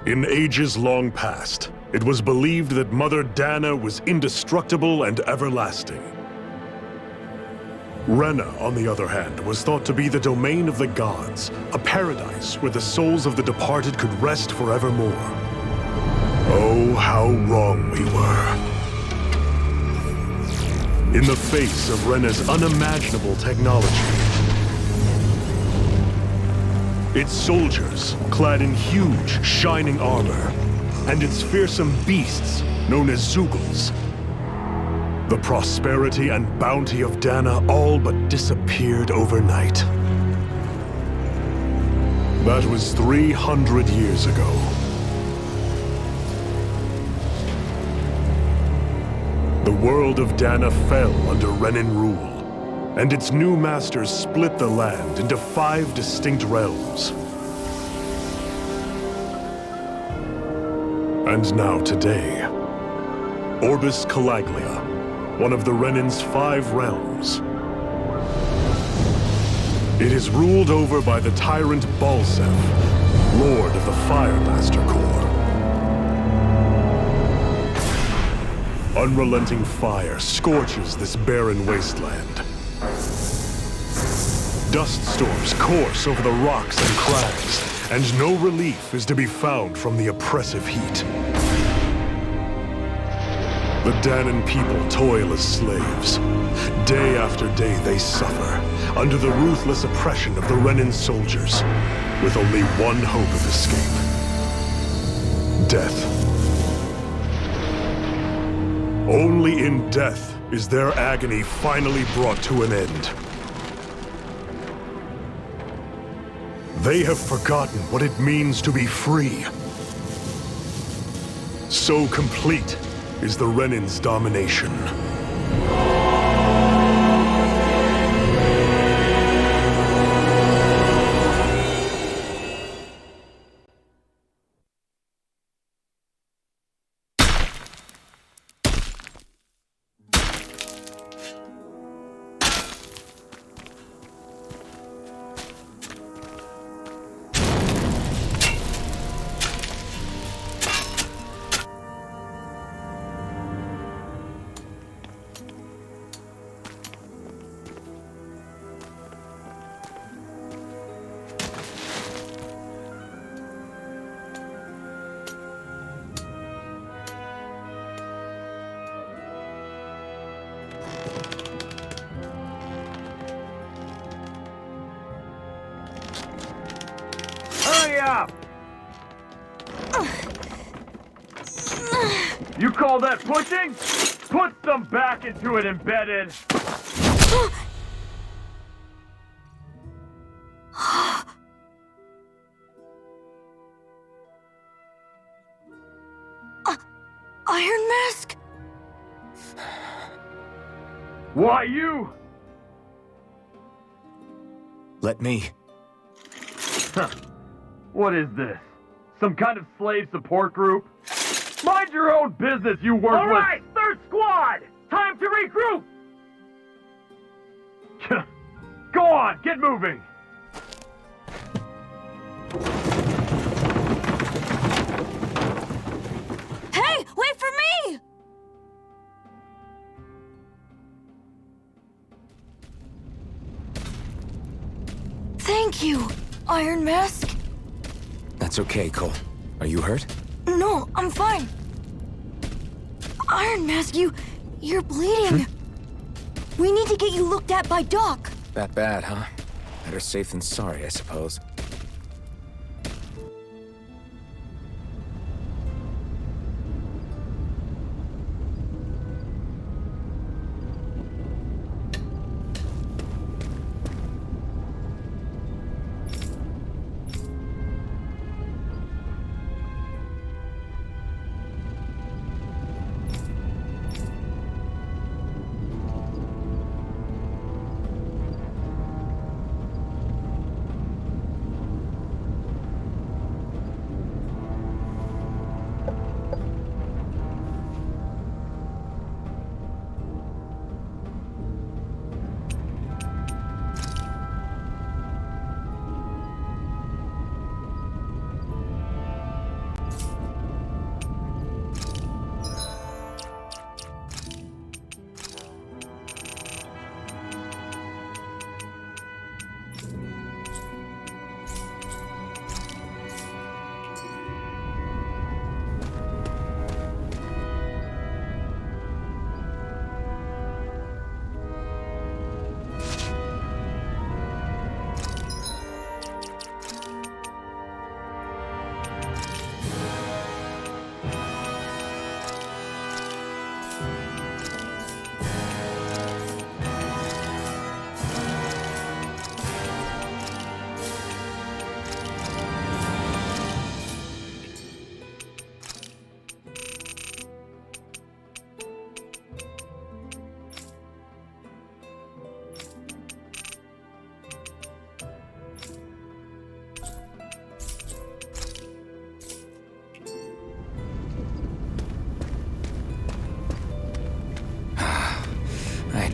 In ages long past, it was believed that Mother Dana was indestructible and everlasting. Rena, on the other hand, was thought to be the domain of the gods, a paradise where the souls of the departed could rest forevermore. Oh, how wrong we were. In the face of Rena's unimaginable technology, its soldiers, clad in huge, shining armor, and its fearsome beasts, known as Zeugles. The prosperity and bounty of Dana all but disappeared overnight. That was 300 years ago. The world of Dana fell under Renan rule, and its new masters split the land into 5 distinct realms. And now today, Orbis Calaglia, one of the Renan's 5 realms. It is ruled over by the tyrant Balseph, Lord of the Firemaster Corps. Unrelenting fire scorches this barren wasteland. Dust storms course over the rocks and crags, and no relief is to be found from the oppressive heat. The Danan people toil as slaves. Day after day they suffer, under the ruthless oppression of the Renan soldiers, with only one hope of escape: death. Only in death is their agony finally brought to an end. They have forgotten what it means to be free. So complete is the Renan's domination. You call that pushing? Put some back into it, Embedded! Iron Mask? Why you? Let me. Huh. What is this? Some kind of slave support group? Mind your own business, you worthless— All right, third squad! Time to regroup! Go on, get moving! Hey, wait for me! Thank you, Iron Mask. That's okay, Cole. Are you hurt? No, I'm fine. Iron Mask, you're bleeding. We need to get you looked at by Doc. That bad, huh? Better safe than sorry, I suppose.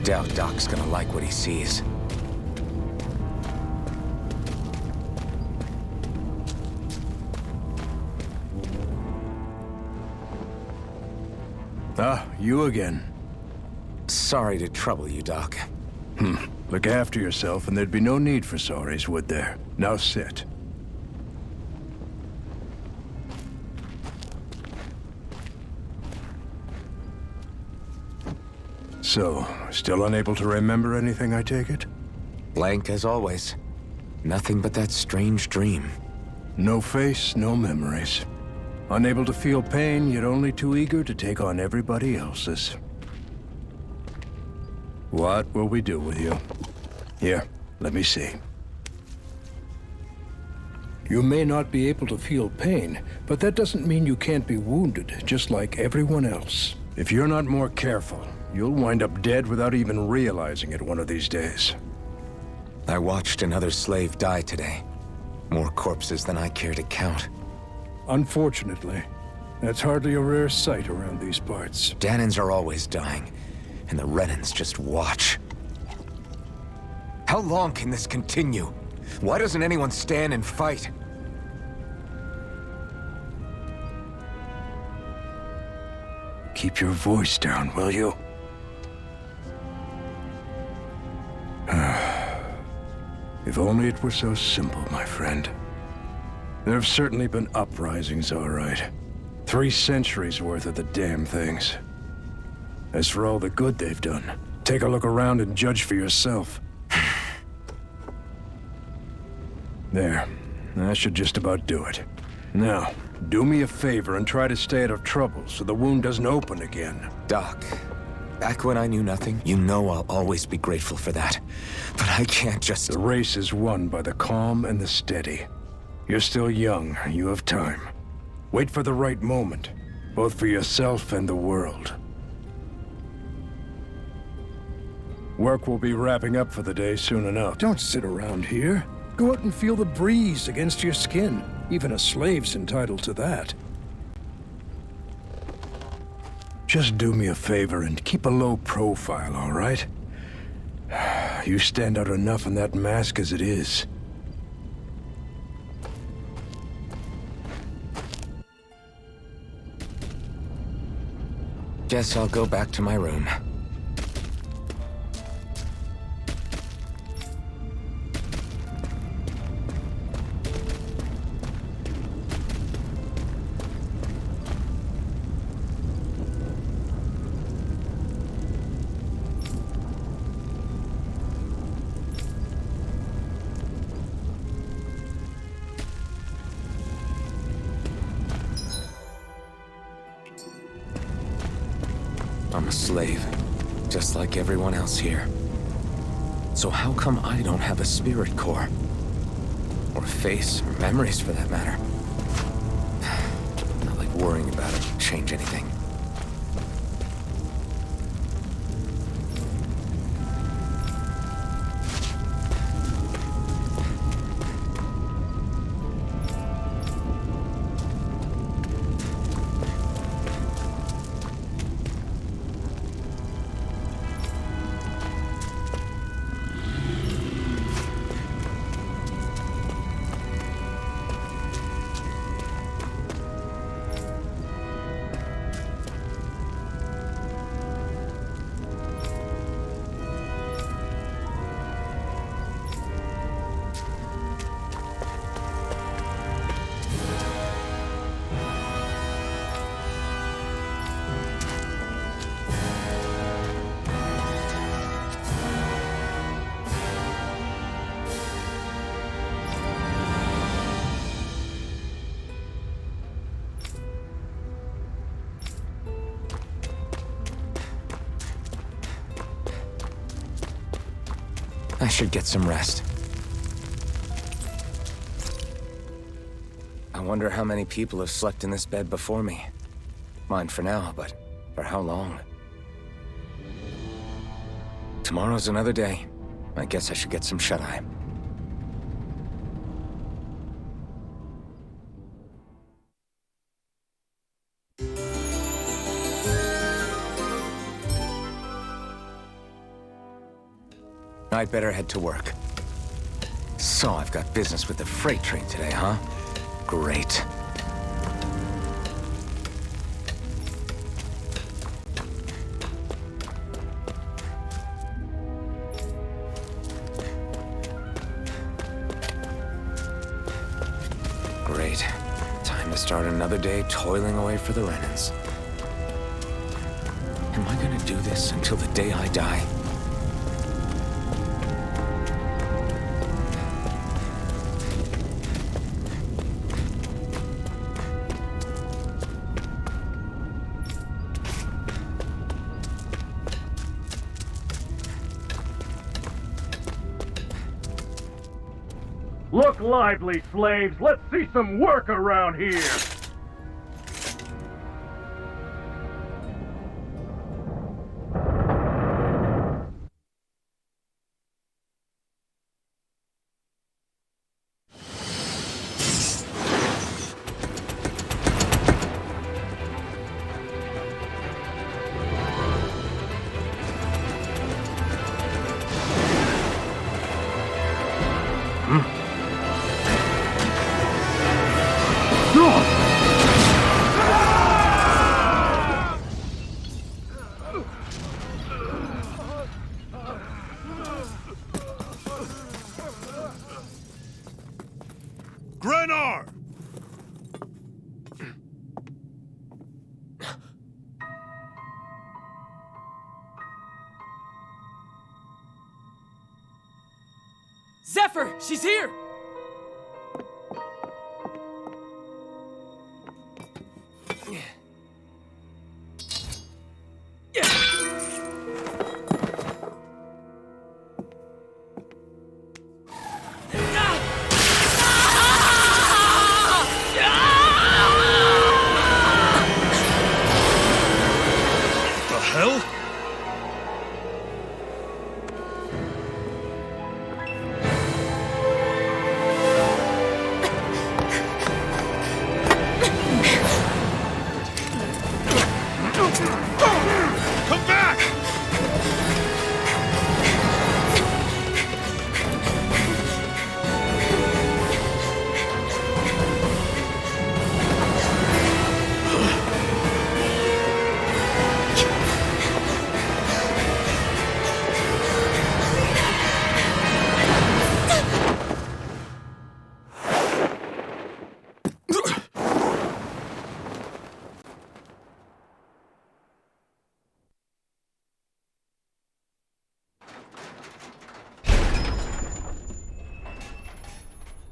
Doubt Doc's gonna like what he sees. Ah, you again. Sorry to trouble you, Doc. Look after yourself, and there'd be no need for sorries, would there? Now sit. So, still unable to remember anything, I take it? Blank as always. Nothing but that strange dream. No face, no memories. Unable to feel pain, yet only too eager to take on everybody else's. What will we do with you? Here, let me see. You may not be able to feel pain, but that doesn't mean you can't be wounded, just like everyone else. If you're not more careful, you'll wind up dead without even realizing it one of these days. I watched another slave die today. More corpses than I care to count. Unfortunately, that's hardly a rare sight around these parts. Dahnans are always dying, and the Renans just watch. How long can this continue? Why doesn't anyone stand and fight? Keep your voice down, will you? If only it were so simple, my friend. There have certainly been uprisings, all right. 3 centuries worth of the damn things. As for all the good they've done, take a look around and judge for yourself. There. That should just about do it. Now, do me a favor and try to stay out of trouble so the wound doesn't open again. Doc, back when I knew nothing, you know I'll always be grateful for that. But I can't just... The race is won by the calm and the steady. You're still young. You have time. Wait for the right moment, both for yourself and the world. Work will be wrapping up for the day soon enough. Don't sit around here. Go out and feel the breeze against your skin. Even a slave's entitled to that. Just do me a favor and keep a low profile, all right? You stand out enough in that mask as it is. Guess I'll go back to my room. I'm a slave, just like everyone else here. So how come I don't have a spirit core? Or a face, or memories for that matter? Not like worrying about it will change anything. I should get some rest. I wonder how many people have slept in this bed before me. Mine for now, but for how long? Tomorrow's another day. I guess I should get some shut-eye. I'd better head to work. So, I've got business with the freight train today, huh? Great. Great. Time to start another day toiling away for the Renans. Am I gonna do this until the day I die? Look lively, slaves. Let's see some work around here. Grenar! Zephyr! She's here! The hell? Come back!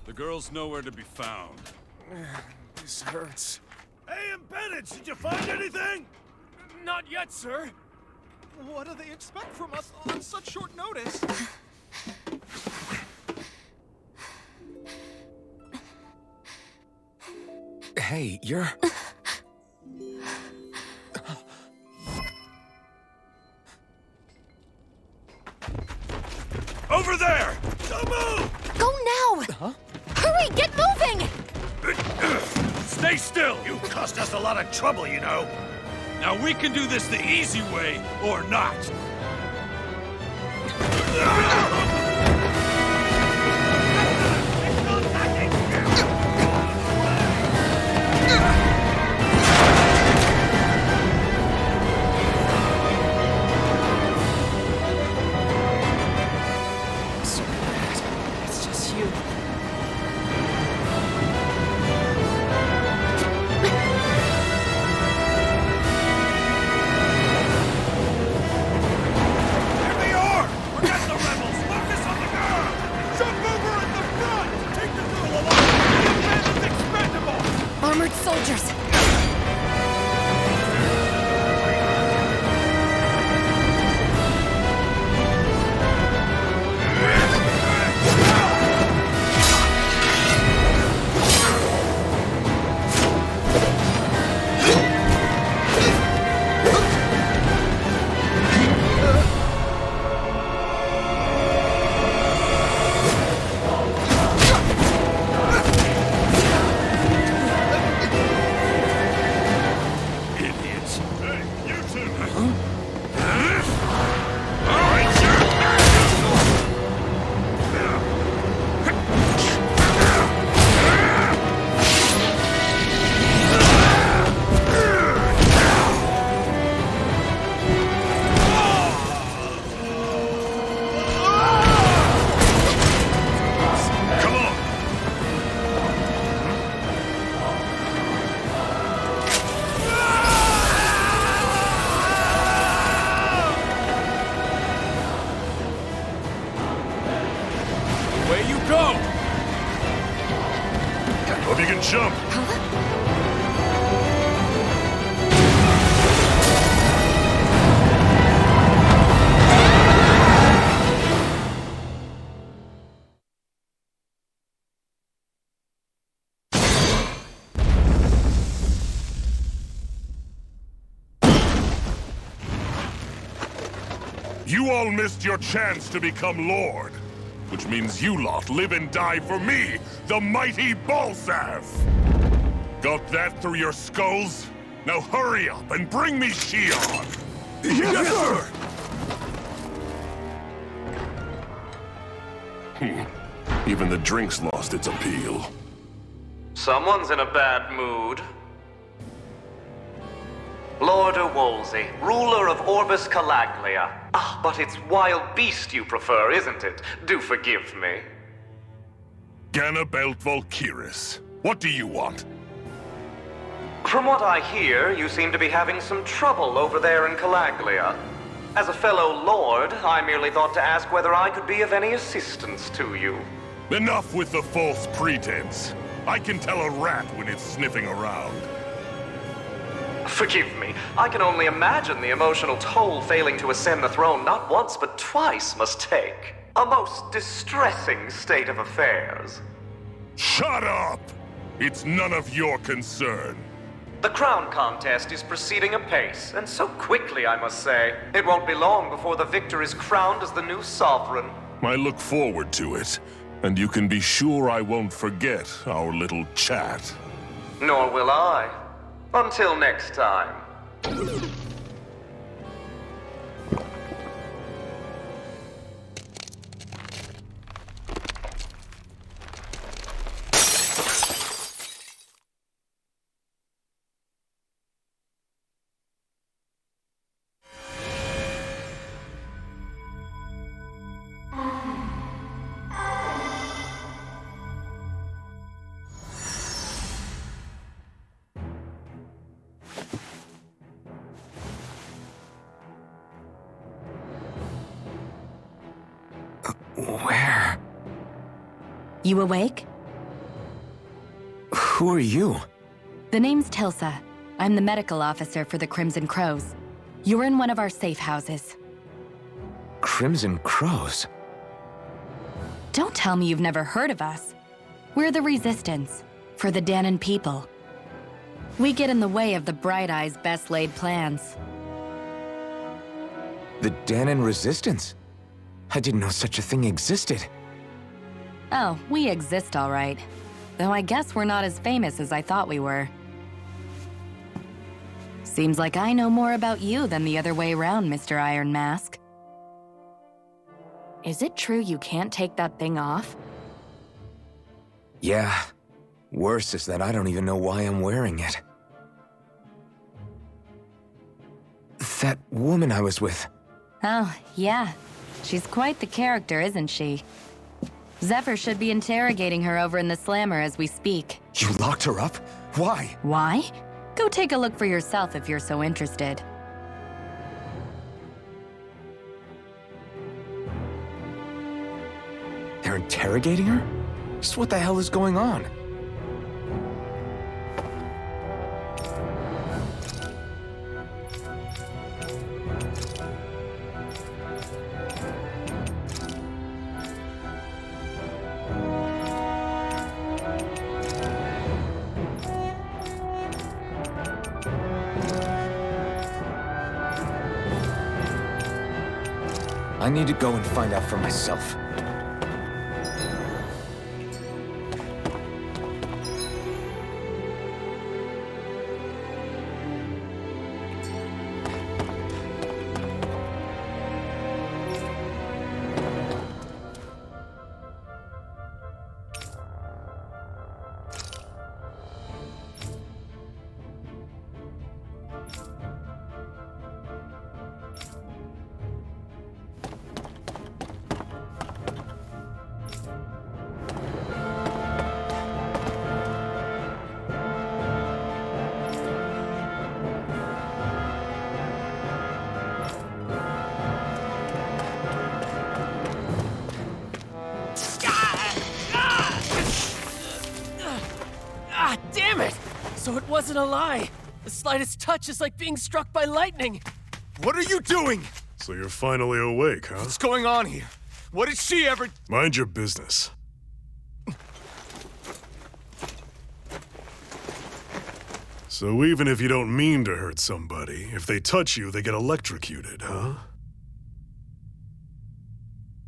The girl's nowhere to be found. This hurts. Hey, Bennett, did you find anything? Not yet, sir. What do they expect from us on such short notice? Hey, you're... Over there! Don't move! Go now! Huh? Hurry, get moving! Stay still! You caused us a lot of trouble, you know. Now we can do this the easy way, or not. So bad. It's just you. Here they are! Forget the rebels! Look jump! You all missed your chance to become Lord. Which means you lot live and die for me, the mighty Balsav! Got that through your skulls? Now hurry up and bring me Shion! Yes, sir! Even the drink's lost its appeal. Someone's in a bad mood. Lord Wolsey, ruler of Orbis Calaglia. Ah, but it's wild beast you prefer, isn't it? Do forgive me. Ganabelt Valkyris, what do you want? From what I hear, you seem to be having some trouble over there in Calaglia. As a fellow lord, I merely thought to ask whether I could be of any assistance to you. Enough with the false pretense. I can tell a rat when it's sniffing around. Forgive me, I can only imagine the emotional toll failing to ascend the throne not once but twice must take. A most distressing state of affairs. Shut up! It's none of your concern. The crown contest is proceeding apace, and so quickly, I must say. It won't be long before the victor is crowned as the new sovereign. I look forward to it, and you can be sure I won't forget our little chat. Nor will I. Until next time. Where? You awake? Who are you? The name's Tilsa. I'm the medical officer for the Crimson Crows. You're in one of our safe houses. Crimson Crows? Don't tell me you've never heard of us. We're the Resistance, for the Dahnan people. We get in the way of the Bright Eyes' best-laid plans. The Dahnan Resistance? I didn't know such a thing existed. Oh, we exist all right. Though I guess we're not as famous as I thought we were. Seems like I know more about you than the other way around, Mr. Iron Mask. Is it true you can't take that thing off? Yeah. Worse is that I don't even know why I'm wearing it. That woman I was with. Oh, yeah. She's quite the character, isn't she? Zephyr should be interrogating her over in the Slammer as we speak. You locked her up? Why? Why? Go take a look for yourself if you're so interested. They're interrogating her? Just what the hell is going on? I need to go and find out for myself. That wasn't a lie. The slightest touch is like being struck by lightning. What are you doing? So you're finally awake, huh? What's going on here? What did she ever... Mind your business. So even if you don't mean to hurt somebody, if they touch you, they get electrocuted, huh?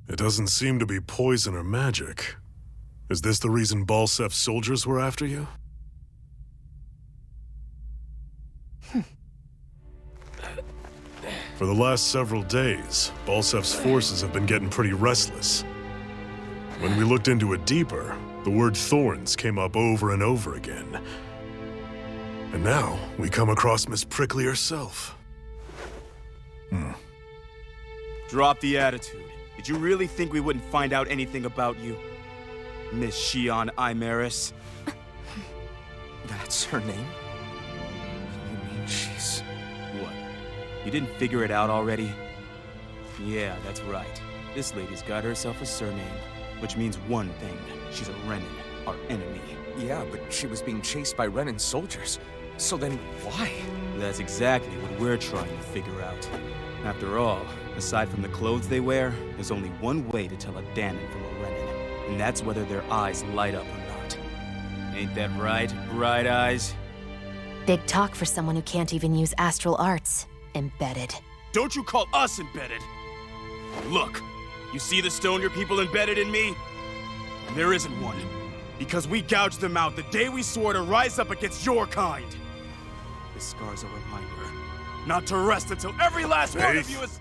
It doesn't seem to be poison or magic. Is this the reason Balsef's soldiers were after you? For the last several days, Balsef's forces have been getting pretty restless. When we looked into it deeper, the word thorns came up over and over again. And now, we come across Miss Prickly herself. Drop the attitude. Did you really think we wouldn't find out anything about you? Miss Shion Imaris? That's her name? You mean she's... What? You didn't figure it out already? Yeah, that's right. This lady's got herself a surname, which means one thing. She's a Renin, our enemy. Yeah, but she was being chased by Renin soldiers. So then, why? That's exactly what we're trying to figure out. After all, aside from the clothes they wear, there's only one way to tell a Danon from a Renin, and that's whether their eyes light up or not. Ain't that right, Bright Eyes? Big talk for someone who can't even use astral arts. Embedded. Don't you call us embedded! Look, you see the stone your people embedded in me? There isn't one. Because we gouged them out the day we swore to rise up against your kind. This scar's a reminder, not to rest until every last one of you is...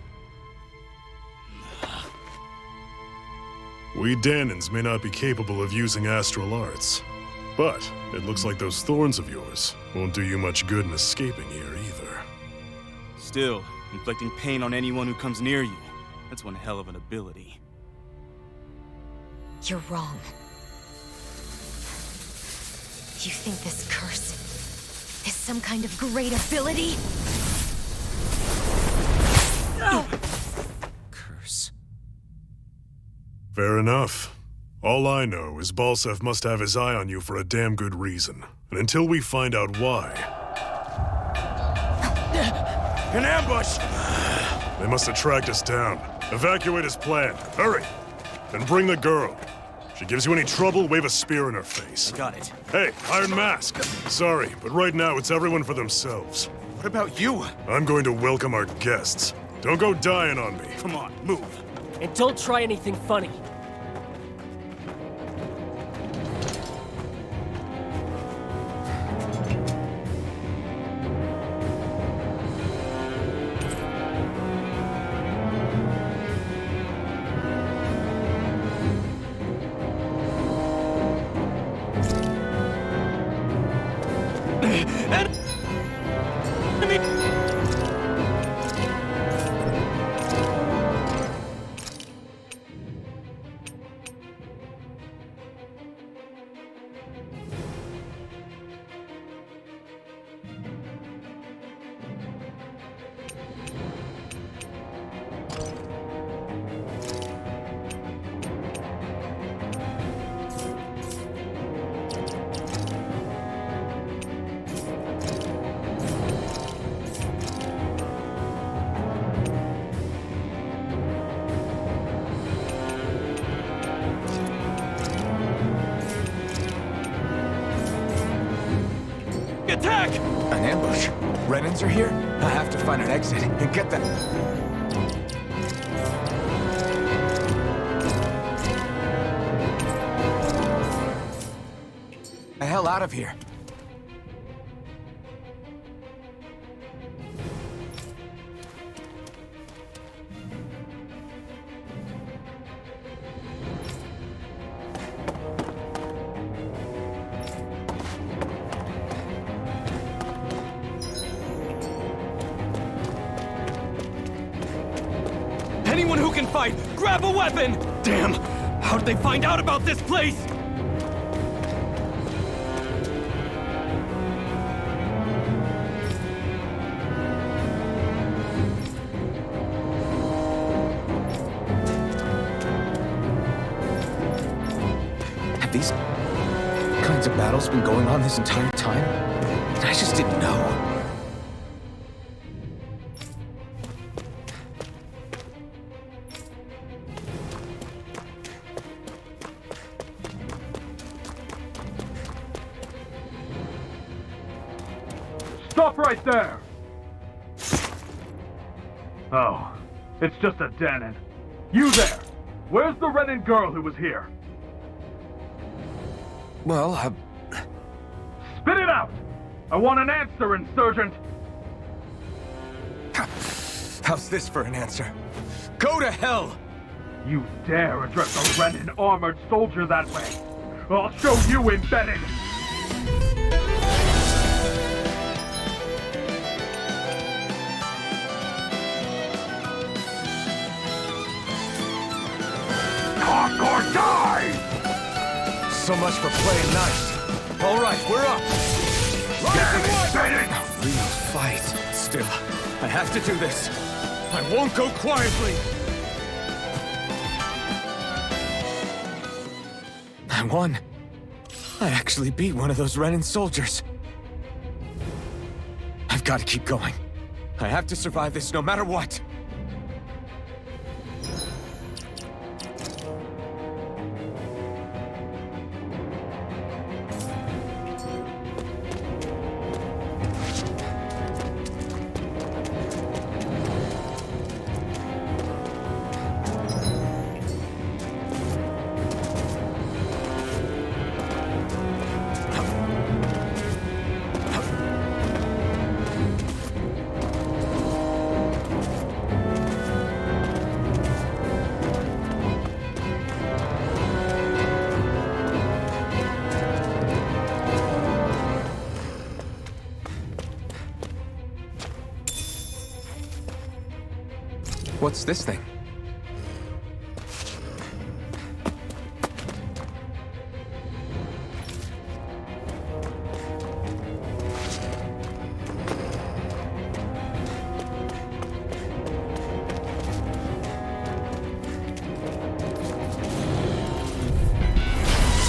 We Danons may not be capable of using astral arts, but it looks like those thorns of yours won't do you much good in escaping here either. Still, inflicting pain on anyone who comes near you, that's one hell of an ability. You're wrong. You think this curse is some kind of great ability? Curse. Fair enough. All I know is Balsef must have his eye on you for a damn good reason. And until we find out why... An ambush! They must have tracked us down. Evacuate as planned. Hurry! And bring the girl. If she gives you any trouble, wave a spear in her face. Got it. Hey, Iron Mask. Sorry, but right now it's everyone for themselves. What about you? I'm going to welcome our guests. Don't go dying on me. Come on, move. And don't try anything funny. Attack! An ambush. Renins are here? I have to find an exit and get them. The hell out of here. Anyone who can fight, grab a weapon! Damn! How did they find out about this place? Have these kinds of battles been going on this entire time? I just didn't know. Stop right there! Oh, it's just a Danon. You there! Where's the Renan girl who was here? Well, Spit it out! I want an answer, Insurgent! How's this for an answer? Go to hell! You dare address a Renan armored soldier that way? I'll show you embedded! Talk or die! So much for playing nice. All right, we're up. Damn it, A real fight. Still, I have to do this. I won't go quietly. I won. I actually beat one of those Renan soldiers. I've got to keep going. I have to survive this no matter what. What's this thing?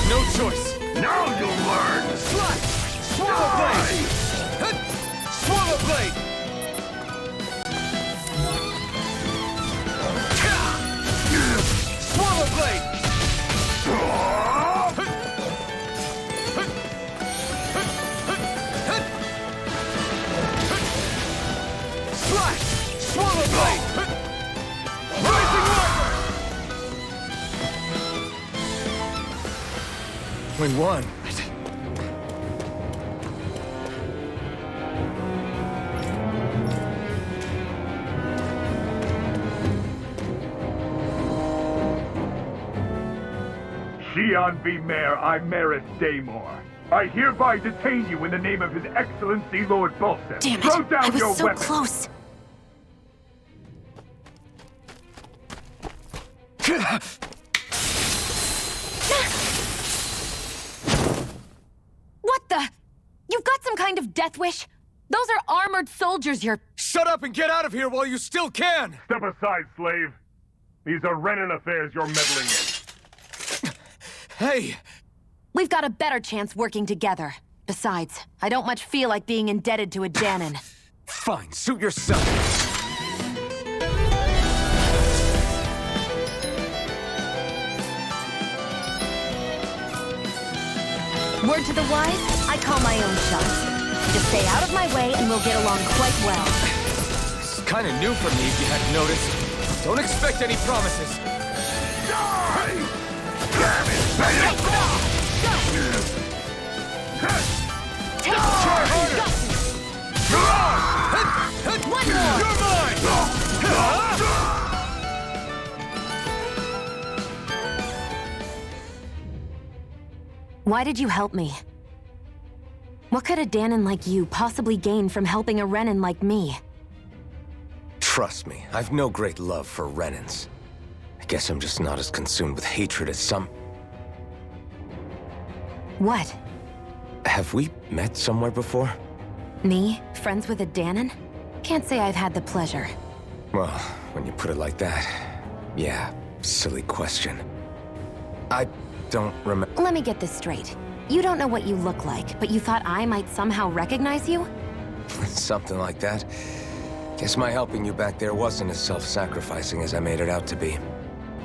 No choice! Now you'll learn! Slash! Swallow blade! Swallow blade! Swallow blade! Slash! Swallow blade! Rising Warrior! We won. Xian V. Mayor Imaris Daymore. I hereby detain you in the name of His Excellency Lord Bolson. Damn it! Throw down I was your so weapon. close. What the? You've got some kind of death wish? Those are armored soldiers you're... Shut up and get out of here while you still can! Step aside, slave. These are Renan affairs you're meddling in. Hey! We've got a better chance working together. Besides, I don't much feel like being indebted to a Danon. Fine, suit yourself. Word to the wise, I call my own shots. Just stay out of my way and we'll get along quite well. It's kind of new for me if you hadn't noticed. Don't expect any promises. Die! Damn it! Take it! Try harder! One more! You're Why did you help me? What could a Danon like you possibly gain from helping a Renan like me? Trust me, I've no great love for Renans. I guess I'm just not as consumed with hatred as some... What? Have we met somewhere before? Me? Friends with a Danon? Can't say I've had the pleasure. Well, when you put it like that, yeah, silly question. I don't remember... Let me get this straight. You don't know what you look like, but you thought I might somehow recognize you? Something like that. Guess my helping you back there wasn't as self-sacrificing as I made it out to be.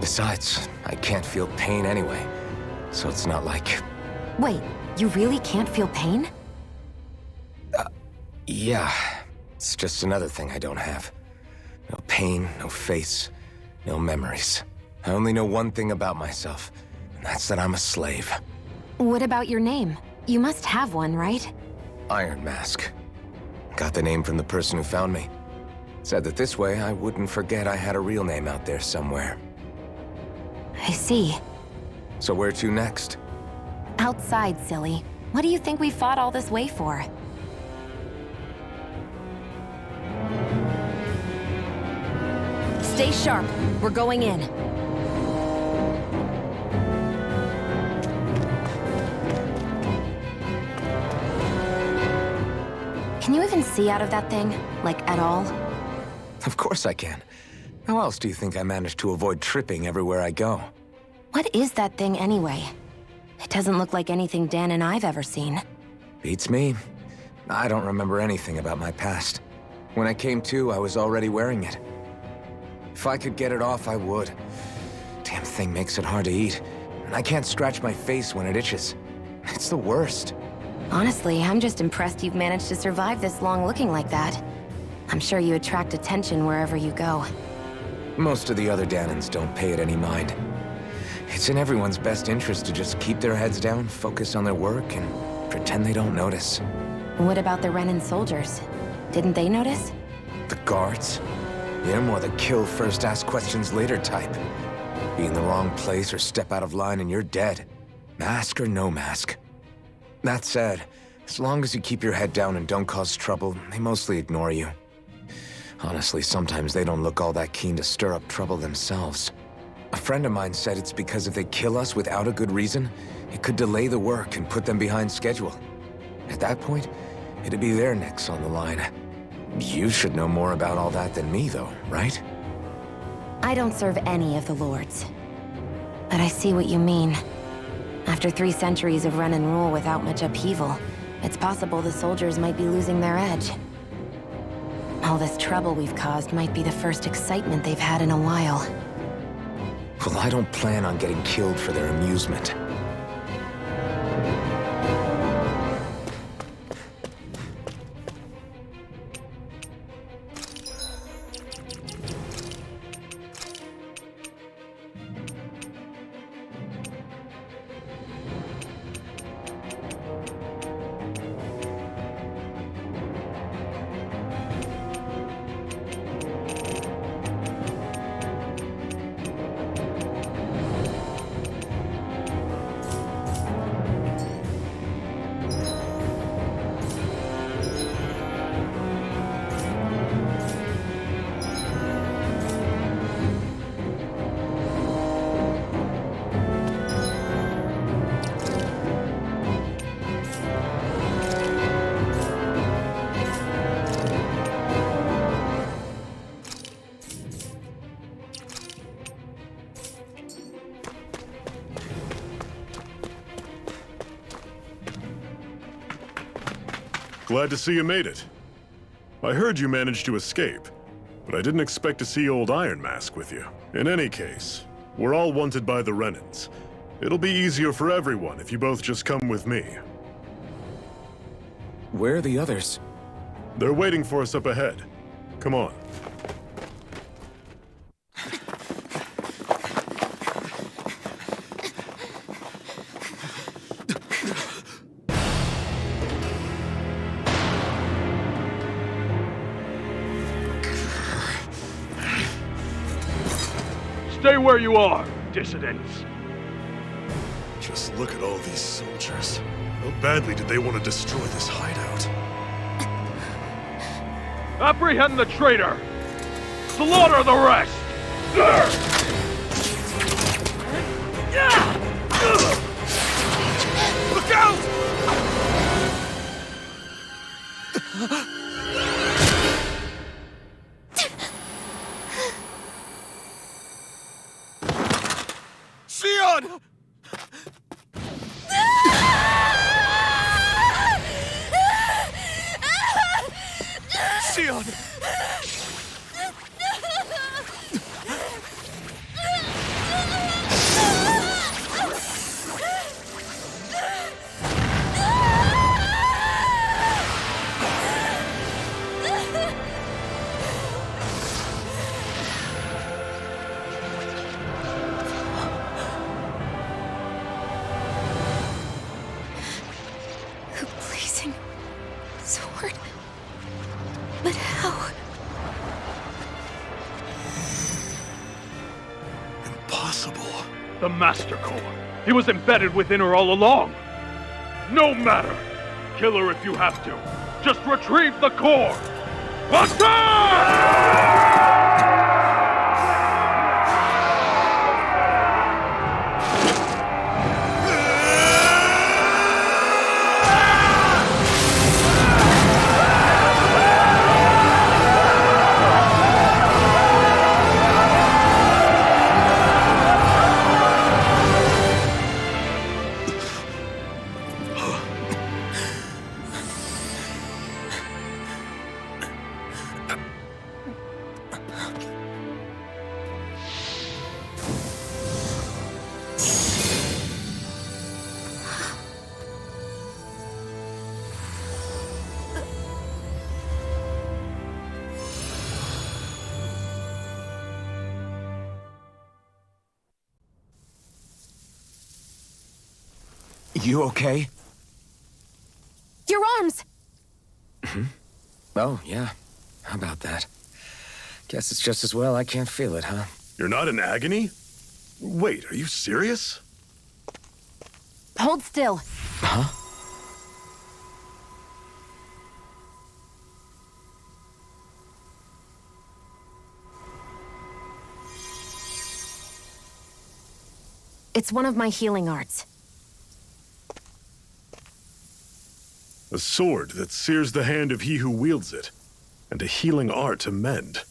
Besides, I can't feel pain anyway, so it's not like... Wait, you really can't feel pain? Yeah. It's just another thing I don't have. No pain, no face, no memories. I only know one thing about myself, and that's that I'm a slave. What about your name? You must have one, right? Iron Mask. Got the name from the person who found me. Said that this way I wouldn't forget I had a real name out there somewhere. I see. So where to next? Outside, silly. What do you think we fought all this way for? Stay sharp. We're going in. Can you even see out of that thing? Like, at all? Of course I can. How else do you think I managed to avoid tripping everywhere I go? What is that thing anyway? It doesn't look like anything Dan and I've ever seen. Beats me. I don't remember anything about my past. When I came to, I was already wearing it. If I could get it off, I would. Damn thing makes it hard to eat. And I can't scratch my face when it itches. It's the worst. Honestly, I'm just impressed you've managed to survive this long looking like that. I'm sure you attract attention wherever you go. Most of the other Danans don't pay it any mind. It's in everyone's best interest to just keep their heads down, focus on their work, and pretend they don't notice. What about the Renan soldiers? Didn't they notice? The guards? They're more the kill first, ask questions later type. Be in the wrong place or step out of line and you're dead. Mask or no mask. That said, as long as you keep your head down and don't cause trouble, they mostly ignore you. Honestly, sometimes they don't look all that keen to stir up trouble themselves. A friend of mine said it's because if they kill us without a good reason, it could delay the work and put them behind schedule. At that point, it'd be their necks on the line. You should know more about all that than me, though, right? I don't serve any of the lords. But I see what you mean. After 3 centuries of run and rule without much upheaval, it's possible the soldiers might be losing their edge. All this trouble we've caused might be the first excitement they've had in a while. Well, I don't plan on getting killed for their amusement. Glad to see you made it. I heard you managed to escape, but I didn't expect to see old Iron Mask with you. In any case, we're all wanted by the Renans. It'll be easier for everyone if you both just come with me. Where are the others? They're waiting for us up ahead. Come on. Stay where you are, dissidents. Just look at all these soldiers. How badly did they want to destroy this hideout? Apprehend the traitor! Slaughter the rest! Look out! Xion! Leon! The blazing sword. But how? Impossible. The Master Core. He was embedded within her all along. No matter. Kill her if you have to. Just retrieve the core. You okay? Your arms! Oh, yeah. How about that? Guess it's just as well I can't feel it, huh? You're not in agony? Wait, are you serious? Hold still. Huh? It's one of my healing arts. A sword that sears the hand of he who wields it, and a healing art to mend.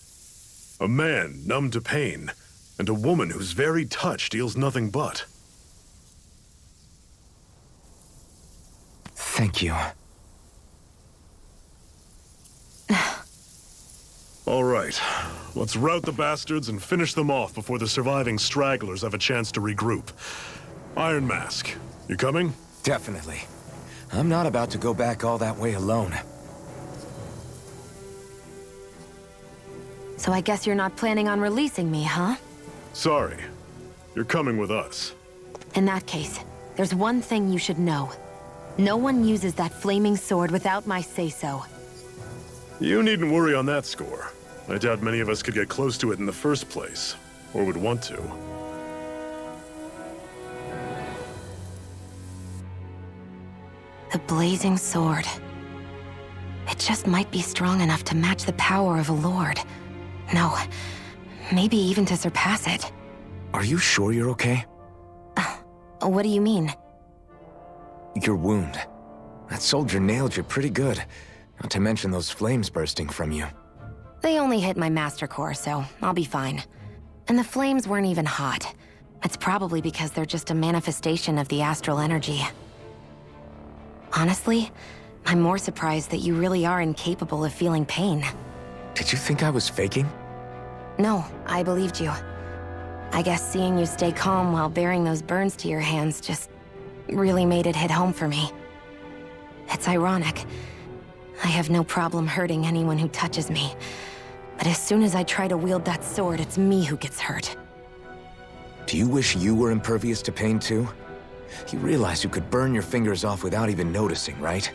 A man numb to pain, and a woman whose very touch deals nothing but. Thank you. All right, let's rout the bastards and finish them off before the surviving stragglers have a chance to regroup. Iron Mask, you coming? Definitely. I'm not about to go back all that way alone. So I guess you're not planning on releasing me, huh? Sorry. You're coming with us. In that case, there's one thing you should know. No one uses that flaming sword without my say-so. You needn't worry on that score. I doubt many of us could get close to it in the first place, or would want to. The blazing sword. It just might be strong enough to match the power of a lord. No, maybe even to surpass it. Are you sure you're okay? What do you mean? Your wound. That soldier nailed you pretty good. Not to mention those flames bursting from you. They only hit my master core, so I'll be fine. And the flames weren't even hot. It's probably because they're just a manifestation of the astral energy. Honestly, I'm more surprised that you really are incapable of feeling pain. Did you think I was faking? No, I believed you. I guess seeing you stay calm while bearing those burns to your hands just really made it hit home for me. It's ironic. I have no problem hurting anyone who touches me. But as soon as I try to wield that sword, it's me who gets hurt. Do you wish you were impervious to pain too? You realize you could burn your fingers off without even noticing, right?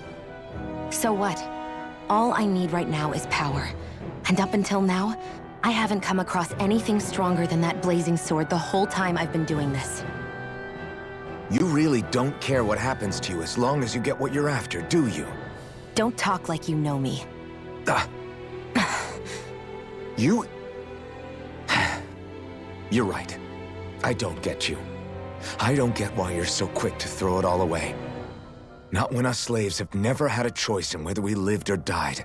So what? All I need right now is power. And up until now, I haven't come across anything stronger than that blazing sword the whole time I've been doing this. You really don't care what happens to you as long as you get what you're after, do you? Don't talk like you know me. You... You're right. I don't get you. I don't get why you're so quick to throw it all away. Not when us slaves have never had a choice in whether we lived or died.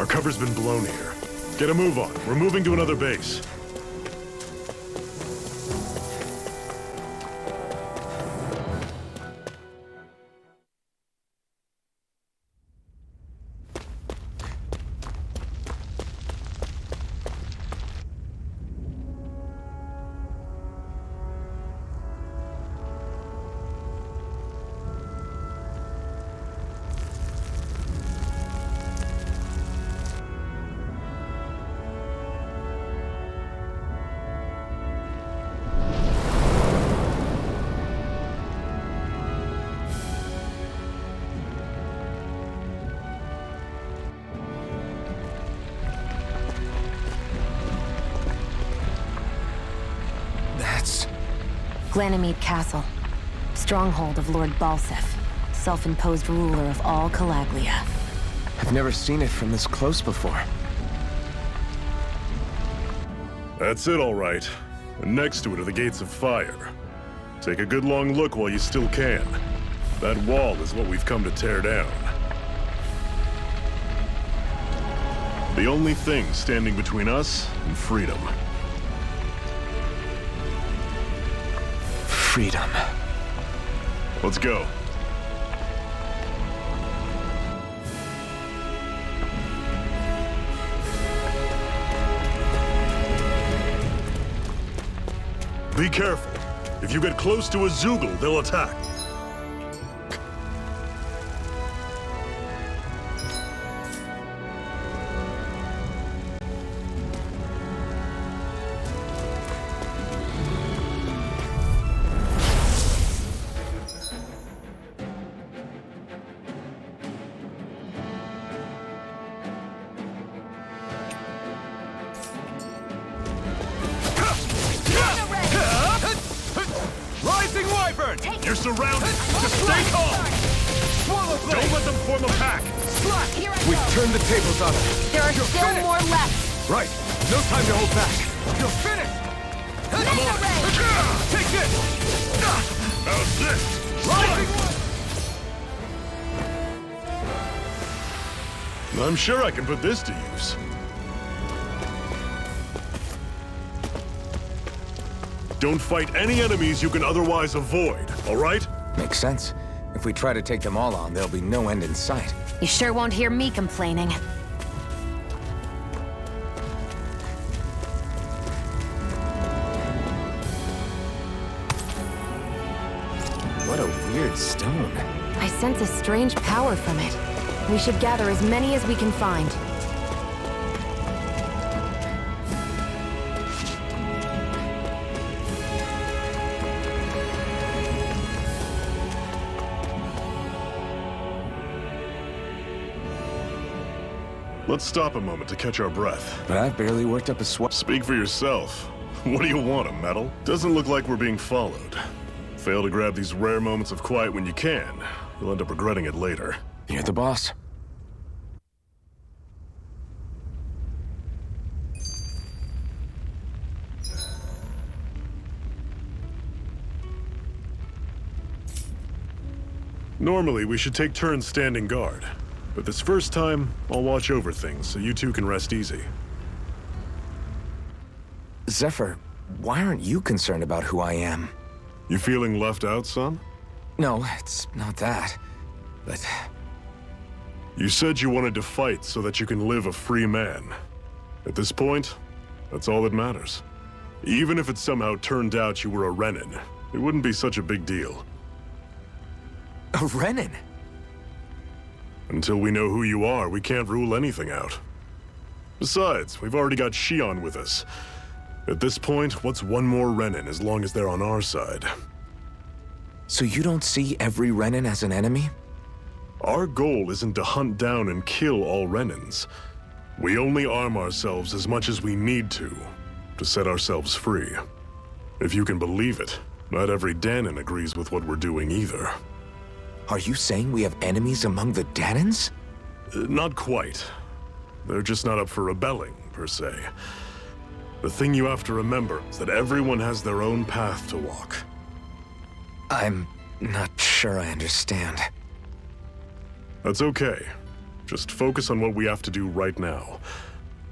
cover's been blown here. Get a move on. We're moving to another base. Glanimede Castle, stronghold of Lord Balseph, self-imposed ruler of all Calaglia. I've never seen it from this close before. That's it, all right. And next to it are the Gates of Fire. Take a good long look while you still can. That wall is what we've come to tear down. The only thing standing between us and freedom. Freedom. Let's go. Be careful. If you get close to a Zeugle, they'll attack. You're surrounded! Just stay calm! Don't let them form a pack! We've turned the tables on them. There are still more left! Right! No time to hold back! You're finished! Come on! Take this! How's this? I'm sure I can put this to use. Don't fight any enemies you can otherwise avoid, all right? Makes sense. If we try to take them all on, there'll be no end in sight. You sure won't hear me complaining. What a weird stone. I sense a strange power from it. We should gather as many as we can find. Let's stop a moment to catch our breath. But I've barely worked up a sweat. Speak for yourself. What do you want, a medal? Doesn't look like we're being followed. Fail to grab these rare moments of quiet when you can. You'll end up regretting it later. You're the boss. Normally, we should take turns standing guard. But this first time, I'll watch over things so you two can rest easy. Zephyr, why aren't you concerned about who I am? You feeling left out, son? No, it's not that. But... You said you wanted to fight so that you can live a free man. At this point, that's all that matters. Even if it somehow turned out you were a Renin, it wouldn't be such a big deal. A Renin? Until we know who you are, we can't rule anything out. Besides, we've already got Shion with us. At this point, what's one more Renin as long as they're on our side? So you don't see every Renin as an enemy? Our goal isn't to hunt down and kill all Renins. We only arm ourselves as much as we need to set ourselves free. If you can believe it, not every Dahnan agrees with what we're doing either. Are you saying we have enemies among the Dahnans? Not quite. They're just not up for rebelling, per se. The thing you have to remember is that everyone has their own path to walk. I'm not sure I understand. That's okay. Just focus on what we have to do right now.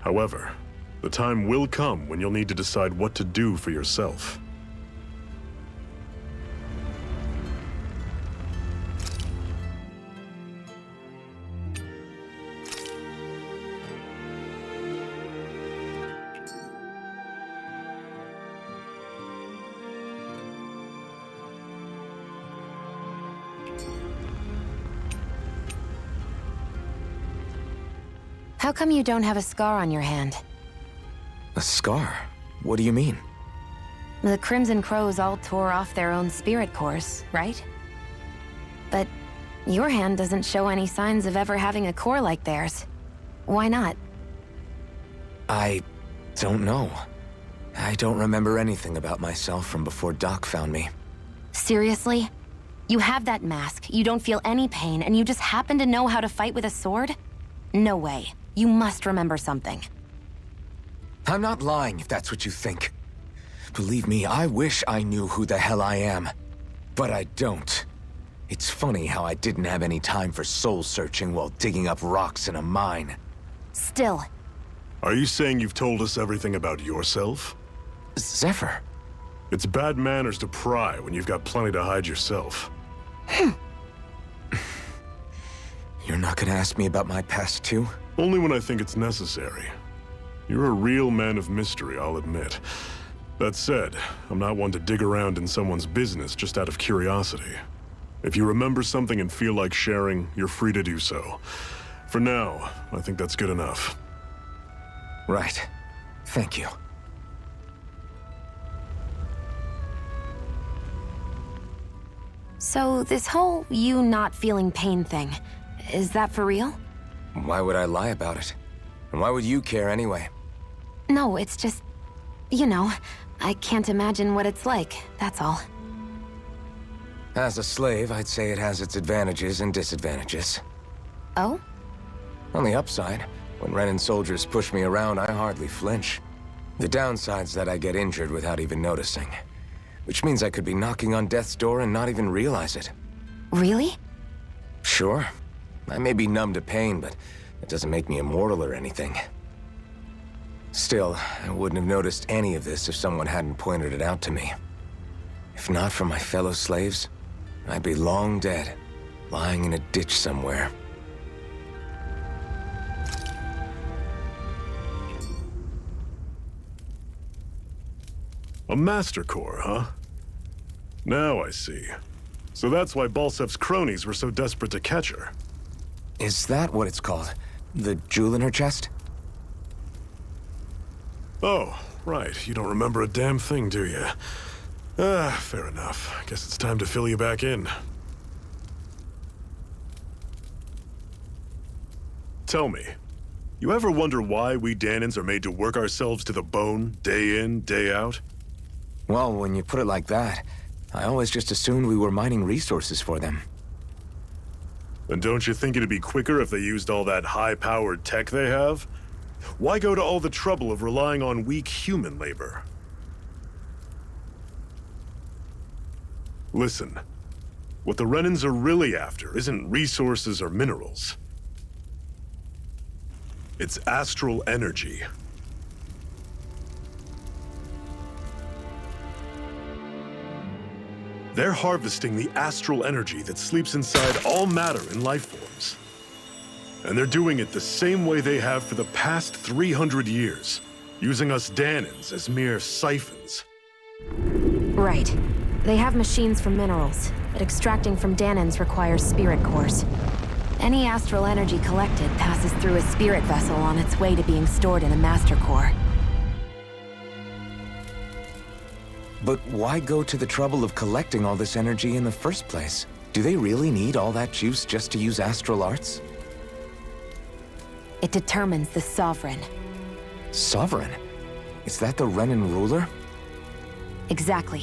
However, the time will come when you'll need to decide what to do for yourself. How come you don't have a scar on your hand? A scar? What do you mean? The Crimson Crows all tore off their own spirit cores, right? But your hand doesn't show any signs of ever having a core like theirs. Why not? I don't know. I don't remember anything about myself from before Doc found me. Seriously? You have that mask, you don't feel any pain, and you just happen to know how to fight with a sword? No way. You must remember something. I'm not lying if that's what you think. Believe me, I wish I knew who the hell I am. But I don't. It's funny how I didn't have any time for soul searching while digging up rocks in a mine. Still. Are you saying you've told us everything about yourself? Zephyr. It's bad manners to pry when you've got plenty to hide yourself. You're not gonna ask me about my past too? Only when I think it's necessary. You're a real man of mystery, I'll admit. That said, I'm not one to dig around in someone's business just out of curiosity. If you remember something and feel like sharing, you're free to do so. For now, I think that's good enough. Right. Thank you. So this whole you not feeling pain thing, is that for real? Why would I lie about it? And why would you care anyway? No, it's just... you know, I can't imagine what it's like, that's all. As a slave, I'd say it has its advantages and disadvantages. Oh? On the upside, when Renan soldiers push me around, I hardly flinch. The downside's that I get injured without even noticing. Which means I could be knocking on death's door and not even realize it. Really? Sure. I may be numb to pain, but it doesn't make me immortal or anything. Still, I wouldn't have noticed any of this if someone hadn't pointed it out to me. If not for my fellow slaves, I'd be long dead, lying in a ditch somewhere. A Master Core, huh? Now I see. So that's why Balsef's cronies were so desperate to catch her. Is that what it's called? The jewel in her chest? Oh, right. You don't remember a damn thing, do you? Fair enough. Guess it's time to fill you back in. Tell me, you ever wonder why we Dahnans are made to work ourselves to the bone, day in, day out? Well, when you put it like that, I always just assumed we were mining resources for them. And don't you think it'd be quicker if they used all that high-powered tech they have? Why go to all the trouble of relying on weak human labor? Listen, what the Renans are really after isn't resources or minerals. It's astral energy. They're harvesting the astral energy that sleeps inside all matter in life forms. And they're doing it the same way they have for the past 300 years, using us Dahnans as mere siphons. Right. They have machines for minerals, but extracting from Dahnans requires spirit cores. Any astral energy collected passes through a spirit vessel on its way to being stored in a master core. But why go to the trouble of collecting all this energy in the first place? Do they really need all that juice just to use astral arts? It determines the Sovereign. Sovereign? Is that the Renan ruler? Exactly.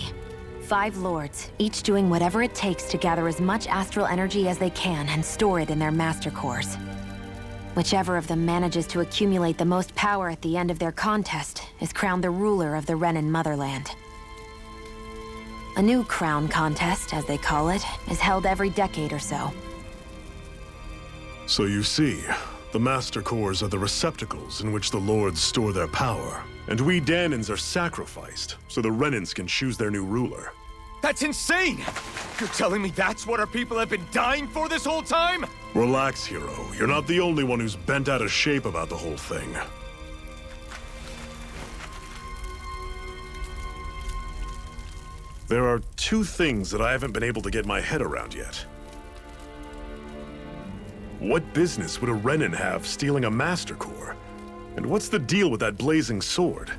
5 lords, each doing whatever it takes to gather as much astral energy as they can and store it in their master cores. Whichever of them manages to accumulate the most power at the end of their contest is crowned the ruler of the Renan motherland. A new crown contest, as they call it, is held every decade or so. So you see, the Master Cores are the receptacles in which the Lords store their power. And we Danans are sacrificed, so the Renans can choose their new ruler. That's insane! You're telling me that's what our people have been dying for this whole time? Relax, hero. You're not the only one who's bent out of shape about the whole thing. There are two things that I haven't been able to get my head around yet. What business would a Renan have stealing a Master Core? And what's the deal with that blazing sword?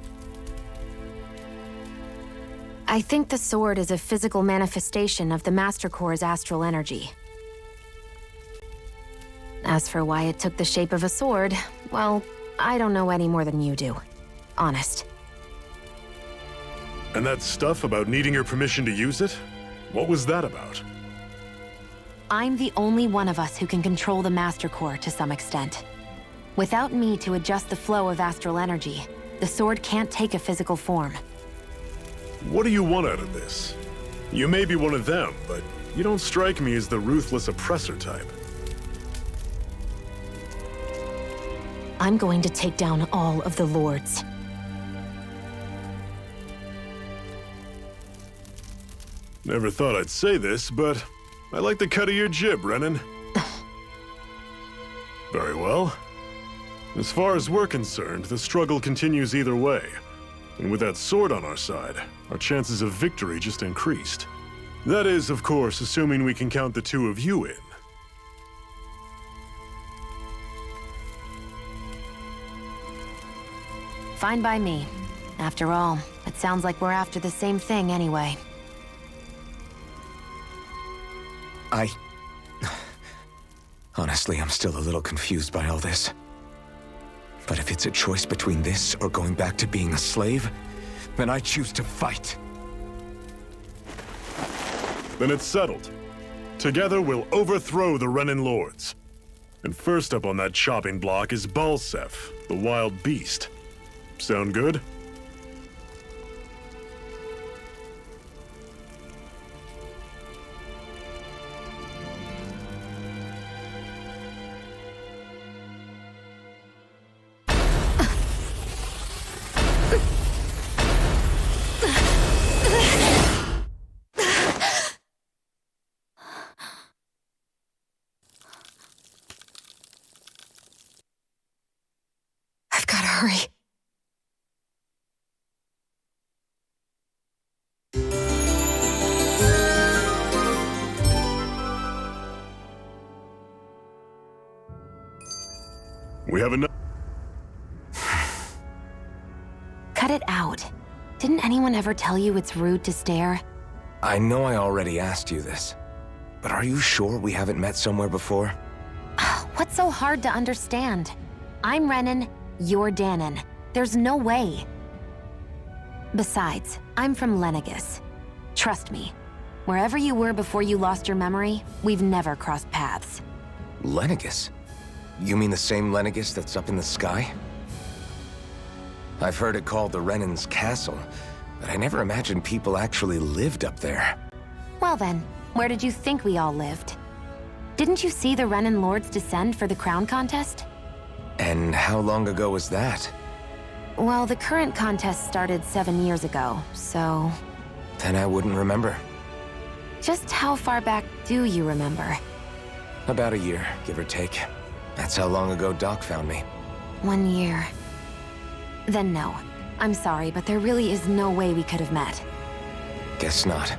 I think the sword is a physical manifestation of the Master Core's astral energy. As for why it took the shape of a sword, well, I don't know any more than you do. Honest. And that stuff about needing your permission to use it? What was that about? I'm the only one of us who can control the Master Core to some extent. Without me to adjust the flow of astral energy, the sword can't take a physical form. What do you want out of this? You may be one of them, but you don't strike me as the ruthless oppressor type. I'm going to take down all of the Lords. Never thought I'd say this, but I like the cut of your jib, Renan. Very well. As far as we're concerned, the struggle continues either way. And with that sword on our side, our chances of victory just increased. That is, of course, assuming we can count the two of you in. Fine by me. After all, it sounds like we're after the same thing anyway. Honestly, I'm still a little confused by all this. But if it's a choice between this or going back to being a slave, then I choose to fight. Then it's settled. Together we'll overthrow the Renan Lords. And first up on that chopping block is Balseph, the wild beast. Sound good? I've gotta hurry. We have enough. Cut it out. Didn't anyone ever tell you it's rude to stare? I know I already asked you this, but are you sure we haven't met somewhere before? What's so hard to understand? I'm Renan, you're Danan. There's no way. Besides, I'm from Lenegis. Trust me, wherever you were before you lost your memory, we've never crossed paths. Lenegis? You mean the same Lenegis that's up in the sky? I've heard it called the Renan's Castle, but I never imagined people actually lived up there. Well then, where did you think we all lived? Didn't you see the Renan Lords descend for the crown contest? And how long ago was that? Well, the current contest started 7 years ago, so... Then I wouldn't remember. Just how far back do you remember? About a year, give or take. That's how long ago Doc found me. 1 year. Then no. I'm sorry, but there really is no way we could have met. Guess not.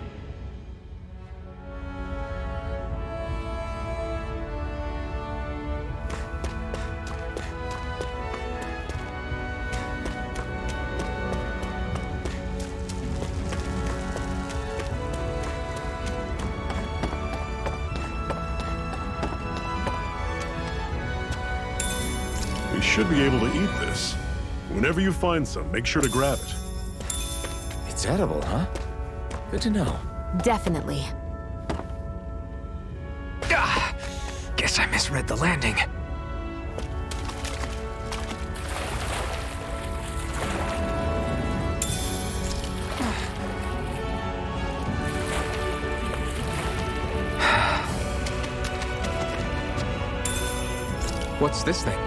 We should be able to eat this. Whenever you find some, make sure to grab it. It's edible, huh? Good to know. Definitely. Guess I misread the landing. What's this thing?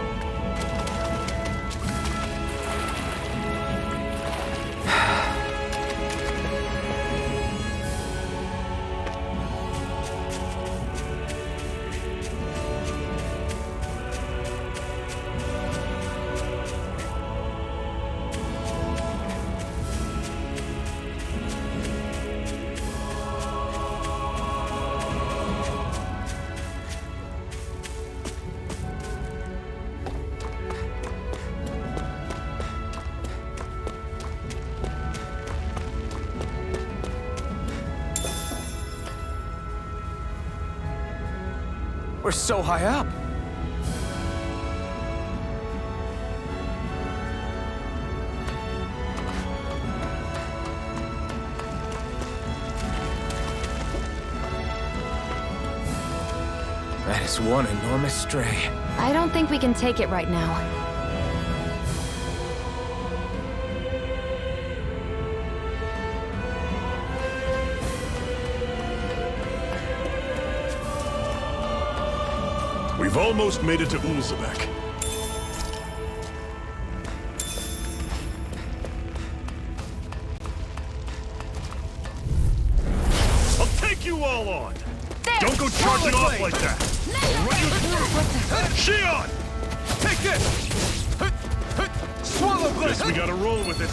We're so high up. That is one enormous stray. I don't think we can take it right now. We've almost made it to Ulzebek. I'll take you all on! There. Don't go charging off like that! I'll run you through! Shion! Take this! Swallow blade! Guess we gotta roll with it.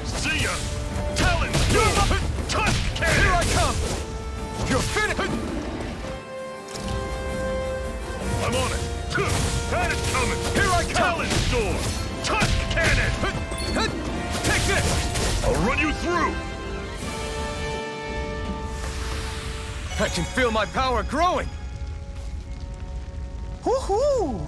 See ya! Talon! Tusk cannon! Here I come! You're finished! I'm on it! That is coming! Here I come! Talon sword! Tusk cannon! Take this! I'll run you through! I can feel my power growing! Woohoo!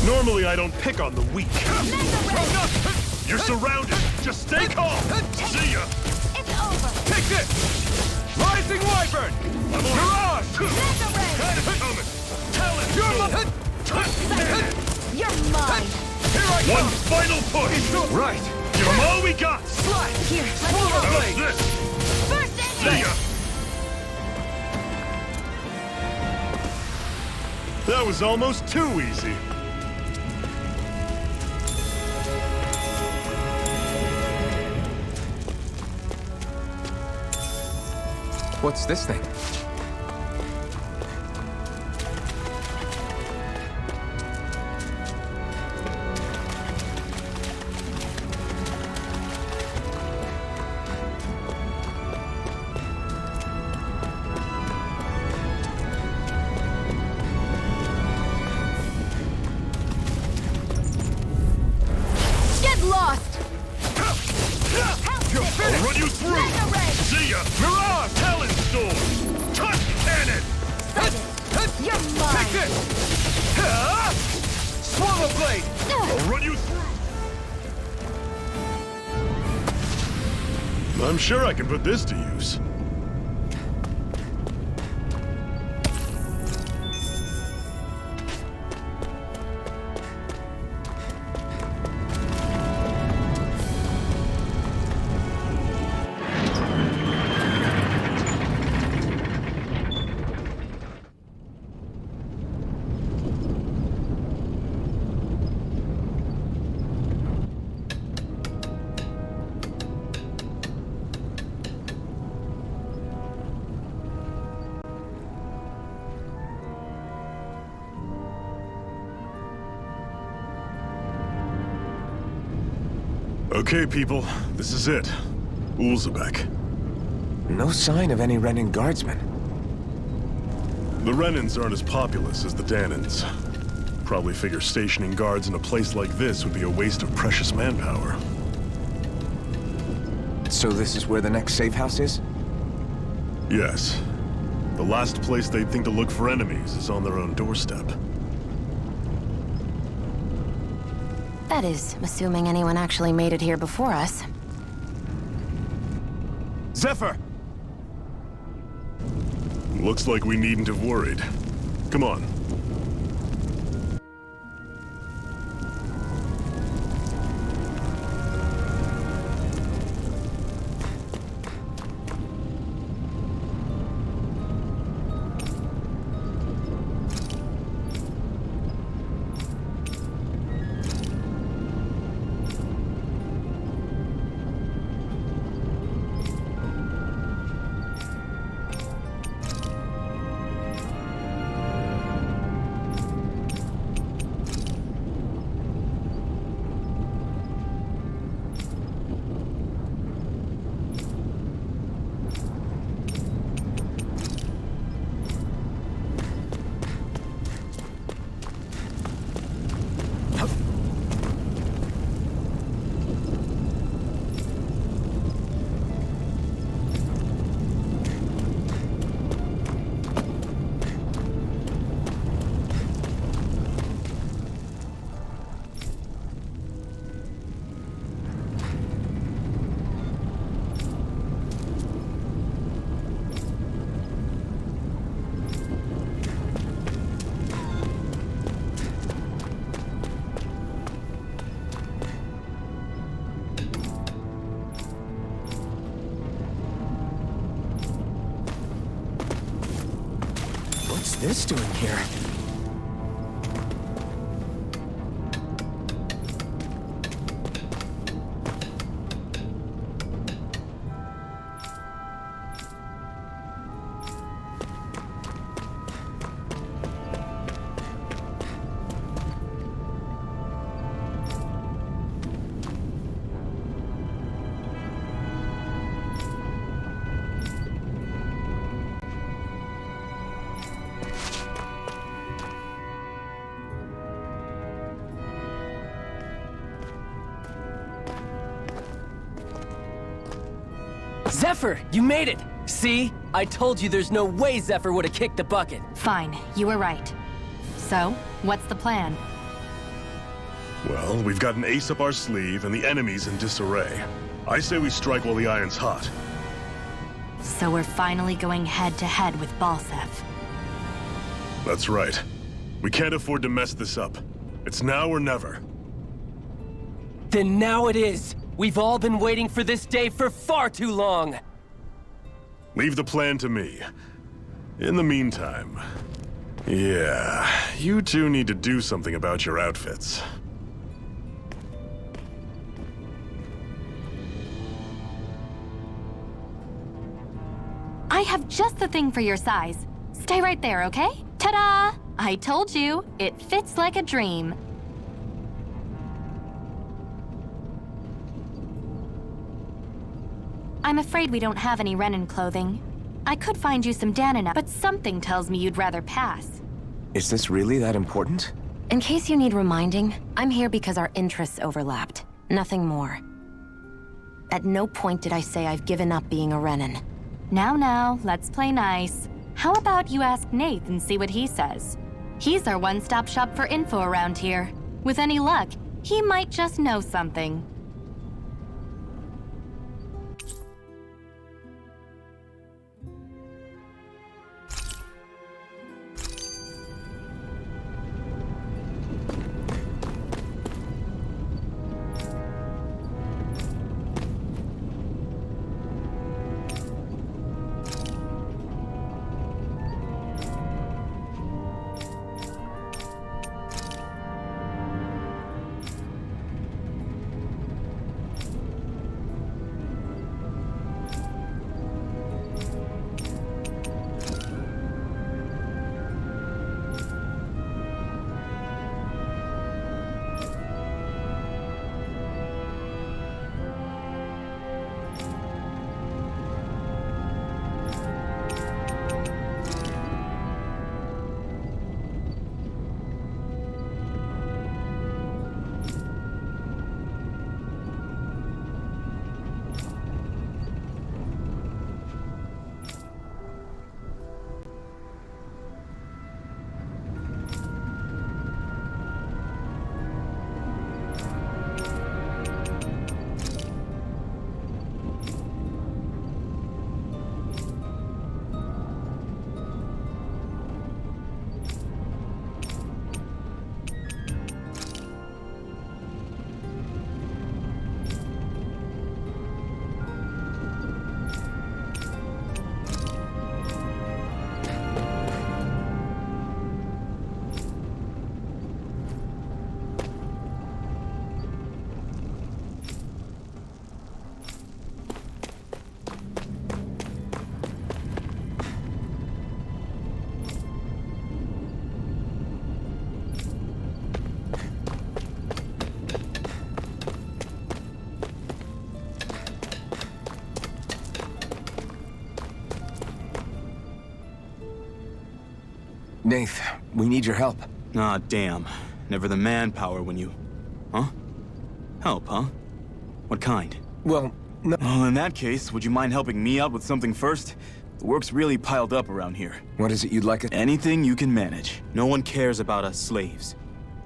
Normally I don't pick on the weak. You're surrounded. Just stay calm. See ya. It's over. Take this! Rising Wyvern! I'm on. Mirage! That is coming. Talon You're sword. my... Tusk cannon. You're mine. Here I One come! final push. Right! Give them all we got. Slide! Here, let me Swallow help. How's blade! this? First See aid. ya. That was almost too easy. What's this thing? Get lost. You're I'll finished! run you through. See ya. Mirage! Talon sword. Tusk cannon. You're Take mine. this! Swallow blade! I'll run you through. I'm sure I can put this to use. Okay, people, this is it. Ulzebek. No sign of any Renan guardsmen. The Renans aren't as populous as the Danans. Probably figure stationing guards in a place like this would be a waste of precious manpower. So this is where the next safe house is? Yes. The last place they'd think to look for enemies is on their own doorstep. That is, assuming anyone actually made it here before us. Zephyr! Looks like we needn't have worried. Come on. What's this doing here? Zephyr, you made it! See? I told you there's no way Zephyr would have kicked the bucket. Fine, you were right. So, what's the plan? Well, we've got an ace up our sleeve and the enemy's in disarray. I say we strike while the iron's hot. So we're finally going head-to-head with Balseph. That's right. We can't afford to mess this up. It's now or never. Then now it is! We've all been waiting for this day for far too long! Leave the plan to me. In the meantime... yeah, you two need to do something about your outfits. I have just the thing for your size. Stay right there, okay? Ta-da! I told you, it fits like a dream. I'm afraid we don't have any Renan clothing. I could find you some Danana, but something tells me you'd rather pass. Is this really that important? In case you need reminding, I'm here because our interests overlapped. Nothing more. At no point did I say I've given up being a Renan. Now, let's play nice. How about you ask Nath and see what he says? He's our one-stop shop for info around here. With any luck, he might just know something. Nath, we need your help. Ah, damn. Never the manpower when you... Huh? Help, huh? What kind? Well, no... Well, in that case, would you mind helping me out with something first? The work's really piled up around here. What is it you'd like? Anything you can manage. No one cares about us slaves.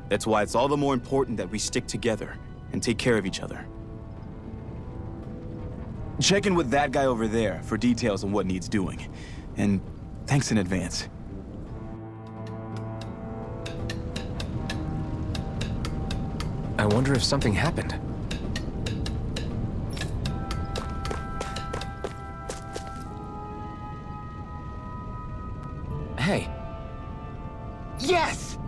That's why it's all the more important that we stick together and take care of each other. Check in with that guy over there for details on what needs doing. And thanks in advance. I wonder if something happened. Hey. Yes!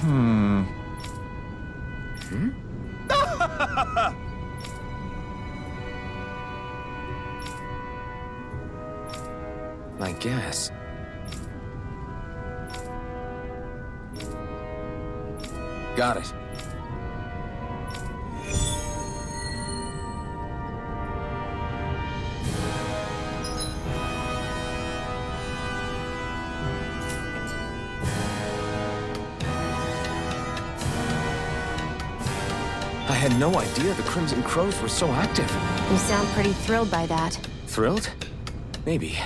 Hmm? I guess. Got it. I had no idea the Crimson Crows were so active. You sound pretty thrilled by that. Thrilled? Maybe.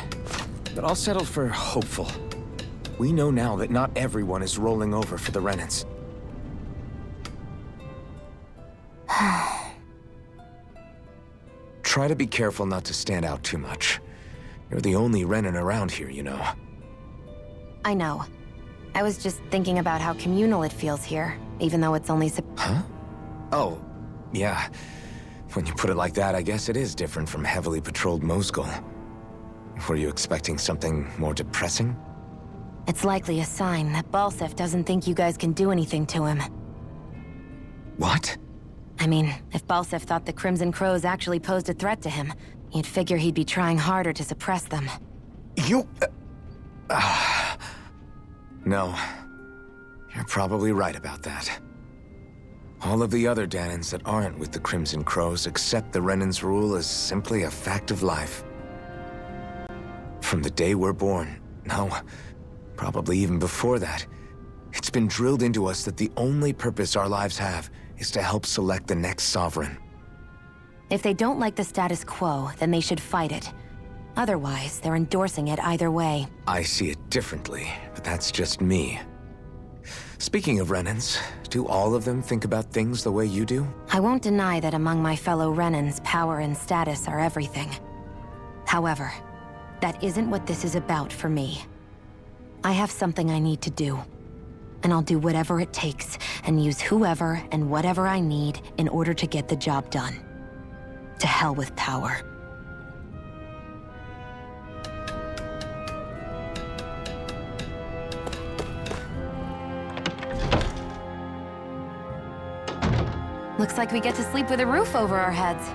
But I'll settle for hopeful. We know now that not everyone is rolling over for the Renans. Try to be careful not to stand out too much. You're the only Renan around here, you know. I know. I was just thinking about how communal it feels here, even though it's only Huh? Oh, yeah. When you put it like that, I guess it is different from heavily patrolled Mosgul. Were you expecting something more depressing? It's likely a sign that Balsef doesn't think you guys can do anything to him. What? I mean, if Balsef thought the Crimson Crows actually posed a threat to him, you'd figure he'd be trying harder to suppress them. You... No. You're probably right about that. All of the other Danans that aren't with the Crimson Crows accept the Renan's rule as simply a fact of life. From the day we're born, no, probably even before that, it's been drilled into us that the only purpose our lives have is to help select the next sovereign. If they don't like the status quo, then they should fight it. Otherwise, they're endorsing it either way. I see it differently, but that's just me. Speaking of Renans, do all of them think about things the way you do? I won't deny that among my fellow Renans, power and status are everything. However, that isn't what this is about for me. I have something I need to do. And I'll do whatever it takes, and use whoever and whatever I need in order to get the job done. To hell with power. Looks like we get to sleep with a roof over our heads.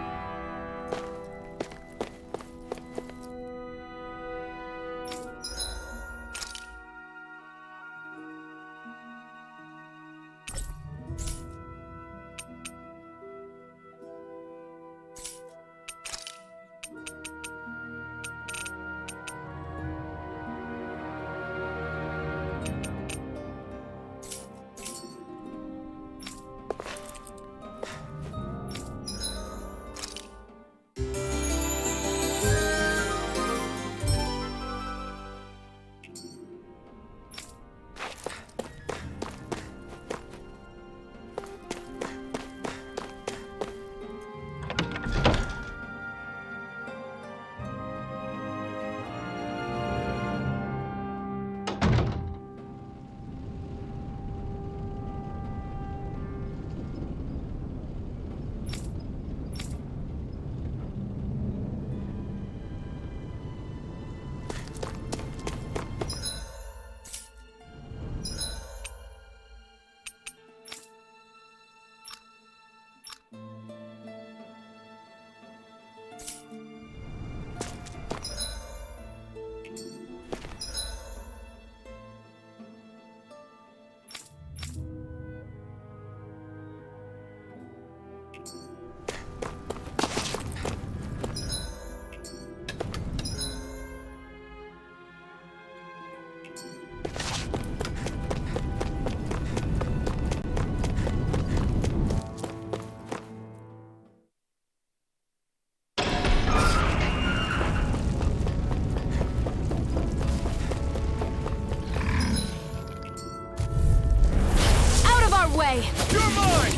way! You're mine!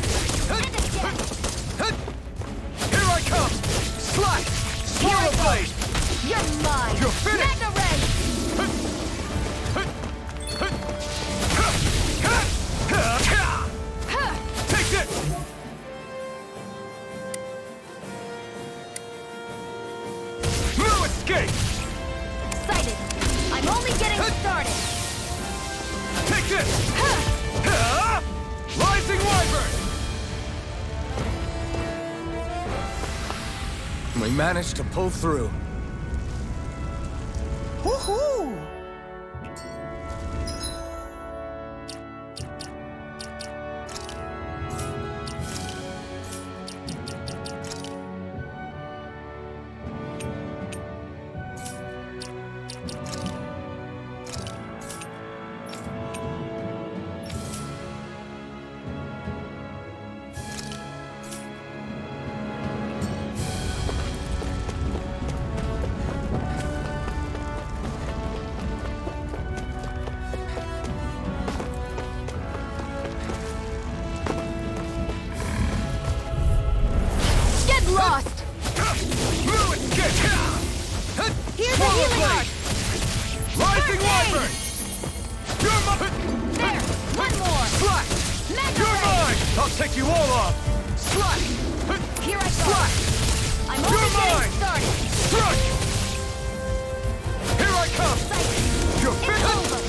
Here I come! Slash! Swallow blade! You're mine! You're finished! Mega ray! Take this! No escape! Sighted! I'm only getting started! Take this! Rising Wyvern! We managed to pull through. Woohoo! Lost! No escape! Here's the healing arc! Rising Wyvern! You're mine! There! One more! Slash! Mega You're ray! mine! I'll take you all off! Slash! Here I go! Slash! I'm You're only mine! getting started! Crush! Here I come! Sighted! You're It's finished! over!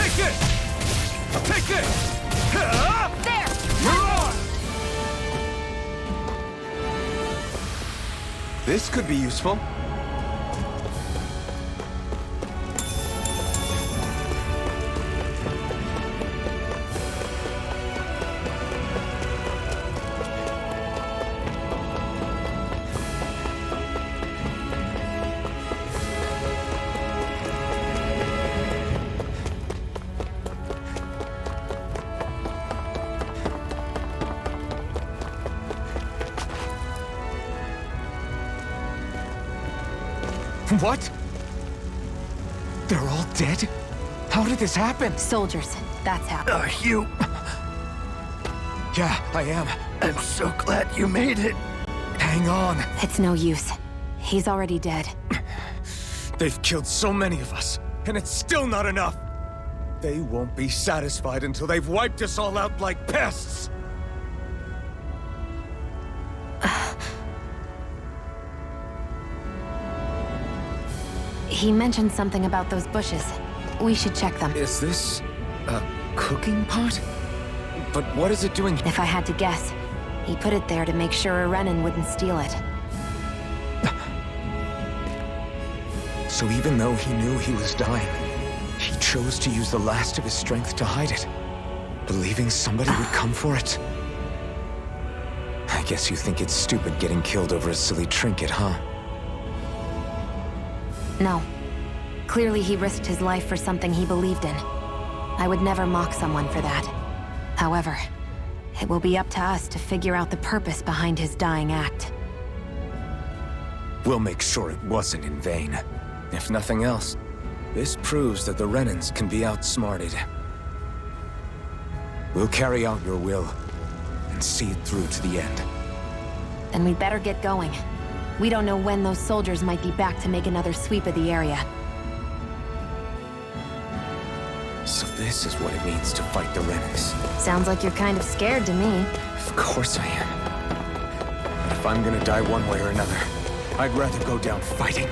Take this! Take this! There! You're on! This could be useful. What? They're all dead? How did this happen? Soldiers, that's how. You... Yeah, I am. I'm so glad you made it. Hang on. It's no use. He's already dead. They've killed so many of us, and it's still not enough. They won't be satisfied until they've wiped us all out like pests. He mentioned something about those bushes. We should check them. Is this a cooking pot? But what is it doing? If I had to guess, he put it there to make sure a Renan wouldn't steal it. So even though he knew he was dying, he chose to use the last of his strength to hide it, believing somebody would come for it. I guess you think it's stupid getting killed over a silly trinket, huh? No. Clearly he risked his life for something he believed in. I would never mock someone for that. However, it will be up to us to figure out the purpose behind his dying act. We'll make sure it wasn't in vain. If nothing else, this proves that the Renans can be outsmarted. We'll carry out your will, and see it through to the end. Then we'd better get going. We don't know when those soldiers might be back to make another sweep of the area. So this is what it means to fight the Renans. Sounds like you're kind of scared to me. Of course I am. But if I'm gonna die one way or another, I'd rather go down fighting.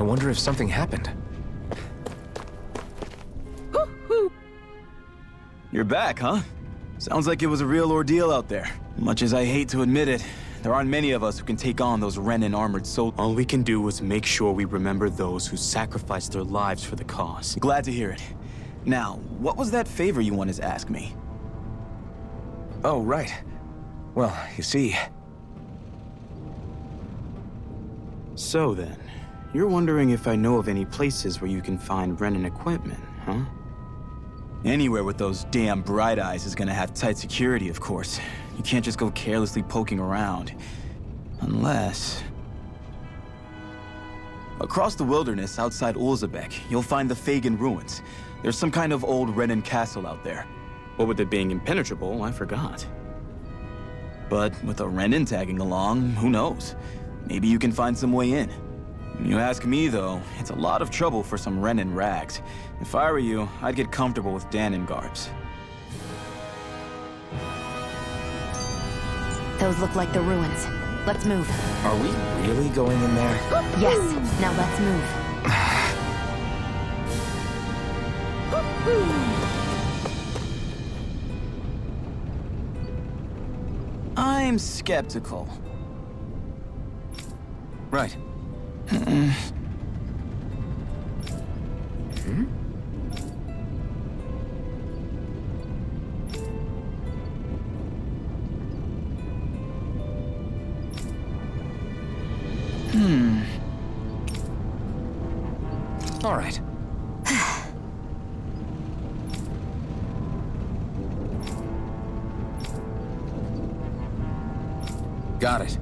wonder if something happened. You're back, huh? Sounds like it was a real ordeal out there. Much as I hate to admit it, there aren't many of us who can take on those Renan armored soldiers. All we can do is make sure we remember those who sacrificed their lives for the cause. Glad to hear it. Now, what was that favor you wanted to ask me? Oh, right. Well, you see... So then, you're wondering if I know of any places where you can find Renan equipment, huh? Anywhere with those damn bright eyes is gonna have tight security, of course. You can't just go carelessly poking around. Unless... Across the wilderness outside Ulzebek, you'll find the Fagan ruins. There's some kind of old Renan castle out there. What with it being impenetrable, I forgot. But with a Renan tagging along, who knows? Maybe you can find some way in. You ask me, though, it's a lot of trouble for some Renan rags. If I were you, I'd get comfortable with Danon garbs. Those look like the ruins. Let's move. Are we really going in there? Yes. Now let's move. I'm skeptical. Right. All right. Got it.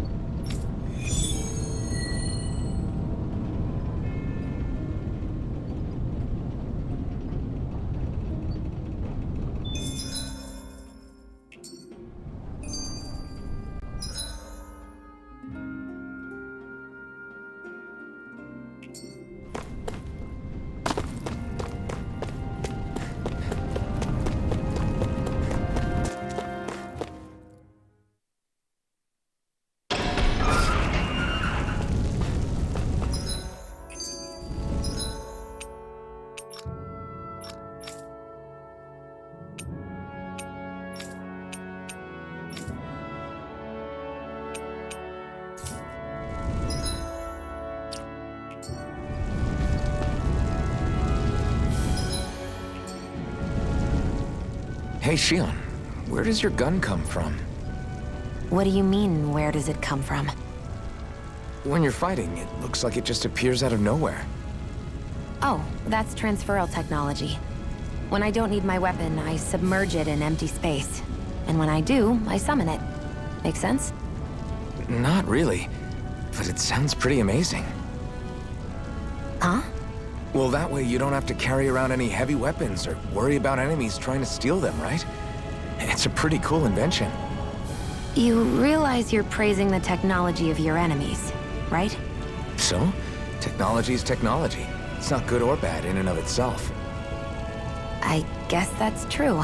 Hey, Shion, where does your gun come from? What do you mean, where does it come from? When you're fighting, it looks like it just appears out of nowhere. Oh, that's transferal technology. When I don't need my weapon, I submerge it in empty space. And when I do, I summon it. Make sense? Not really, but it sounds pretty amazing. Huh? Well, that way you don't have to carry around any heavy weapons or worry about enemies trying to steal them, right? It's a pretty cool invention. You realize you're praising the technology of your enemies, right? So? Technology's technology. It's not good or bad in and of itself. I guess that's true.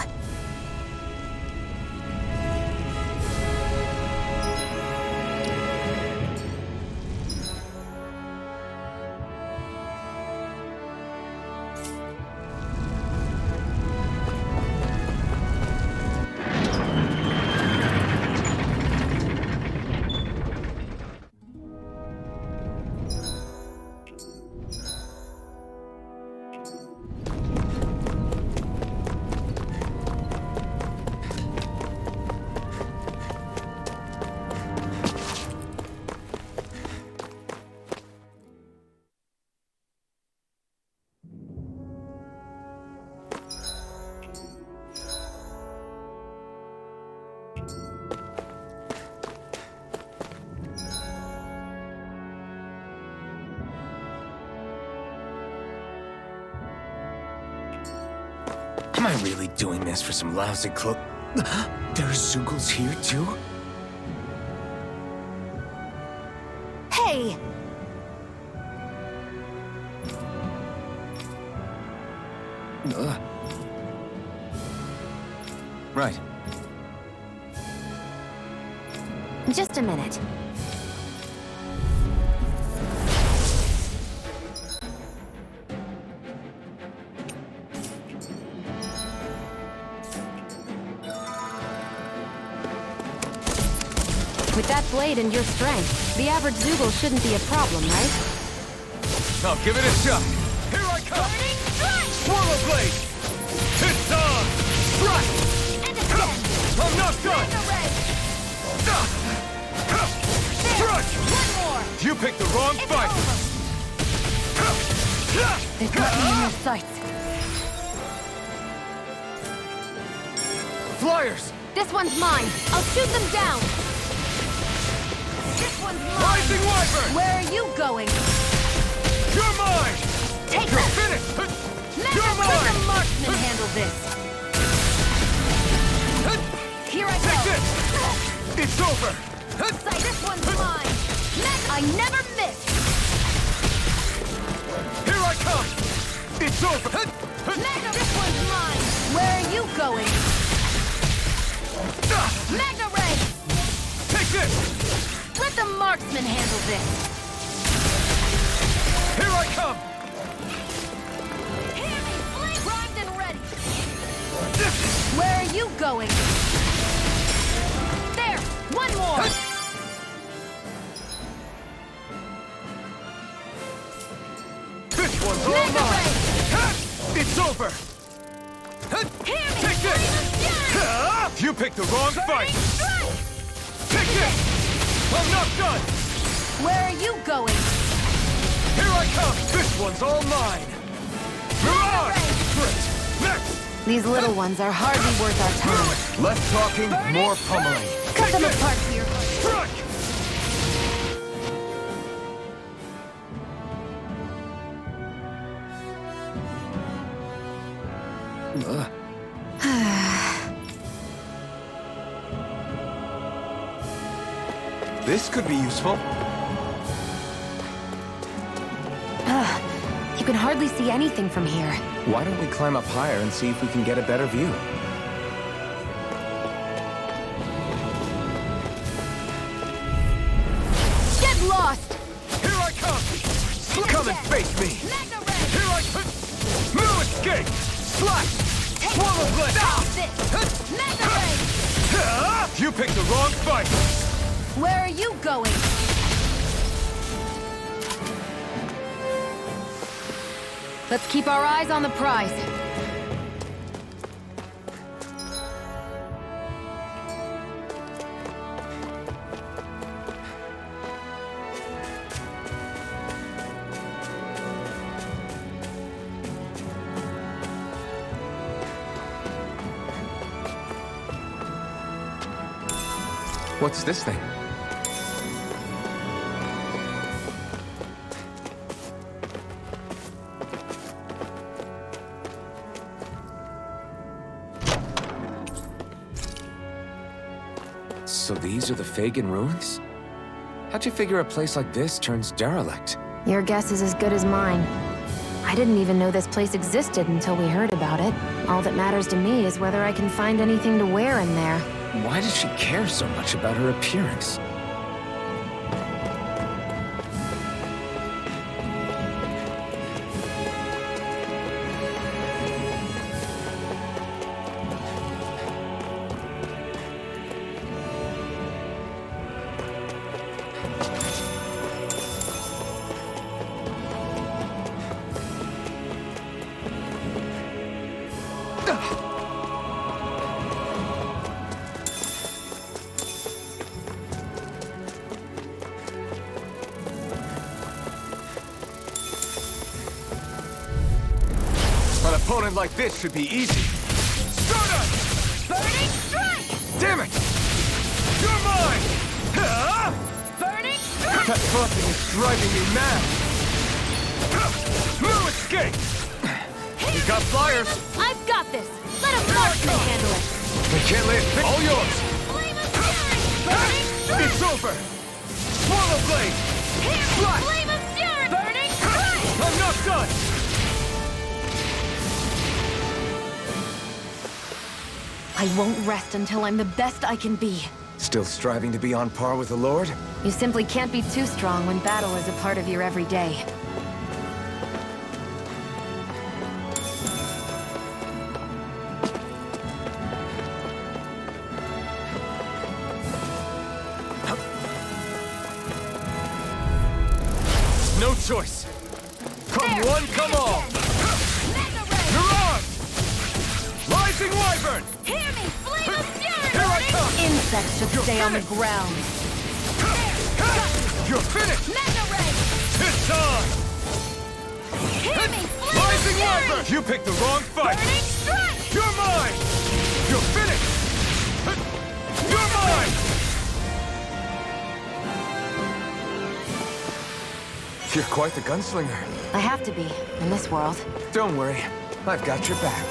Am I really doing this for some lousy cloak? There are Zeugles here, too? Hey! Right. Just a minute. With that blade and your strength, the average Zoogle shouldn't be a problem, right? I'll give it a shot. Here I come! Swallow blade! It's on! Strike! I'm not done! Strike! You picked the wrong fight! They've got me in their sights. Flyers! This one's mine. I'll shoot them down. This one's mine. Rising Wyvern! Where are you going? You're mine! Take You're that! finished! Let You're mine! the marksman handle this. Here I Take go. this! It's over! This one's mine. I never miss. Here I come! It's over! Mega, this one's mine. Where are you going? Mega Ray! Take this! Let the marksman handle this. Here I come! Hear me, flame primed and ready. Where are you going? There, one more. This one's all Mega mine! Ray! It's over! Hear me, Take this! You picked the wrong fight! Take this! I'm not done! Where are you going? Here I come! This one's all mine! Mirage! Sprint! Next! These little ones are hardly worth our time. Less talking, more pummeling. Cut them apart here. Strike! This could be useful. You can hardly see anything from here. Why don't we climb up higher and see if we can get a better view? Get lost! Here I come! Come and face me! Here I come! No escape! Slash! Swallow blade! Mega Ray! You picked the wrong fight! Where are you going? Let's keep our eyes on the prize. What's this thing? So these are the Fagin ruins? How'd you figure a place like this turns derelict? Your guess is as good as mine. I didn't even know this place existed until we heard about it. All that matters to me is whether I can find anything to wear in there. Why does she care so much about her appearance? An opponent like this should be easy. Stardust! Burning Strike! Damn it! You're mine! Burning Strike! That buffing is driving me mad! No escape! You got flyers! I've got this! Let a marksman handle it! We can't let it fit. All yours! Flame of Fury! Burning Strike! It's over! Swallow blade! Flash! Flame of Fury! Burning Strike! I'm not done! I won't rest until I'm the best I can be. Still striving to be on par with the Lord? You simply can't be too strong when battle is a part of your everyday. choice! Come one, come all! You're on! Rising Wyvern! Hear me! Flame of fury! Here I come! Insects should stay on the ground. You're finished! Mega ray! It's on! Hear me! Flame Rising of Wyvern! fury! You picked the wrong fight! Burning strike! You're mine! You're finished! You're mine! You're quite the gunslinger. I have to be, in this world. Don't worry, I've got your back.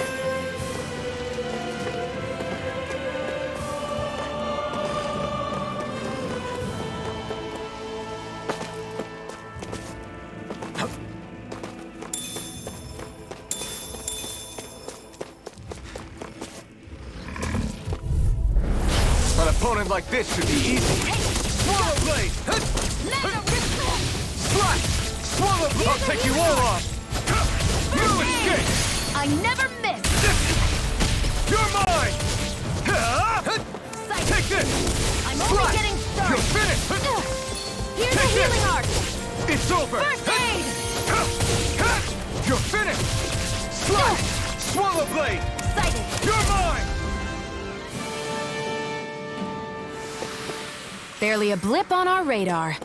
An opponent like this should be easy. Swallow Blade! Slash! Swallow Blade! I'll take you all off! You escape! I never miss! You're mine! Sight. Take this! I'm only getting started! You're finished! Here's the Take this. healing art! It's over! First aid! You're finished! Slash! Swallow Blade! Sighted! You're mine! Barely a blip on our radar.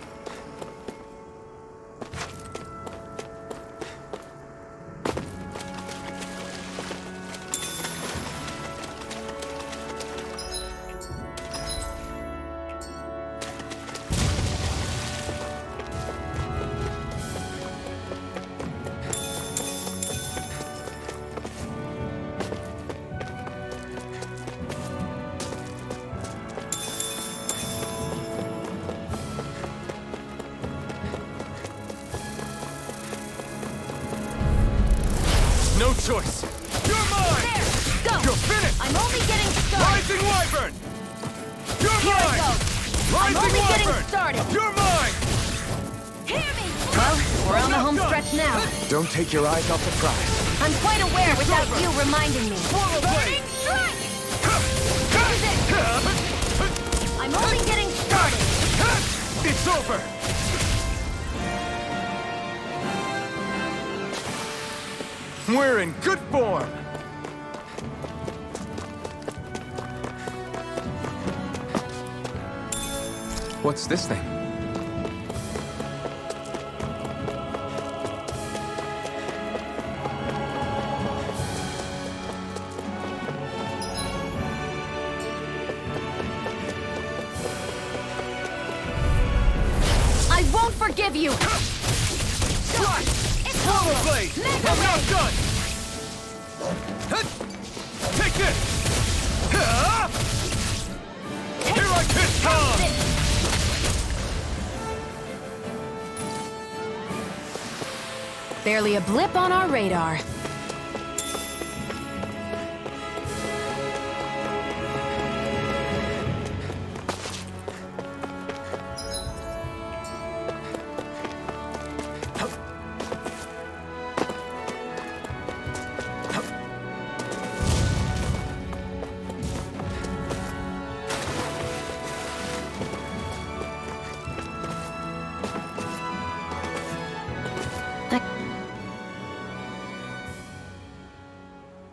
No choice! You're mine! There! Go! You're finished! I'm only getting started! Rising Wyvern! You're Here mine! it goes! I'm Rising only getting Wyvern! started! You're mine! Hear me! Well, we're on the home stretch now. Don't take your eyes off the prize. I'm quite aware without you reminding me. Swallow Blade! Strike! This is it! I'm only getting started! It's over! We're in good form! What's this thing? I won't forgive you! Slash! It's Swallow over! Blade! Mega I'm not ray! done! Take this! Here I come! Barely a blip on our radar.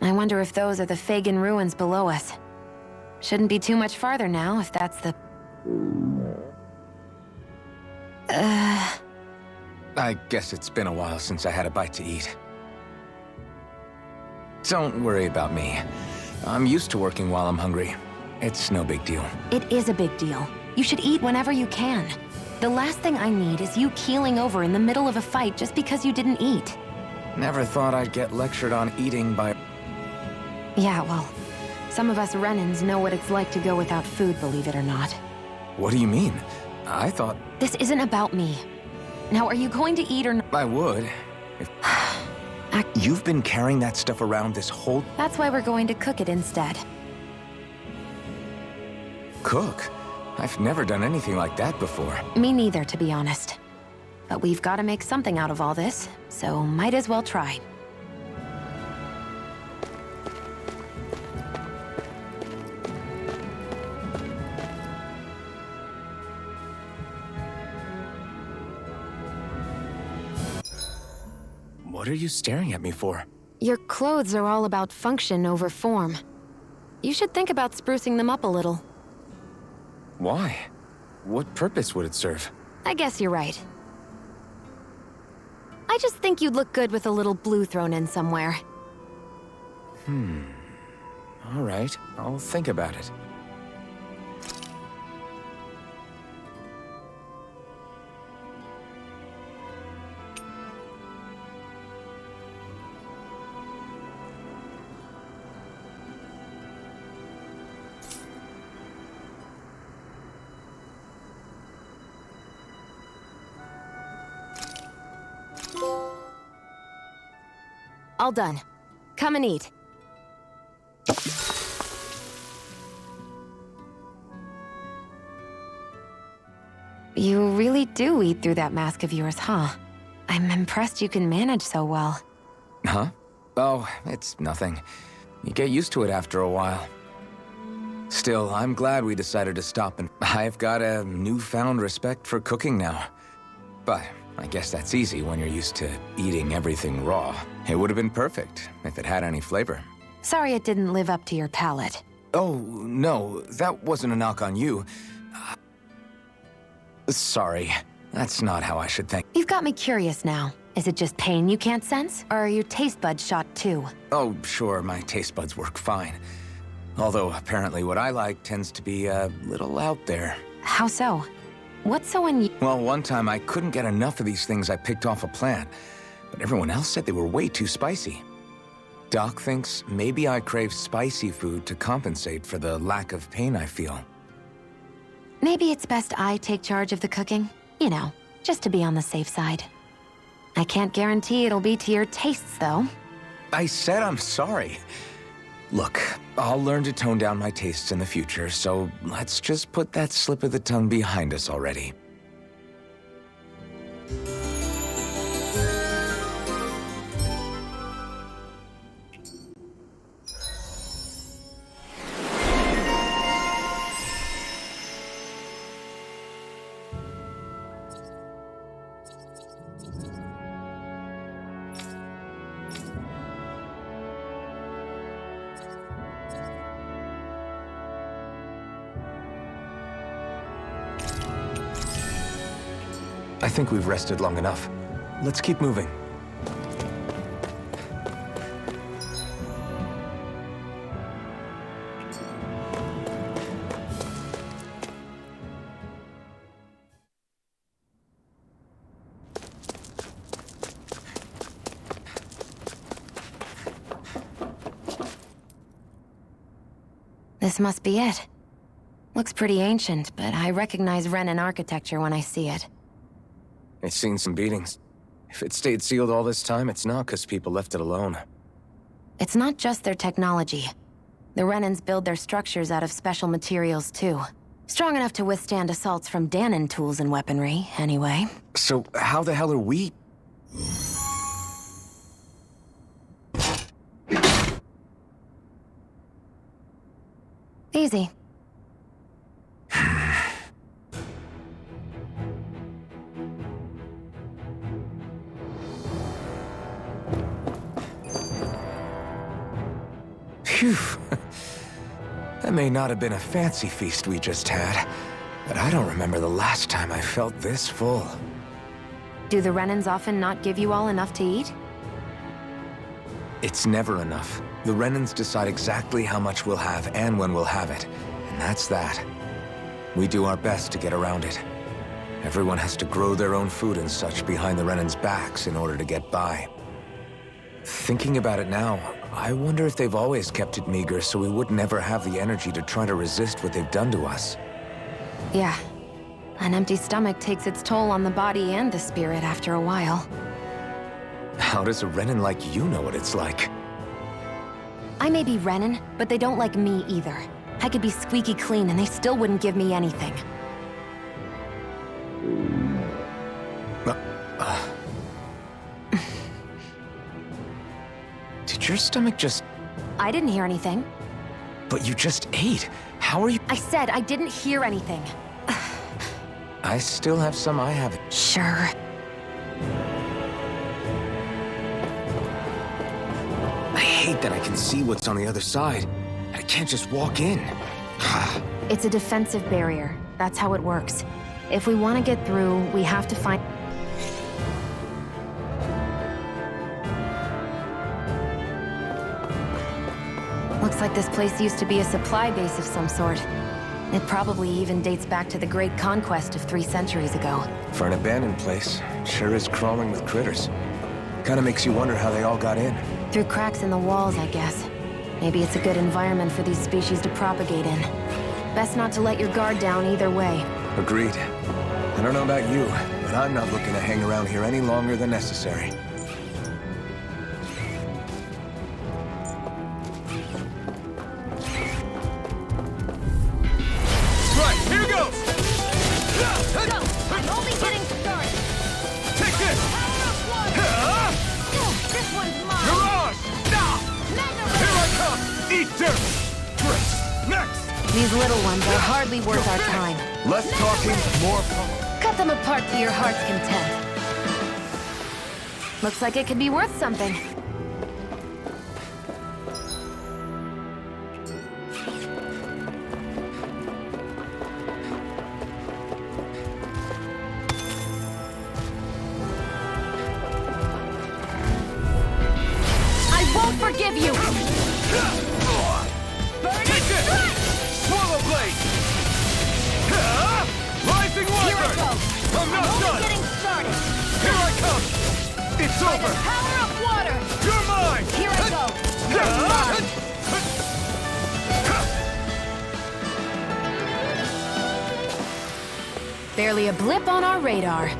I wonder if those are the Fagin ruins below us. Shouldn't be too much farther now, if that's the... I guess it's been a while since I had a bite to eat. Don't worry about me. I'm used to working while I'm hungry. It's no big deal. It is a big deal. You should eat whenever you can. The last thing I need is you keeling over in the middle of a fight just because you didn't eat. Never thought I'd get lectured on eating by... Yeah, well, some of us Renans know what it's like to go without food, believe it or not. What do you mean? I thought... This isn't about me. Now, are you going to eat or not? I would. If... You've been carrying that stuff around this whole... That's why we're going to cook it instead. Cook? I've never done anything like that before. Me neither, to be honest. But we've got to make something out of all this, so might as well try. What are you staring at me for? Your clothes are all about function over form. You should think about sprucing them up a little. Why? What purpose would it serve? I guess you're right. I just think you'd look good with a little blue thrown in somewhere. All right, I'll think about it. All done. Come and eat. You really do eat through that mask of yours, huh? I'm impressed you can manage so well. Huh? Oh, it's nothing. You get used to it after a while. Still, I'm glad we decided to stop, and I've got a newfound respect for cooking now. But I guess that's easy when you're used to eating everything raw. It would have been perfect if it had any flavor. Sorry it didn't live up to your palate. Oh, no, that wasn't a knock on you. Sorry, that's not how I should think. You've got me curious now. Is it just pain you can't sense, or are your taste buds shot too? Oh, sure, my taste buds work fine. Although, apparently what I like tends to be a little out there. How so? What's so Well, one time I couldn't get enough of these things I picked off a plant, but everyone else said they were way too spicy. Doc thinks maybe I crave spicy food to compensate for the lack of pain I feel. Maybe it's best I take charge of the cooking? You know, just to be on the safe side. I can't guarantee it'll be to your tastes, though. I said I'm sorry. Look, I'll learn to tone down my tastes in the future, so let's just put that slip of the tongue behind us already. I think we've rested long enough. Let's keep moving. This must be it. Looks pretty ancient, but I recognize Renan architecture when I see it. It's seen some beatings. If it stayed sealed all this time, it's not because people left it alone. It's not just their technology. The Renans build their structures out of special materials, too. Strong enough to withstand assaults from Dahnan tools and weaponry, anyway. So how the hell are we... Easy. Phew. That may not have been a fancy feast we just had, but I don't remember the last time I felt this full. Do the Renans often not give you all enough to eat? It's never enough. The Renans decide exactly how much we'll have and when we'll have it, and that's that. We do our best to get around it. Everyone has to grow their own food and such behind the Renans' backs in order to get by. Thinking about it now, I wonder if they've always kept it meager so we would never have the energy to try to resist what they've done to us. Yeah. An empty stomach takes its toll on the body and the spirit after a while. How does a Renan like you know what it's like? I may be Renan, but they don't like me either. I could be squeaky clean and they still wouldn't give me anything. Did your stomach just... I didn't hear anything. But you just ate. How are you... I said I didn't hear anything. I still have some I haven't. Sure. I hate that I can see what's on the other side. I can't just walk in. It's a defensive barrier. That's how it works. If we want to get through, we have to find... Looks like this place used to be a supply base of some sort. It probably even dates back to the Great Conquest of 3 centuries ago. For an abandoned place, sure is crawling with critters. Kinda makes you wonder how they all got in. Through cracks in the walls, I guess. Maybe it's a good environment for these species to propagate in. Best not to let your guard down either way. Agreed. I don't know about you, but I'm not looking to hang around here any longer than necessary. Right, here goes! Go! I'm only getting started! Take this! This one's mine! Mirage! Here I come! Eat dirt! Brace! Next! These little ones are hardly worth our time. Less talking, more fun. Cut them apart to your heart's content. Looks like it could be worth something. I won't forgive you! Take it! Swallow blade! Rising Here I Wyvern! go! I'm not only done! getting started! Here I come! It's By the over! power of water! You're mine! Here I go! You're mine! Barely a blip on our radar.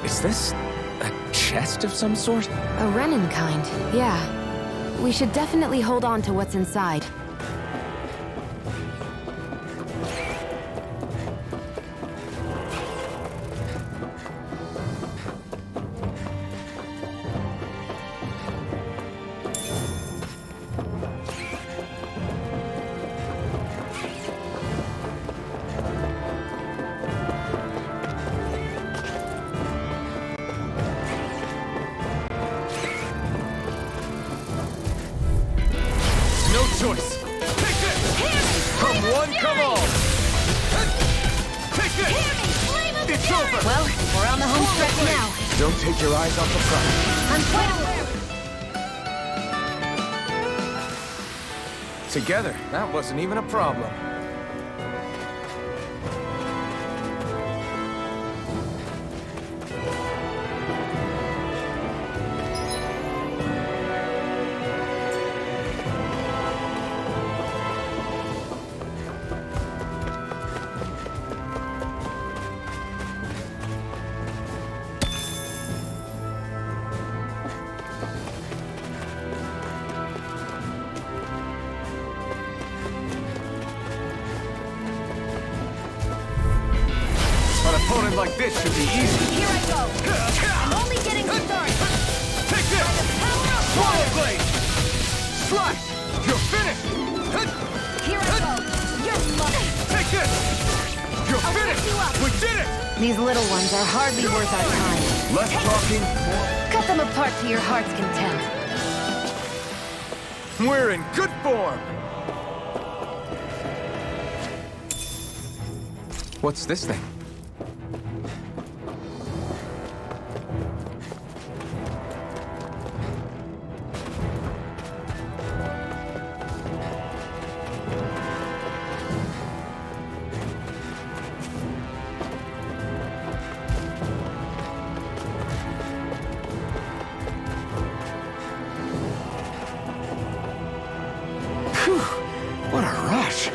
Is this a chest of some sort? A Renin kind, yeah. We should definitely hold on to what's inside. No choice! Take this! Come one, come all! Take this! It's over! Well, we're on the home stretch now. Don't take your eyes off the front. I'm quite aware. Together, that wasn't even a problem. An opponent like this should be easy. Here I go. I'm only getting started. Take this! Swallow blade! Slash! You're finished! Here I go. You're mine. Take this! You're I'll finished! pick you up. We did it! These little ones are hardly worth our time. Less talking, Cut them apart to your heart's content. we're in good form. What's this thing? Phew, what a rush.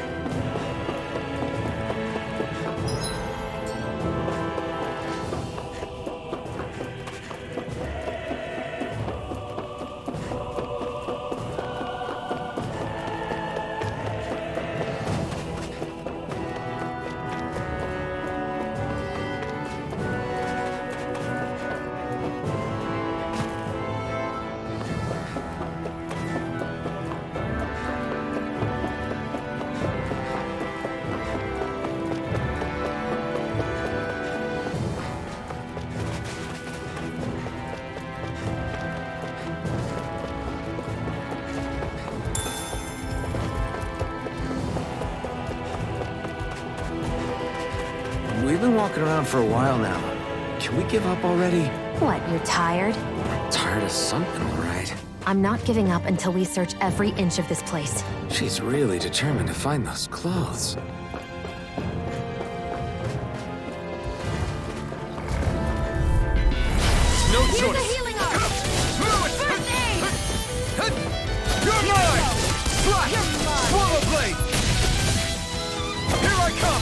we've been walking around for a while now. Can we give up already? What, you're tired? Tired of something, all right. I'm not giving up until we search every inch of this place. She's really determined to find those clothes. No Here's choice. a healing arm! First aid! You're mine! You're mine! Swallow blade! Here I come!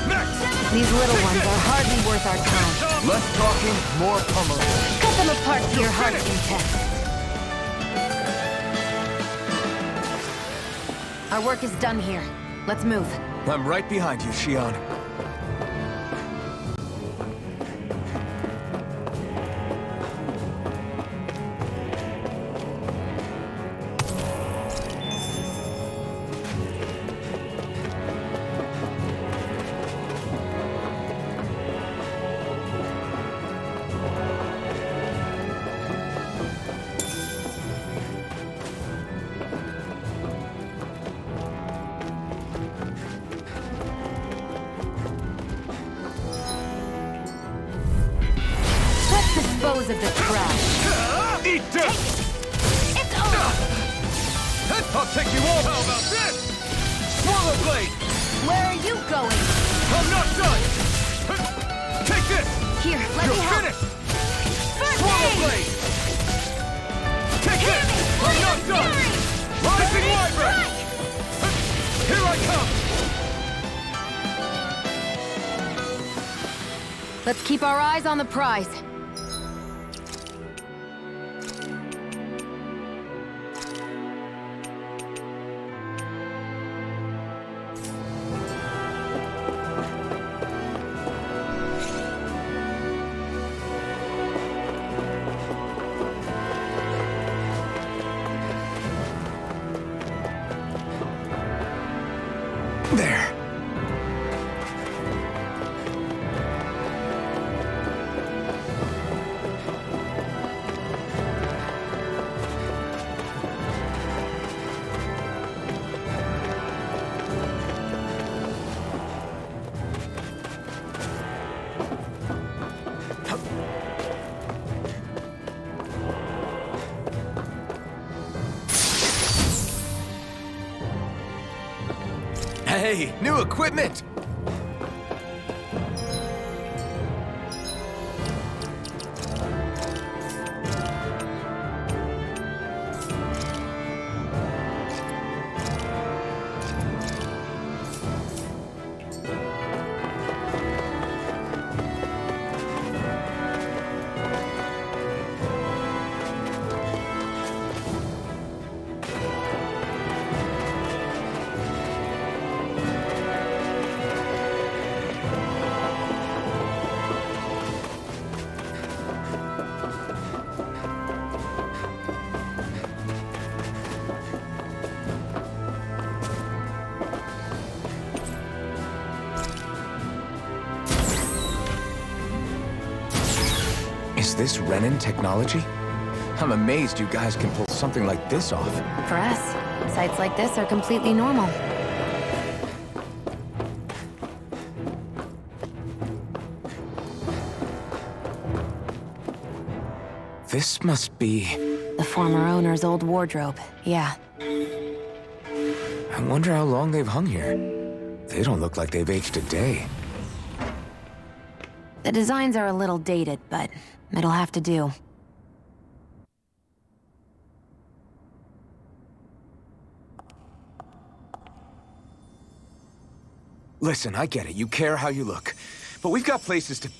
Next! These little ones are hardly worth our time. Less talking, more pummeling. Cut them apart to your heart's content. Our work is done here. Let's move. I'm right behind you, Shion. Let's dispose of the trash. Eat dirt! It's over! I'll take you all! How about this? Swallow blade! Where are you going? I'm not done! Take this! Here, let You're me help. finished! First Swallow aid! blade! Take Hear this! me! I'm Blade not of done! Fury! Rising Burning Wyvern! strike! Here I come! Let's keep our eyes on the prize. There. Hey, new equipment! Is this Renin technology? I'm amazed you guys can pull something like this off. For us, sites like this are completely normal. This must be... The former owner's old wardrobe, yeah. I wonder how long they've hung here. They don't look like they've aged a day. The designs are a little dated, but it'll have to do. Listen, I get it. You care how you look. But we've got places to...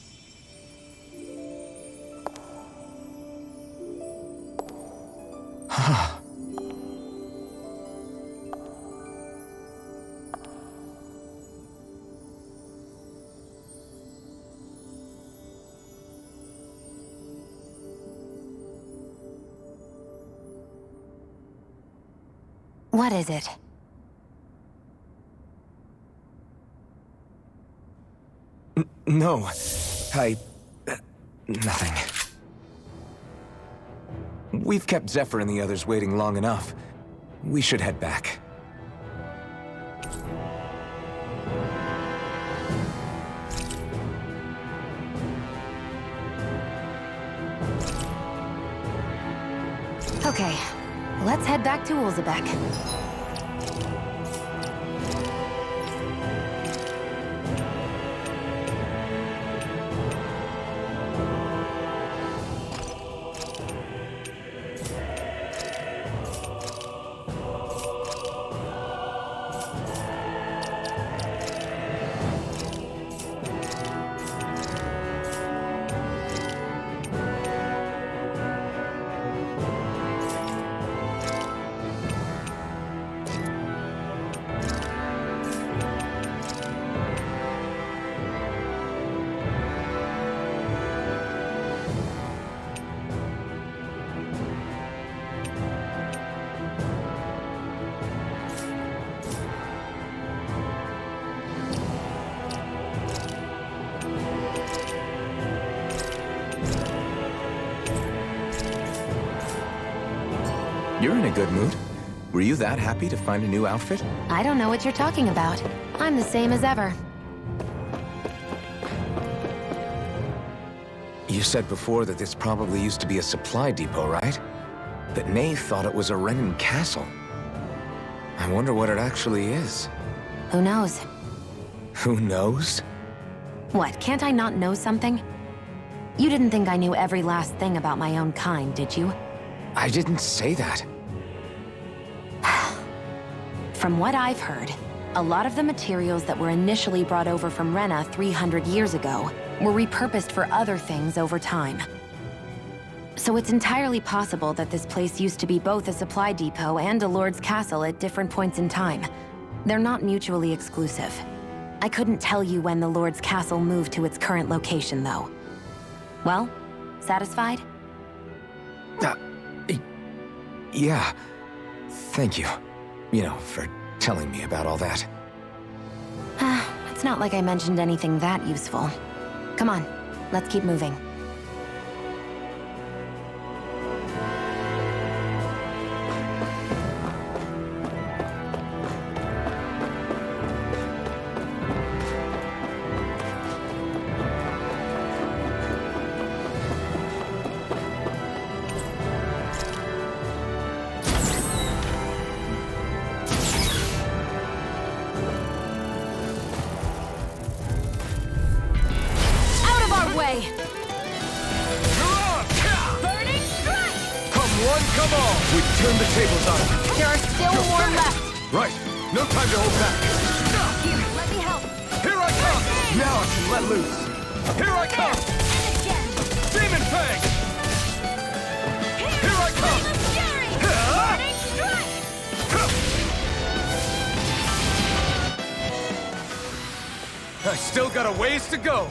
What is it? No. Nothing. We've kept Zephyr and the others waiting long enough. We should head back. Okay, let's head back to Ulzebek. You're in a good mood. Were you that happy to find a new outfit? I don't know what you're talking about. I'm the same as ever. You said before that this probably used to be a supply depot, right? That Nave thought it was a Renan castle. I wonder what it actually is. Who knows? Who knows? What, can't I not know something? You didn't think I knew every last thing about my own kind, did you? I didn't say that. From what I've heard, a lot of the materials that were initially brought over from Rena 300 years ago were repurposed for other things over time. So it's entirely possible that this place used to be both a supply depot and a lord's castle at different points in time. They're not mutually exclusive. I couldn't tell you when the lord's castle moved to its current location, though. Well, satisfied? Yeah. Thank you. You know, for telling me about all that. It's not like I mentioned anything that useful. Come on, let's keep moving. I still got a ways to go.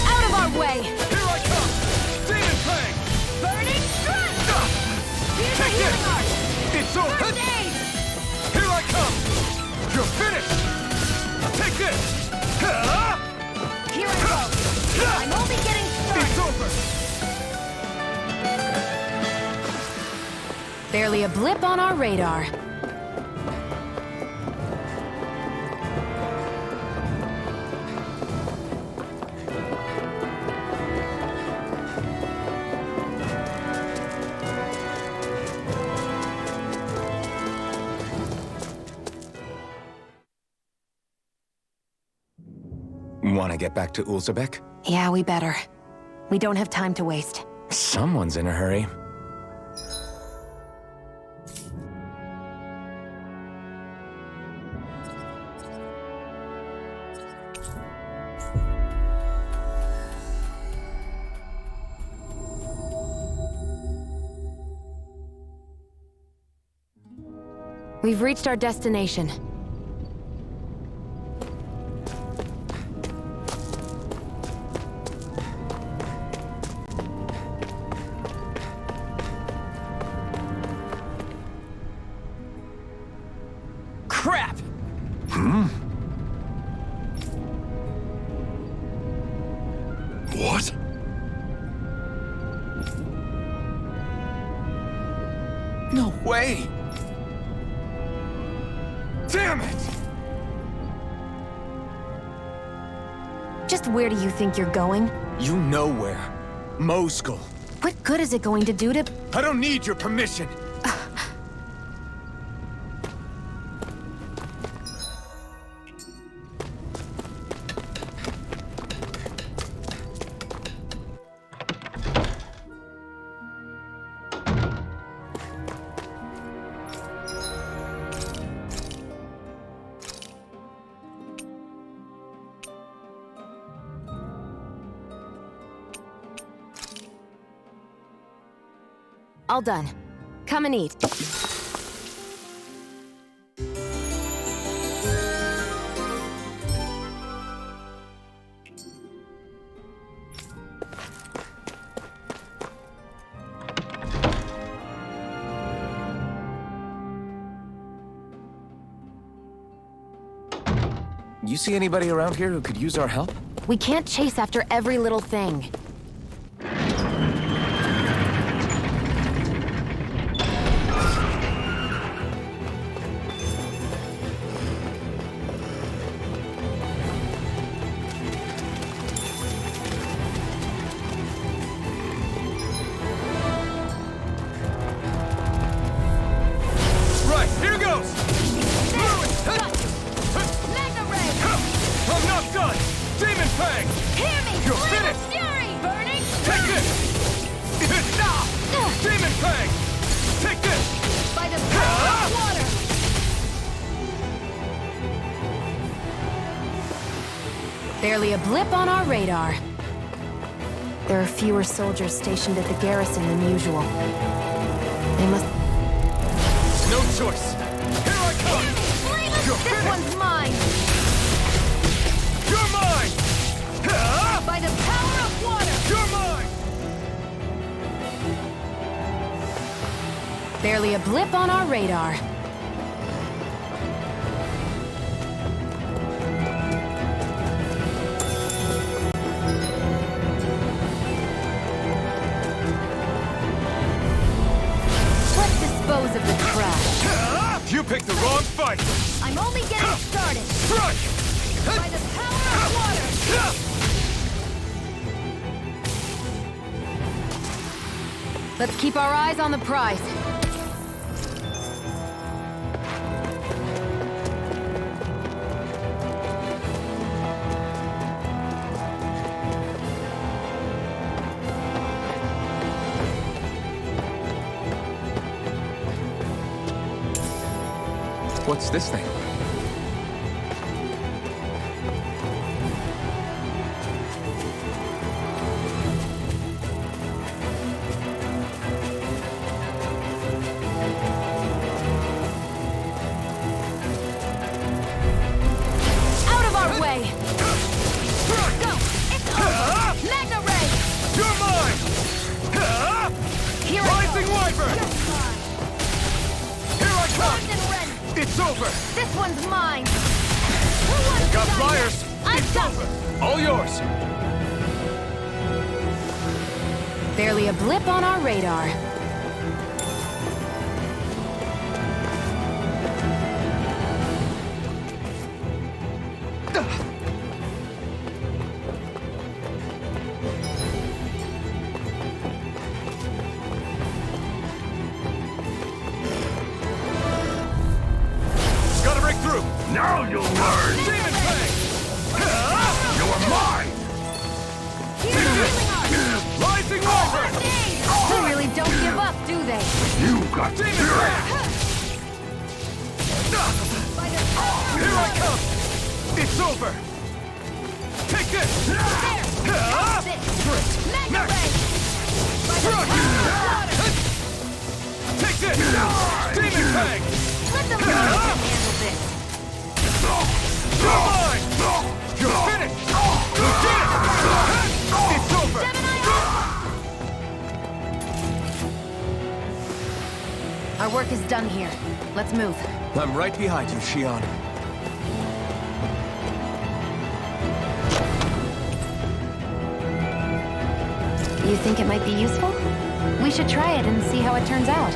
Out of our way! Here I come! Demon Fang! Burning Strike! Here's Take the healing this! art! It's over! First aid! Here I come! You're finished! Take this! Here I go! I'm only getting started! It's over! Barely a blip on our radar. Want to get back to Ulzebek? Yeah, we better. We don't have time to waste. Someone's in a hurry. We've reached our destination. Crap! What? No way! Damn it! Just where do you think you're going? You know where. Moskull. What good is it going to do to... I don't need your permission. All done. Come and eat. You see anybody around here who could use our help? We can't chase after every little thing. Barely a blip on our radar. There are fewer soldiers stationed at the garrison than usual. They must... No choice! Here I come! This one's mine! You're mine! By the power of water! You're mine! Barely a blip on our radar. Of the trash. You picked the wrong fight! I'm only getting started! Strike! By the power of water! Let's keep our eyes on the prize. What's this thing? Out of our way! Go! It's over! Magna Ray! You're mine! Here Rising Wyvern! Here I come! It's over! This one's mine! Who wants Got to flyers! I've got All yours! Barely a blip on our radar. Now you'll learn! Demon Fang! You are mine! Rising Wyvern! They really don't give up, do they? You got Demon spirit! Here I come! It's over! Take this! Magna Ray! Take this! Demon Fang! Let them handle this! You're mine! You're finished! You did it! It's over! Our work is done here. Let's move. I'm right behind you, Shionne. You think it might be useful? We should try it and see how it turns out.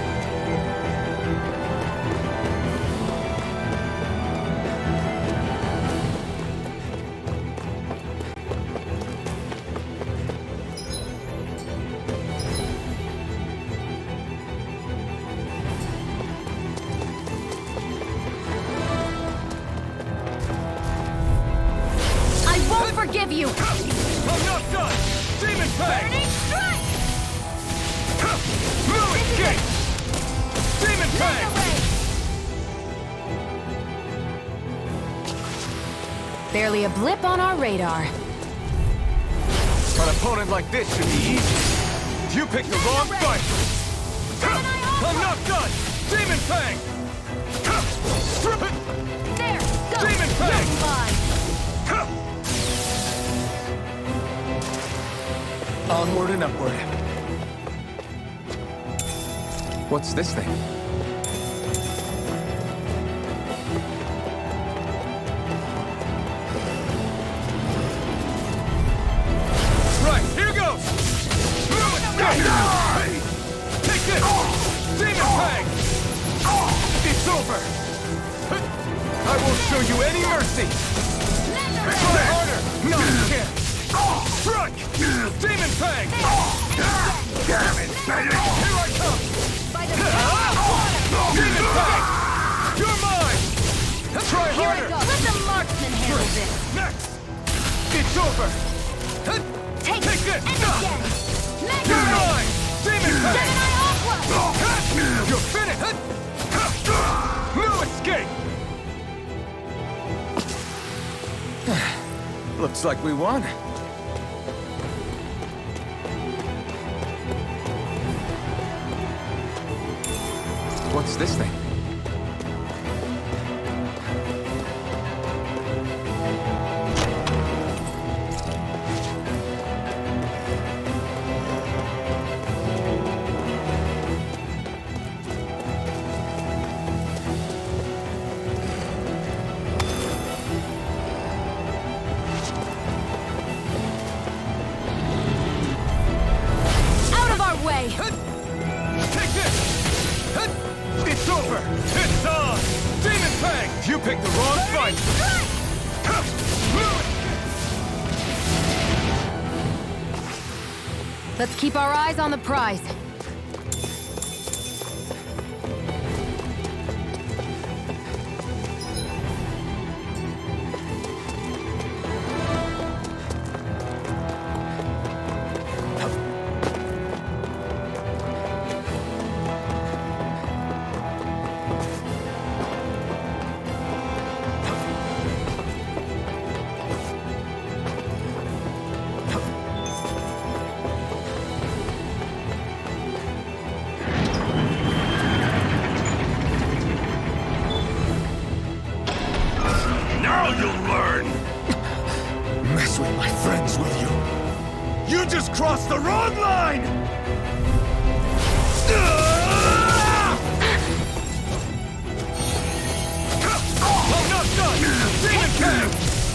forgive you! I'm not done! Demon Fang! Burning strike! Blue escape! Demon Fang! Barely a blip on our radar. An opponent like this should be easy. You picked the wrong fight! I'm not done! Demon Fang! There! Go! Demon Fang! You're mine! Onward and upward. What's this thing? Right, here goes! Take this! Demon Fang! It's over! I won't show you any mercy! Try harder! No, you can't! Strike! Demon Fang! Damn it, baby! Here I come! Demon Fang! You're mine! Try Here I harder! go! Let the marksman handle this! Next! It's over! Take this! And again! Mega You're Ray! mine! Demon Fang! Gemini Aqua! You're finished! No escape! Looks like we won. What's this thing? Out of our way! Take this! It's over! It's on! Demon Fang! You picked the wrong fight! Let's keep our eyes on the prize. Now you'll learn! Mess with my friends, will you? You just crossed the wrong line! I'm not done! Demon Fang!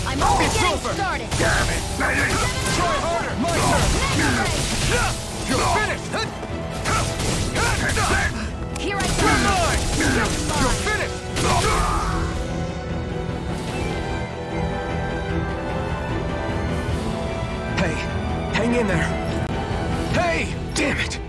I'm only It's getting over. started! Damn it, baby! Try harder! My turn! You're finished! Here I You're come! mine! You're mine. finished! Hey, hang in there. Hey! Damn it!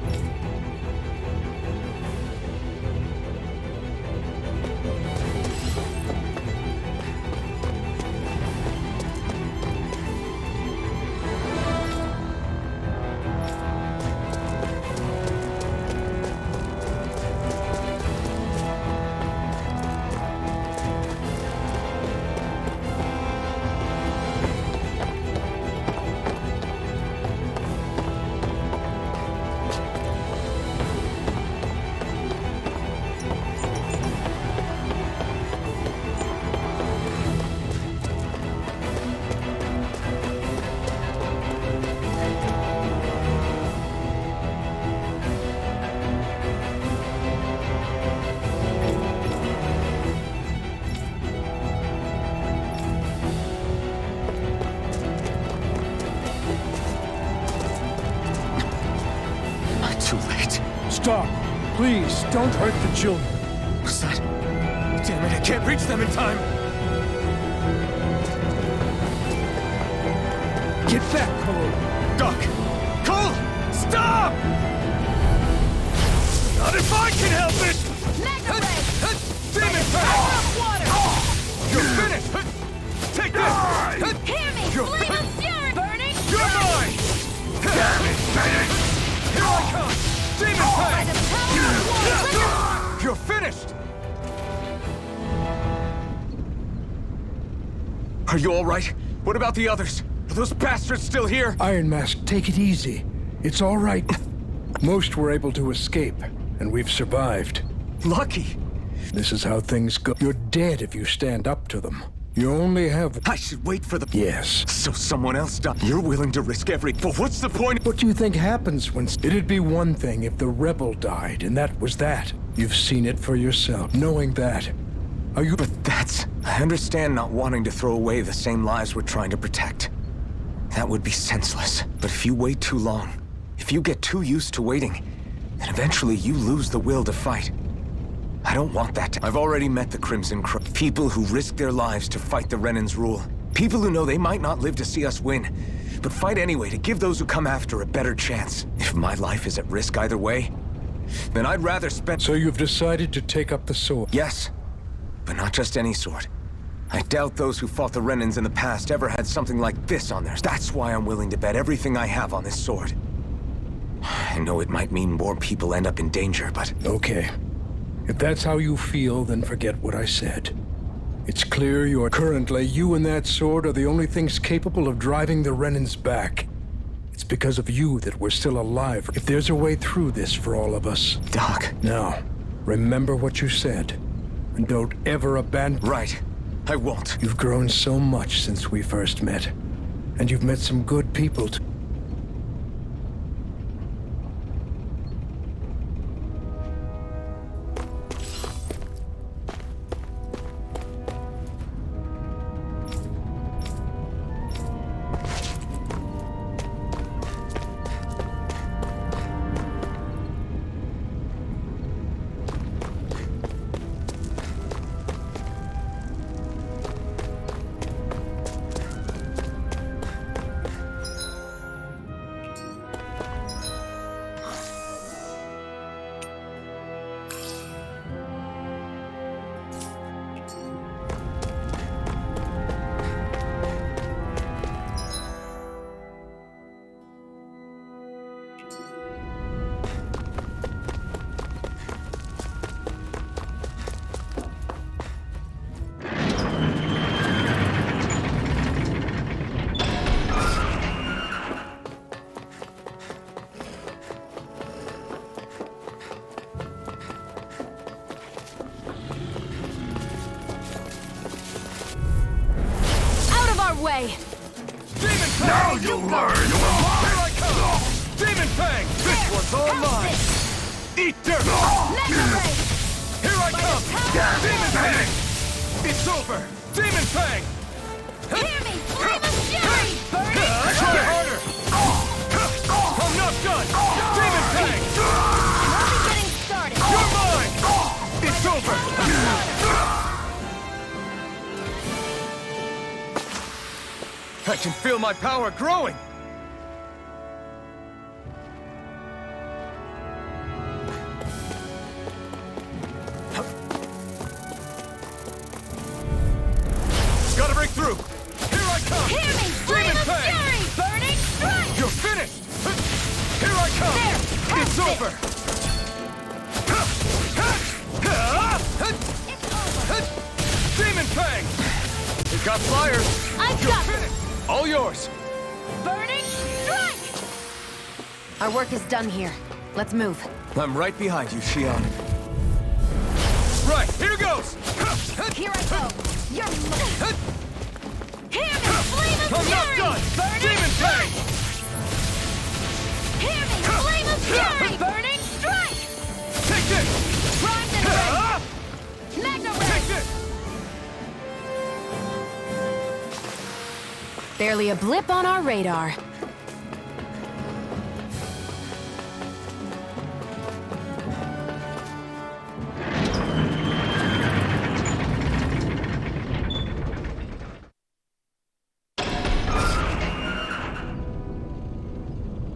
Too late. Stop! Please, don't hurt the children. What's that? Damn it, I can't reach them in time! Get back, Cole! Duck! Cole! Stop! Not if I can help it! Mega Ray! Demon Fang! Water! You're finished! Take this! Hear me! You're Flame of Here I come! Demon Fang! You're finished! Are you all right? What about the others? Are those bastards still here? Iron Mask, take it easy. It's all right. Most were able to escape, and we've survived. Lucky. This is how things go. You're dead if you stand up to them. You only have... I should wait for the... Yes. So someone else died. You're willing to risk every... But what's the point? What do you think happens when... It'd be one thing if the rebel died, and that was that. You've seen it for yourself. Knowing that, are you... But that's... I understand not wanting to throw away the same lives we're trying to protect. That would be senseless. But if you wait too long, if you get too used to waiting, then eventually you lose the will to fight. I don't want that to... I've already met the Crimson Crow. People who risk their lives to fight the Renan's rule. People who know they might not live to see us win, but fight anyway to give those who come after a better chance. If my life is at risk either way, then I'd rather spend... So you've decided to take up the sword? Yes, but not just any sword. I doubt those who fought the Renans in the past ever had something like this on theirs. That's why I'm willing to bet everything I have on this sword. I know it might mean more people end up in danger, but... Okay. If that's how you feel, then forget what I said. It's clear currently, you and that sword are the only things capable of driving the Renans back. It's because of you that we're still alive. If there's a way through this for all of us... Doc. Now, remember what you said. And don't ever abandon... Right. I won't. You've grown so much since we first met. And you've met some good people too. Way. Demon Fang! Now you'll learn! Here I come! Demon Fang! This one's all mine! Eat dirt! Here I come! Demon Fang! It's over! Demon Fang! Hear me! Flame of Fury! Try harder! I'm not done! Demon Fang! Only getting started! You're mine! It's over! I can feel my power growing! Gotta break through! Here I come! Hear me! Flame of Fury! Burning Strike! You're finished! Here I come! There! It's over! Demon Fang! We've got flyers! I've You're got finished! All yours! Burning Strike! Our work is done here. Let's move. I'm right behind you, Xion. Right, here goes! Here I go! You're... Hear me! Flame of I'm Fury! not done! Burning Demon Fang! Hear me! Flame of Fury! Burning Strike! Take this! Primed and ready! Magna Take Ray! this! Barely a blip on our radar.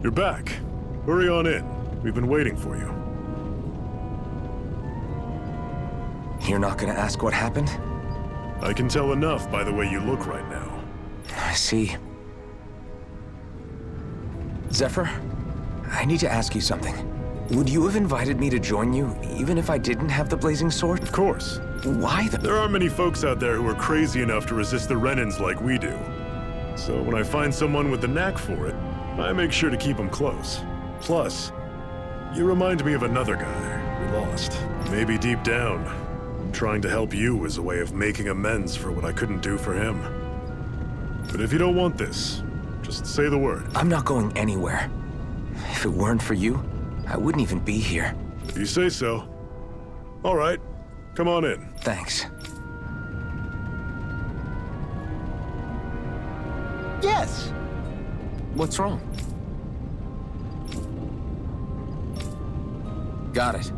You're back. Hurry on in. We've been waiting for you. You're not gonna ask what happened? I can tell enough by the way you look right now. I see. Zephyr? I need to ask you something. Would you have invited me to join you, even if I didn't have the blazing sword? Of course. Why the— There aren't many folks out there who are crazy enough to resist the Renans like we do. So when I find someone with the knack for it, I make sure to keep them close. Plus, you remind me of another guy we lost. Maybe deep down, I'm trying to help you as a way of making amends for what I couldn't do for him. But if you don't want this, just say the word. I'm not going anywhere. If it weren't for you, I wouldn't even be here. If you say so. All right, come on in. Thanks. Yes! What's wrong? Got it.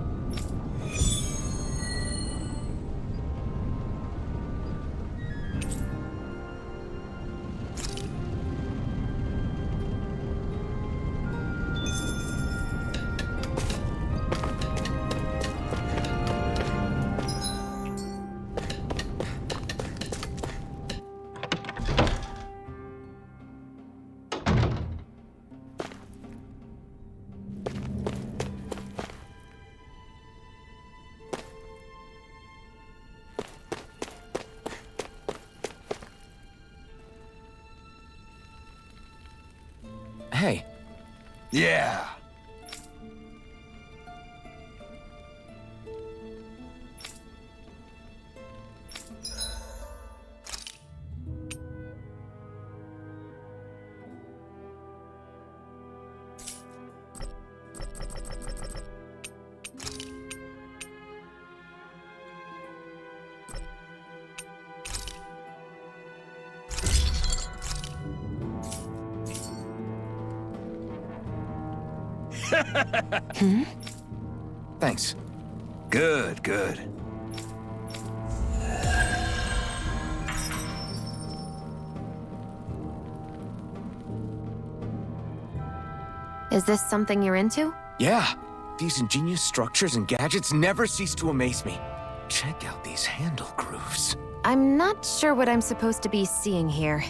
Hey. Yeah. Thanks. Good, good. Is this something you're into? Yeah. These ingenious structures and gadgets never cease to amaze me. Check out these handle grooves. I'm not sure what I'm supposed to be seeing here.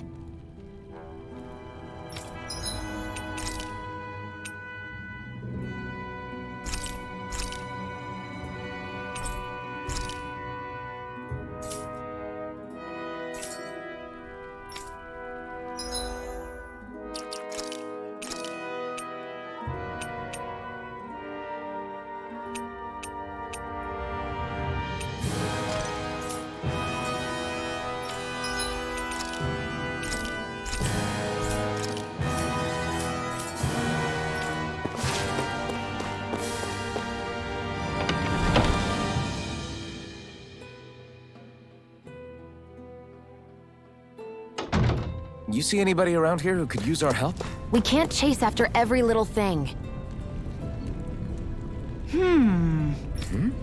You see anybody around here who could use our help? We can't chase after every little thing.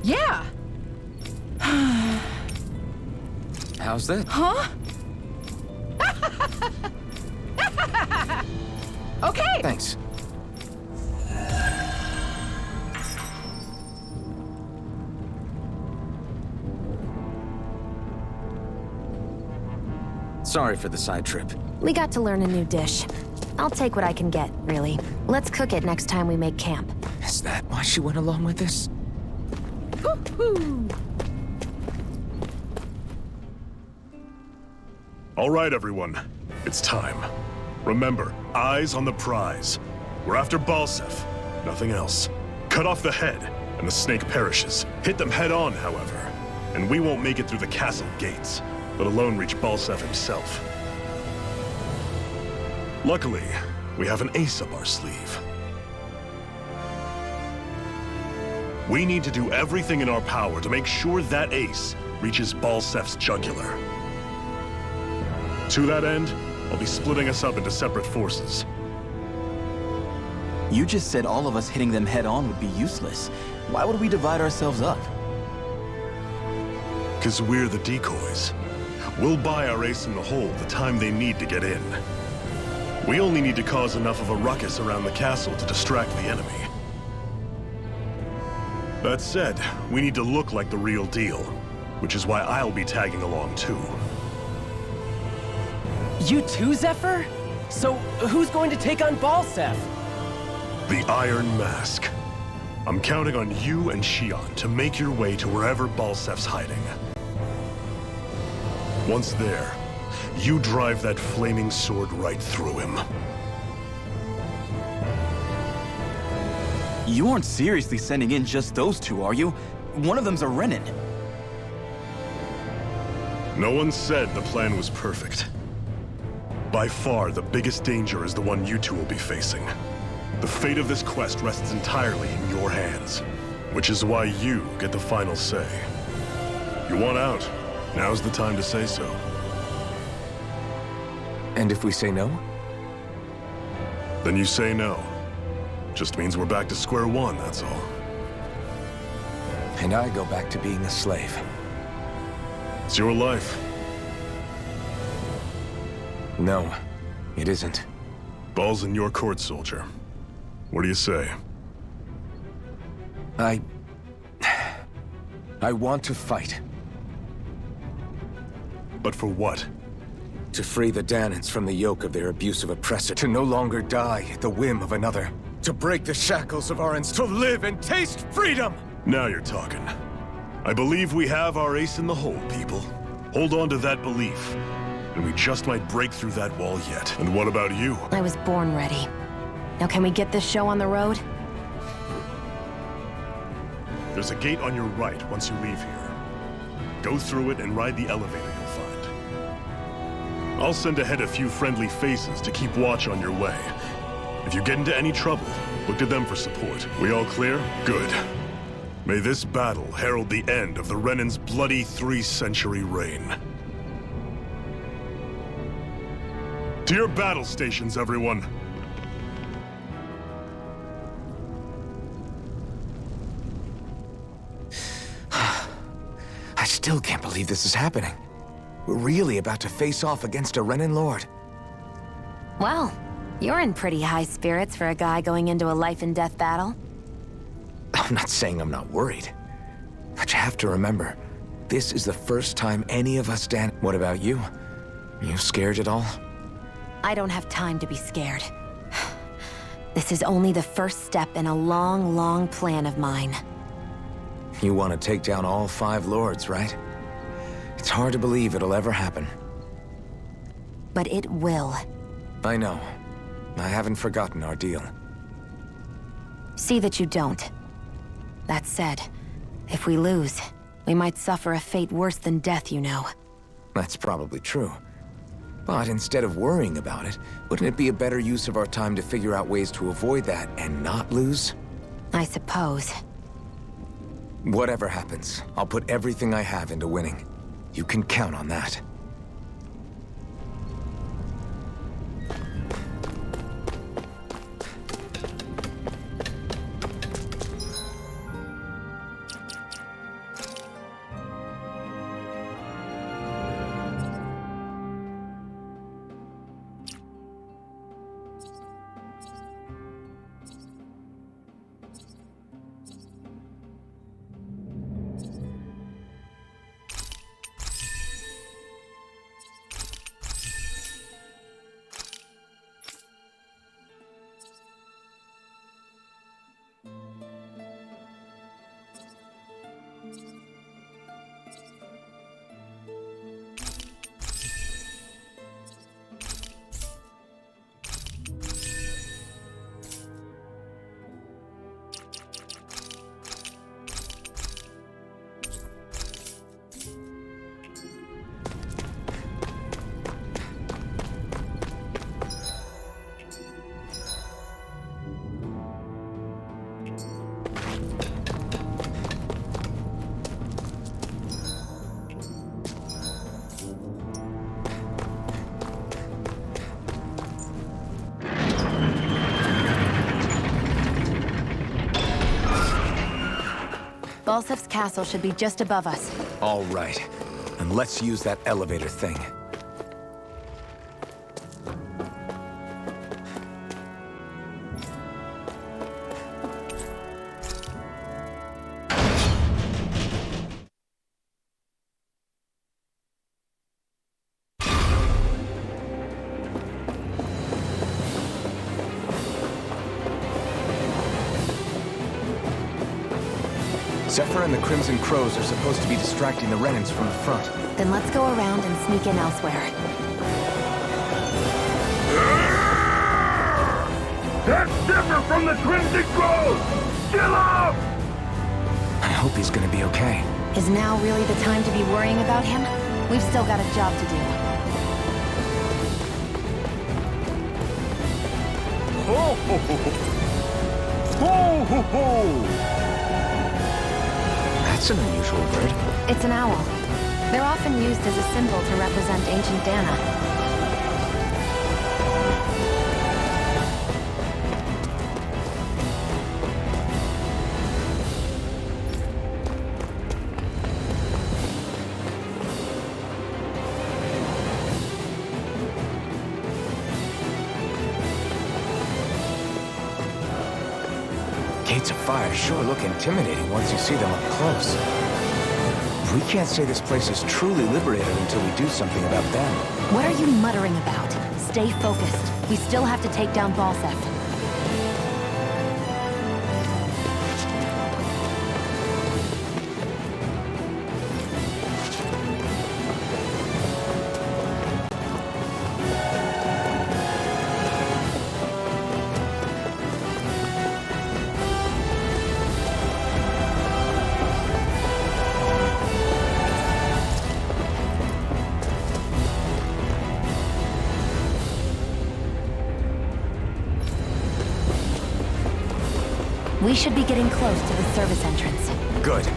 Yeah. How's that? Huh? Okay. Thanks. Sorry for the side trip. We got to learn a new dish. I'll take what I can get, really. Let's cook it next time we make camp. Is that why she went along with this? All right, everyone. It's time. Remember, eyes on the prize. We're after Balseph, nothing else. Cut off the head, and the snake perishes. Hit them head on, however, and we won't make it through the castle gates, let alone reach Balseph himself. Luckily, we have an ace up our sleeve. We need to do everything in our power to make sure that ace reaches Balseph's jugular. To that end, I'll be splitting us up into separate forces. You just said all of us hitting them head-on would be useless. Why would we divide ourselves up? 'Cause we're the decoys. We'll buy our ace in the hole the time they need to get in. We only need to cause enough of a ruckus around the castle to distract the enemy. That said, we need to look like the real deal, which is why I'll be tagging along too. You too, Zephyr? So, who's going to take on Balseph? The Iron Mask. I'm counting on you and Xion to make your way to wherever Balsef's hiding. Once there, you drive that flaming sword right through him. You aren't seriously sending in just those two, are you? One of them's a Renan. No one said the plan was perfect. By far, the biggest danger is the one you two will be facing. The fate of this quest rests entirely in your hands, which is why you get the final say. You want out, now's the time to say so. And if we say no? Then you say no. Just means we're back to square one, that's all. And I go back to being a slave. It's your life. No, it isn't. Ball's in your court, soldier. What do you say? I want to fight. But for what? To free the Dahnans from the yoke of their abusive oppressor. To no longer die at the whim of another. To break the shackles of our to live and taste freedom! Now you're talking. I believe we have our ace in the hole, people. Hold on to that belief, and we just might break through that wall yet. And what about you? I was born ready. Now can we get this show on the road? There's a gate on your right once you leave here. Go through it and ride the elevator you'll find. I'll send ahead a few friendly faces to keep watch on your way. If you get into any trouble, look to them for support. We all clear? Good. May this battle herald the end of the Renan's bloody 3-century reign. To your battle stations, everyone! I still can't believe this is happening. We're really about to face off against a Renan Lord. Well, you're in pretty high spirits for a guy going into a life-and-death battle. I'm not saying I'm not worried. But you have to remember, this is the first time any of us stand. What about you? Are you scared at all? I don't have time to be scared. This is only the first step in a long, long plan of mine. You want to take down all 5 lords, right? It's hard to believe it'll ever happen. But it will. I know. I haven't forgotten our deal. See that you don't. That said, if we lose, we might suffer a fate worse than death, you know. That's probably true. But instead of worrying about it, wouldn't it be a better use of our time to figure out ways to avoid that and not lose? I suppose. Whatever happens, I'll put everything I have into winning. You can count on that. Balsef's castle should be just above us. All right. And let's use that elevator thing. Zephyr and the Crimson Crows are supposed to be distracting the Renans from the front. Then let's go around and sneak in elsewhere. That's Zephyr from the Crimson Crows! Kill him! I hope he's gonna be okay. Is now really the time to be worrying about him? We've still got a job to do. Ho ho ho ho! Ho ho ho! That's an unusual bird. It's an owl. They're often used as a symbol to represent ancient Dana. Gates of fire sure look intimidating once you see them up close. We can't say this place is truly liberated until we do something about them. What are you muttering about? Stay focused. We still have to take down Balseph. We should be getting close to the service entrance. Good.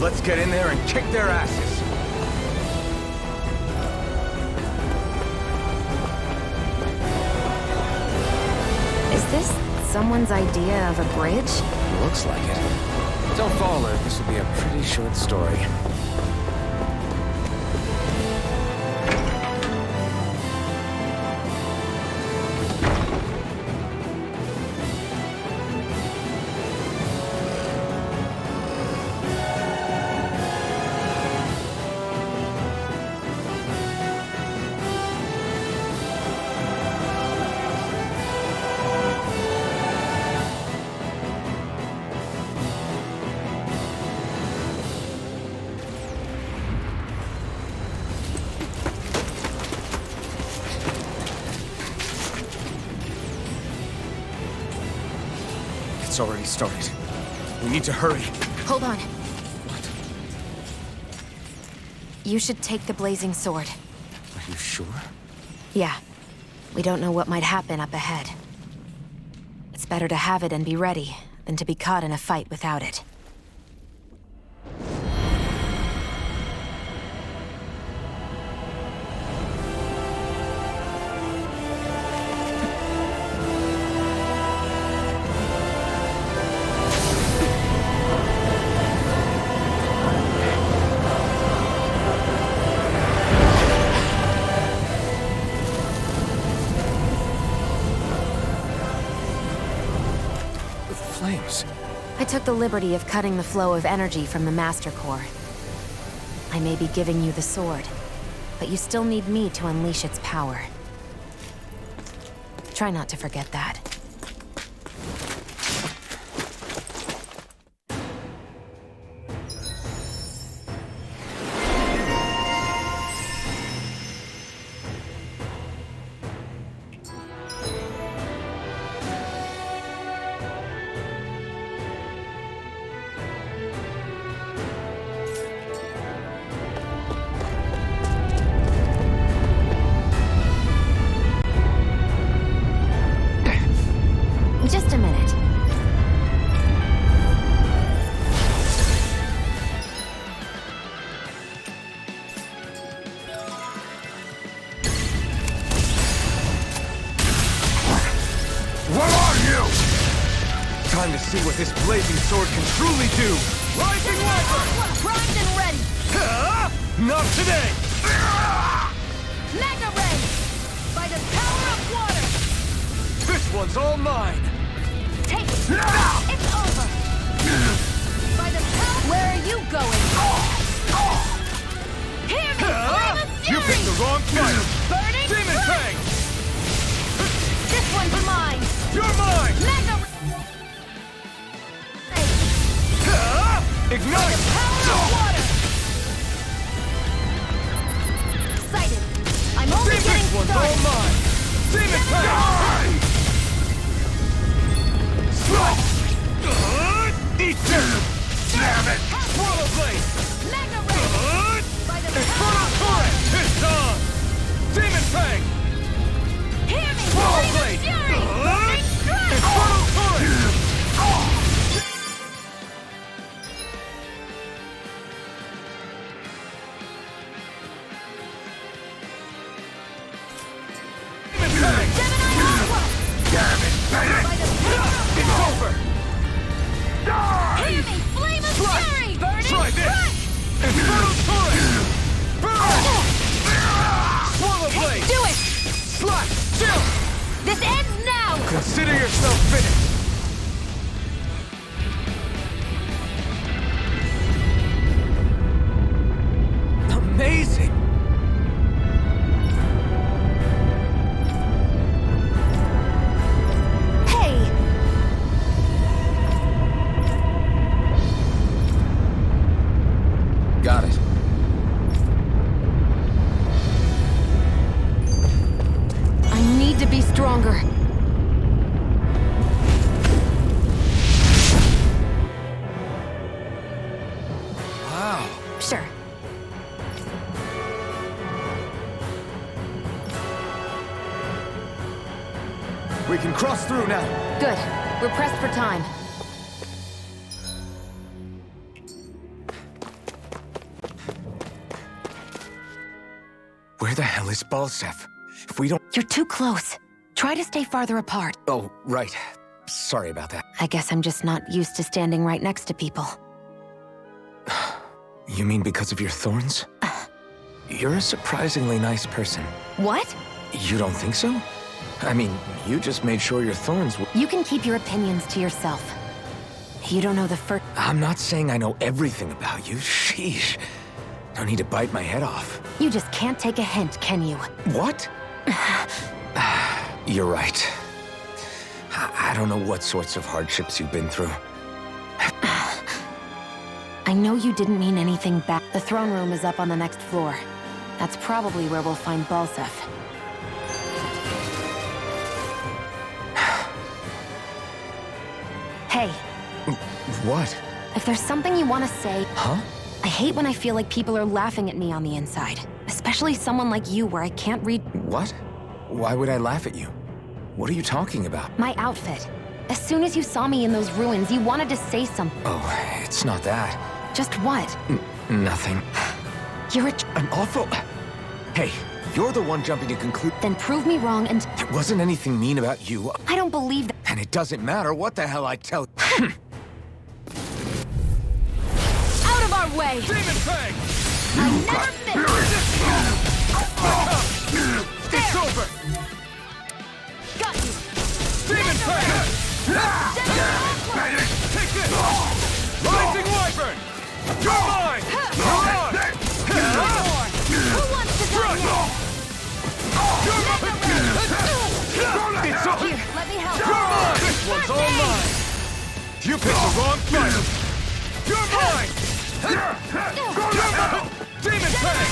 Let's get in there and kick their asses. Is this someone's idea of a bridge? Looks like it. Don't fall, or this will be a pretty short story. It's already started. We need to hurry. Hold on. What? You should take the blazing sword. Are you sure? Yeah. We don't know what might happen up ahead. It's better to have it and be ready than to be caught in a fight without it. I took the liberty of cutting the flow of energy from the Master Core. I may be giving you the sword, but you still need me to unleash its power. Try not to forget that. Just a minute. What are you? Time to see what this blazing sword can truly do. Rising Wyvern! Primed and ready! Not today! Mega Ray! By the power of water! This one's all mine! Take it! It's over! By the power... Where are you going? Hear me! Flame of Fury! You picked the wrong fighter! Burning Demon Fang! This one's mine! You're mine! Mega Ray! Ignite! Power of water! Excited! I'm only getting started! All mine! Demon Fang! Eat them! Damn it! Swallow Blade! Mega Ray! By the Infernal Torrent! It's on! Demon Fang! Hear me! Swallow Flame of Blade! Fury! Burning Strike! Infernal Torrent! Gemini Aqua! Damn it! By the power of It's over! Die! Hear me! Flame of Strike! Fury! Burning Try this! Strike! Infernal Torrent! Burn! Swallow Blade! Do it! Slash! Chill! This ends now! Consider yourself finished! Amazing! Hey! Got it. I need to be stronger. Wow. Sure. We can cross through now. Good. We're pressed for time. Where the hell is Balsef? If we don't... You're too close. Try to stay farther apart. Oh, right. Sorry about that. I guess I'm just not used to standing right next to people. You mean because of your thorns? You're a surprisingly nice person. What? You don't think so? I mean, you just made sure your thorns were... You can keep your opinions to yourself. You don't know the first... I'm not saying I know everything about you. Sheesh. No need to bite my head off. You just can't take a hint, can you? What? You're right. I don't know what sorts of hardships you've been through. I know you didn't mean anything bad. The throne room is up on the next floor. That's probably where we'll find Balsef. Hey. What? If there's something you want to say... Huh? I hate when I feel like people are laughing at me on the inside. Especially someone like you where I can't read... What? Why would I laugh at you? What are you talking about? My outfit. As soon as you saw me in those ruins, you wanted to say something. Oh, it's not that. Just what? Nothing. You're I'm awful... Hey, you're the one jumping to conclude... Then prove me wrong and... There wasn't anything mean about you. I don't believe that. And it doesn't matter what the hell I tell... Out of our way! Demon Fang! I never miss! It's over! Got you! Demon Fang! Take this! Rising Wyvern! You're mine! You're on! Who wants to die now? It's over! Here, let me help. You're mine! This one's all mine! You picked the wrong fighter! You're mine! You're mine! Demon Fang!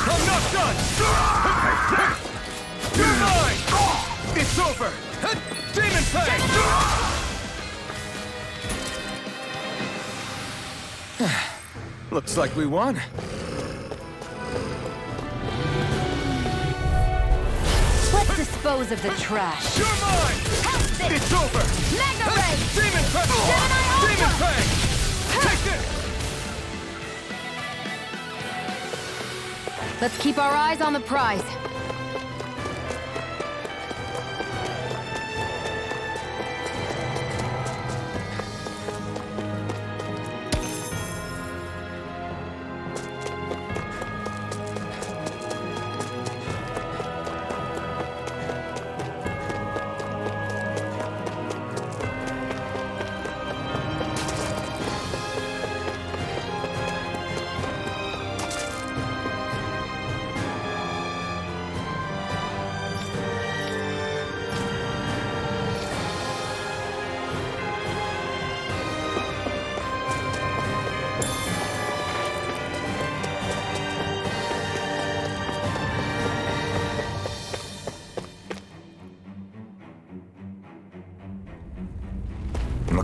I'm not done! You're mine! It's over! Demon Fang! Looks like we won. Let's dispose of the trash. You're mine! It's over! Mega Ray! Demon Fang! Demon Fang! Take this! Let's keep our eyes on the prize.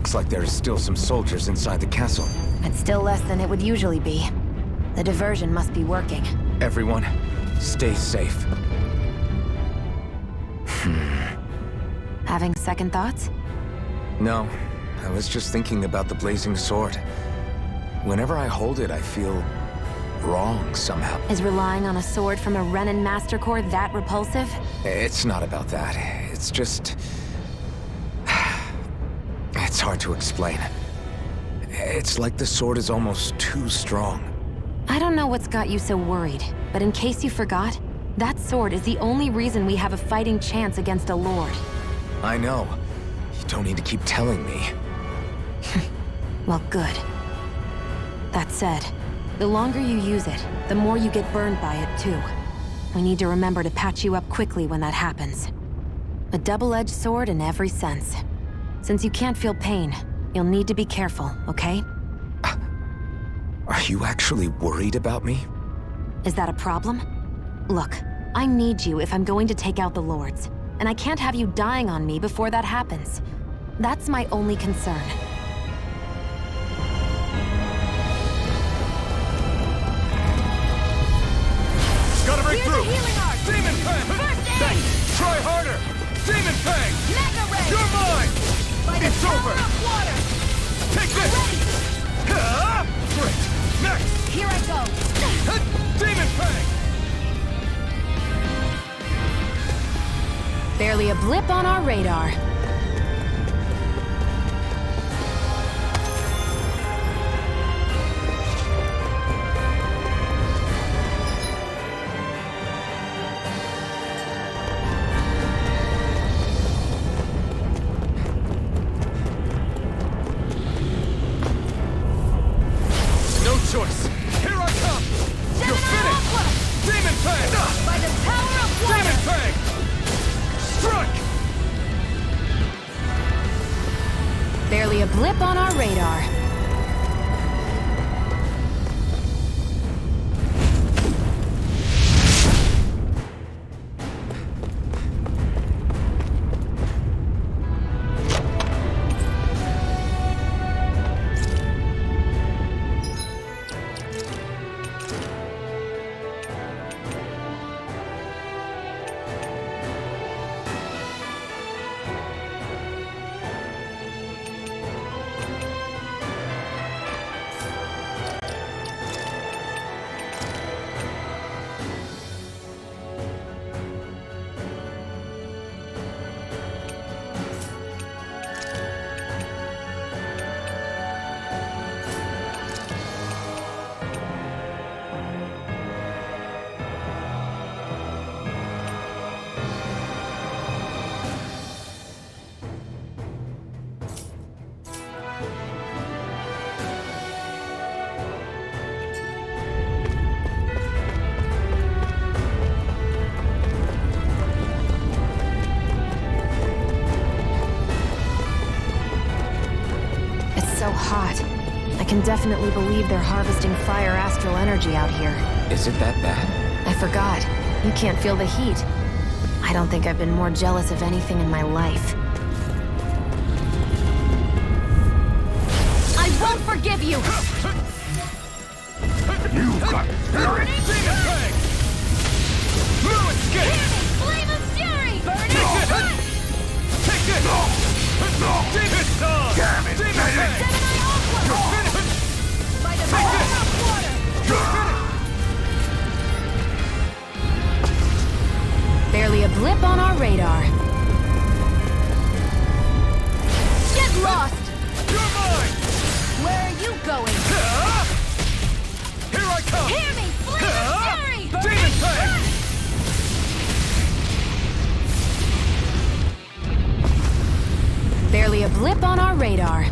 Looks like there is still some soldiers inside the castle. It's still less than it would usually be. The diversion must be working. Everyone, stay safe. Having second thoughts? No, I was just thinking about the blazing sword. Whenever I hold it, I feel wrong somehow. Is relying on a sword from a Renan Master Core that repulsive? It's not about that. It's just... It's hard to explain. It's like the sword is almost too strong. I don't know what's got you so worried, but in case you forgot, that sword is the only reason we have a fighting chance against a lord. I know. You don't need to keep telling me. Well, good. That said, the longer you use it, the more you get burned by it, too. We need to remember to patch you up quickly when that happens. A double-edged sword in every sense. Since you can't feel pain, you'll need to be careful, okay? Are you actually worried about me? Is that a problem? Look, I need you if I'm going to take out the lords, and I can't have you dying on me before that happens. That's my only concern. Gotta break through! Healing art! Demon Fang! First aid! Try harder! Demon Fang! Mega Ray! You're mine! By the It's power over! of water! Take this! Great! Next! Here I go! Demon Fang! Barely a blip on our radar. No choice! Here I come! You're finished! Demon Fang! By the power of water! Demon Fang! Strike! Barely a blip on our radar. So hot. I can definitely believe they're harvesting fire astral energy out here. Is it that bad? I forgot. You can't feel the heat. I don't think I've been more jealous of anything in my life. I won't forgive you! You got spirit! Demon Fang! No escape! Flame of fury! Take this! Demon Song! Damn it! Demon Fang! Gemini Aqua! You're finished! By the power of water! Barely a blip on our radar. Get lost! You're mine! Where are you going? Here I come! Hear me! Flame of fury! Demon Fang! Barely a blip on our radar.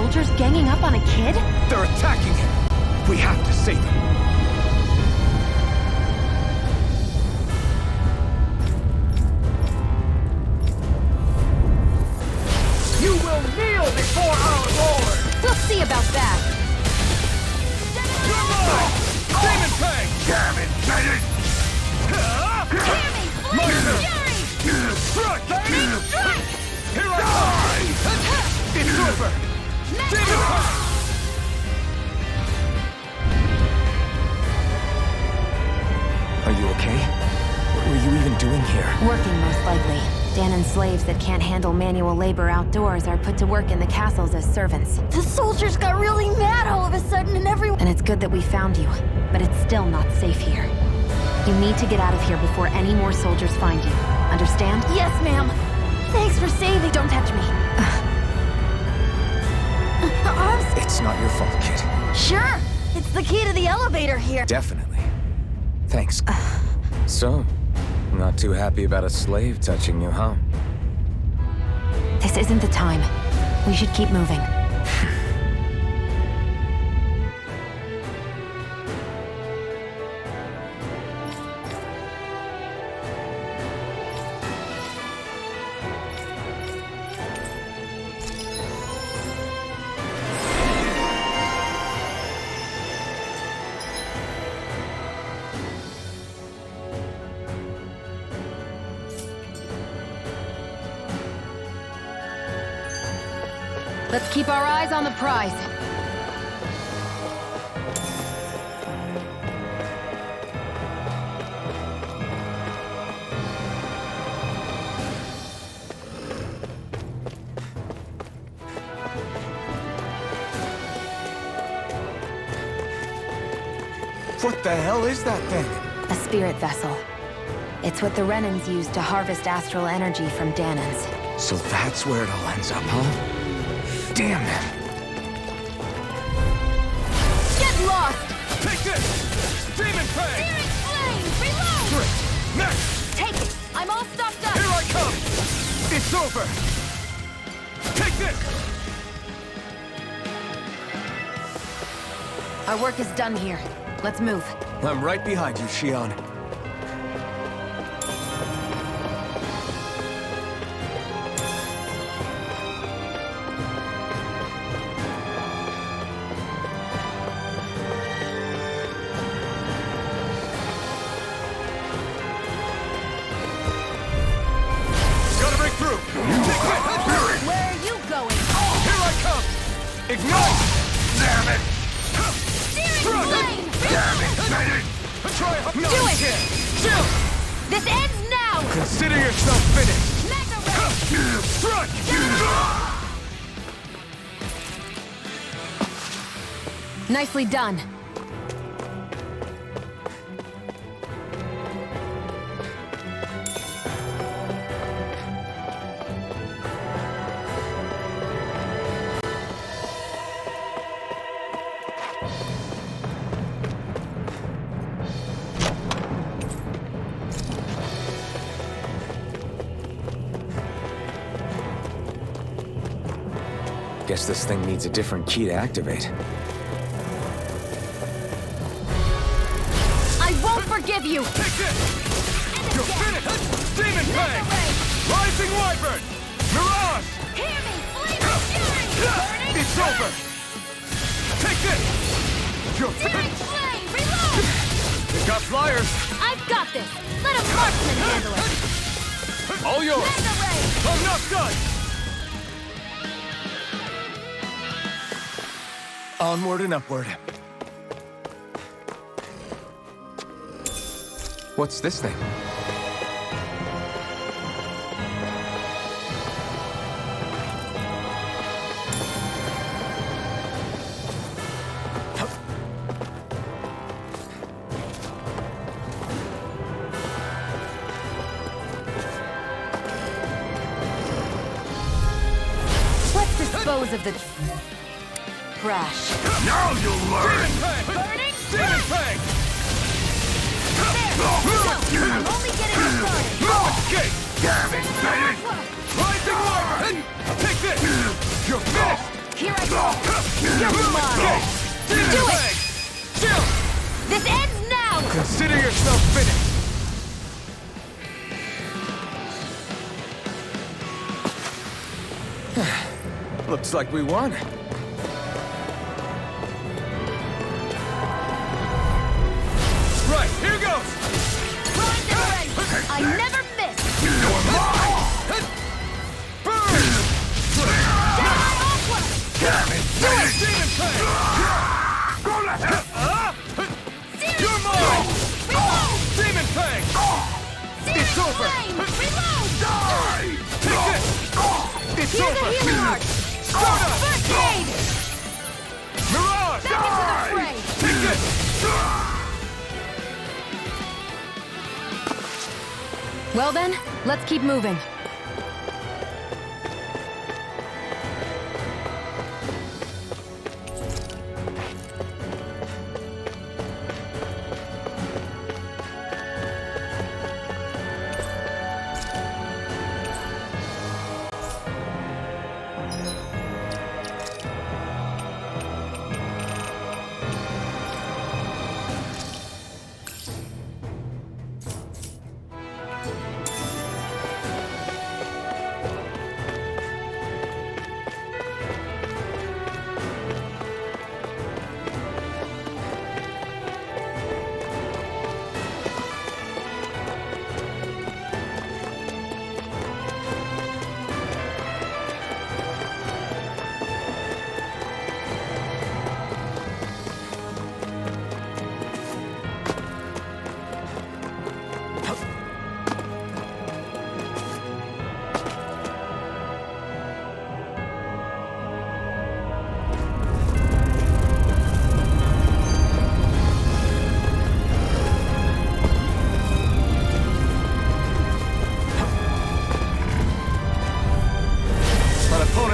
soldiers ganging up on a kid? They're attacking him! We have to save him! You will kneel before our Lord! We'll see about that! You're mine! Demon Fang! Damn it, Bennett! Strike! Strike! Here I come! It's over! Demon Fang! Are you okay? What were you even doing here? Working, most likely. Danan's slaves that can't handle manual labor outdoors are put to work in the castles as servants. The soldiers got really mad all of a sudden and everyone... And it's good that we found you, but it's still not safe here. You need to get out of here before any more soldiers find you. Understand? Yes, ma'am. Thanks for saving... Don't touch me. It's not your fault, kid. Sure. It's the key to the elevator here. Definitely. Thanks. So, not too happy about a slave touching you, huh? This isn't the time. We should keep moving. Let's keep our eyes on the prize. What the hell is that thing? A spirit vessel. It's what the Renans use to harvest astral energy from Danans. So that's where it all ends up, huh? Damn them! Get lost! Take this! Demon Fang! Searing flame! Reload! Straight! Next! Take it! I'm all stocked up! Here I come! It's over! Take this! Our work is done here. Let's move. I'm right behind you, Xion. Gotta break through! Where are you going? Here I come! Ignite! Damn it! Searing flame! Damn it, Bennett! Try Do it! Chill! This ends now! Consider yourself finished! Mega Ray! Strike! Nicely done. Guess this thing needs a different key to activate. I won't forgive you! Take this! You're finished! Demon Fang! Rising Wyvern! Mirage! Hear me! Flame of fury! Burning It's over! Take this! You're Searing finished! flame! Reload! They got flyers! I've got this! Let a marksman handle it! All yours! Mega Ray! I'm not done! Onward and upward. What's this thing? Let's dispose of the trash. Now you'll learn! Burning Demon Fang! There! I'm only getting started! Escape! Damn it, Bennett! Rising Wyvern! Take this! You're finished! Here I go! You're mine! Do it! This ends now! Consider yourself finished! Looks like we won. Right, here goes! Primed and ready! I never miss! You're mine! Burn! Damn it! Do it! Demon Fang! You're mine! Reload! Demon Fang! It's over! Reload! Die! Take this! It's Here's over! a healing arc! First aid! Mirage! Back into the fray! Take this! Well then, let's keep moving.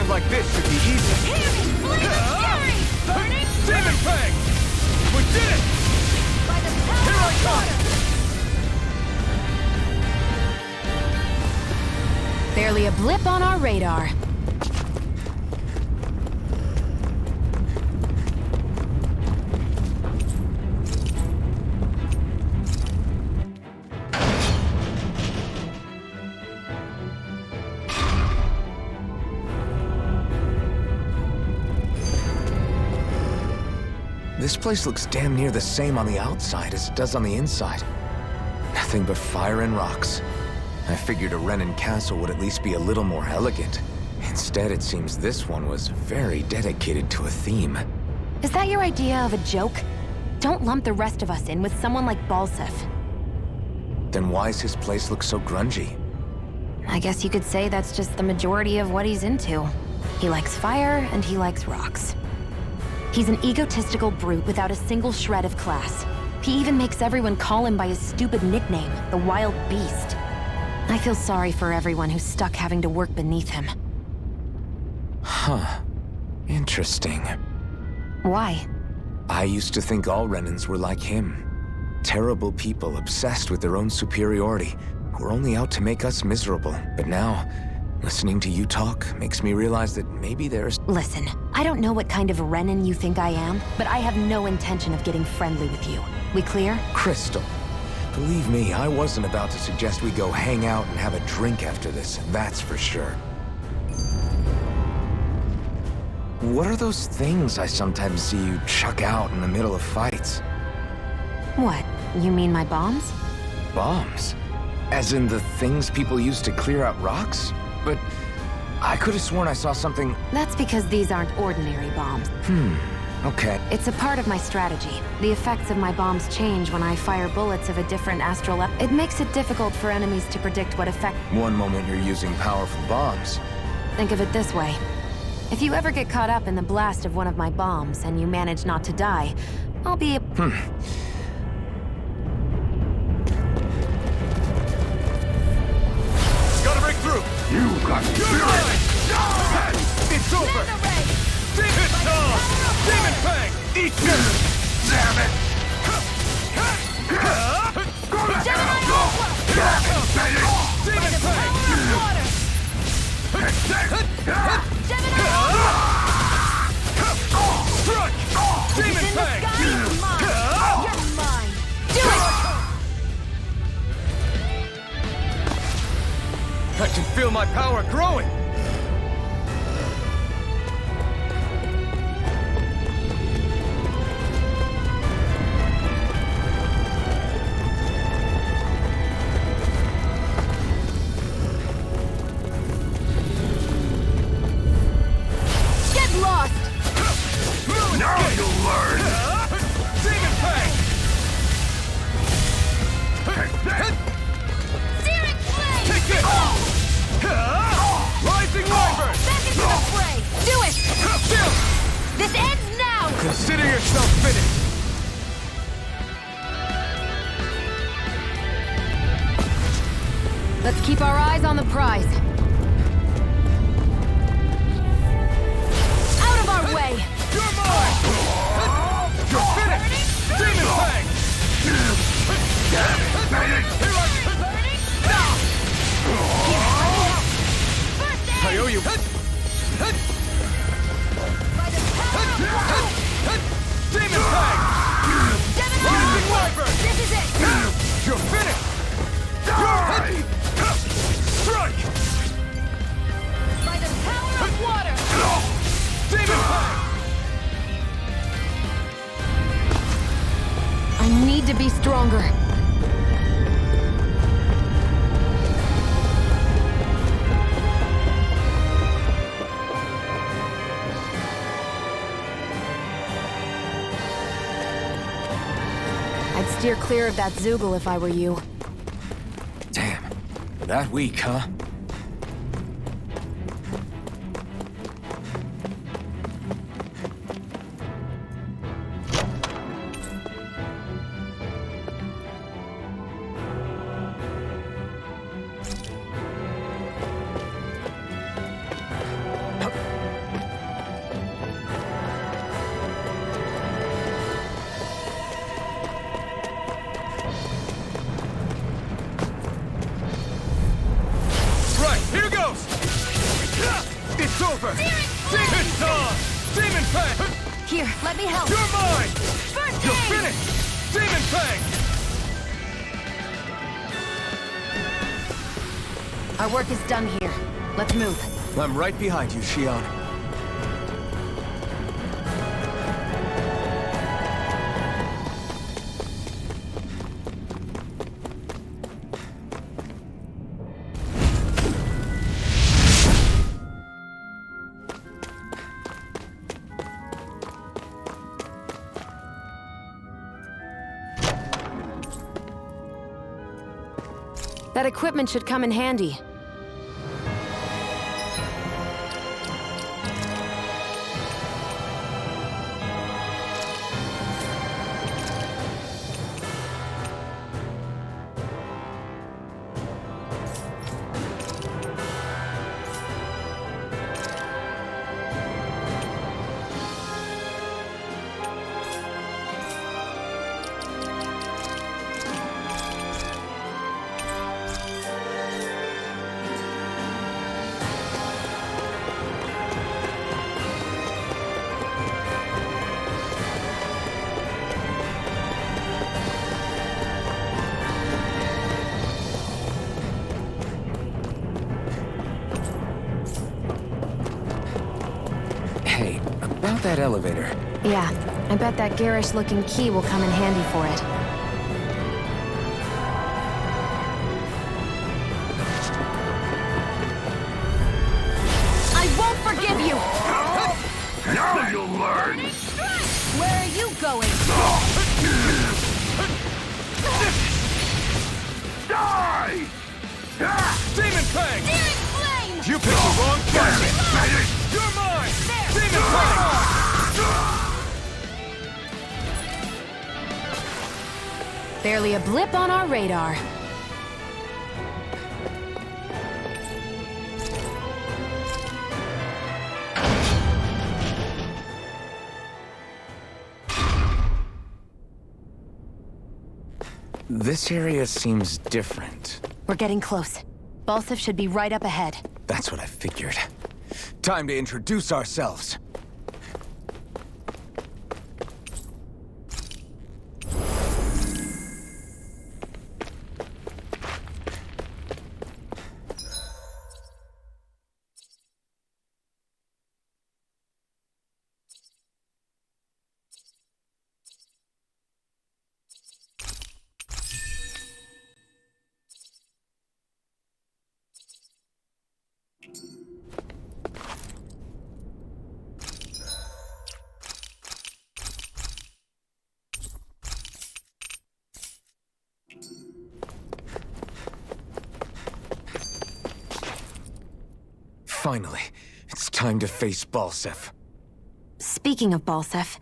Like this should be easy. Burning! Demon Fang! We did it! By the power of water! Barely a blip on our radar. This place looks damn near the same on the outside as it does on the inside. Nothing but fire and rocks. I figured a Renan castle would at least be a little more elegant. Instead, it seems this one was very dedicated to a theme. Is that your idea of a joke? Don't lump the rest of us in with someone like Balseph. Then why's his place look so grungy? I guess you could say that's just the majority of what he's into. He likes fire and he likes rocks. He's an egotistical brute without a single shred of class. He even makes everyone call him by his stupid nickname, the Wild Beast. I feel sorry for everyone who's stuck having to work beneath him. Huh. Interesting. Why? I used to think all Renans were like him. Terrible people obsessed with their own superiority, who are only out to make us miserable. But now, listening to you talk makes me realize that maybe there's... Listen, I don't know what kind of Renan you think I am, but I have no intention of getting friendly with you. We clear? Crystal. Believe me, I wasn't about to suggest we go hang out and have a drink after this, that's for sure. What are those things I sometimes see you chuck out in the middle of fights? What? You mean my bombs? Bombs? As in the things people use to clear out rocks? But I could have sworn I saw something... That's because these aren't ordinary bombs. Okay. It's a part of my strategy. The effects of my bombs change when I fire bullets of a different astral... It makes it difficult for enemies to predict what effect... One moment you're using powerful bombs. Think of it this way. If you ever get caught up in the blast of one of my bombs and you manage not to die, I'll be... Gotta break through! You got spirit! It's over! Demon Charm! Demon Fang! Eat this! Damn it! Demon Fang! my power growing! Get lost! Now you'll learn! Demon Fang! Searing flame! Take this! Rising Wyvern! Back into the fray! Do it! This ends now! Consider yourself finished! Let's keep our eyes on the prize. Out of our way! You're mine! You're finished! Demon Fang! I owe you! Demon Fang! Rising Wyvern! This is it! You're finished! Strike! By the power of water! Demon Fang! I need to be stronger. I'd steer clear of that Zoogle if I were you. Damn. That weak, huh? Right, here goes! It's over! It's on! Demon Fang! Here, let me help! You're mine! First You're aid! finished! Demon Fang! Our work is done here. Let's move. I'm right behind you, Shion. That equipment should come in handy. Hey, about that elevator. Yeah, I bet that garish-looking key will come in handy for it. I won't forgive you! Now you'll learn! Where are you going? Die! Demon Fang! Searing flame! You picked the wrong fight! You're mine! Demon Fang! Barely a blip on our radar. This area seems different. We're getting close. Balsif should be right up ahead. That's what I figured. Time to introduce ourselves. Finally, it's time to face Balseph. Speaking of Balseph,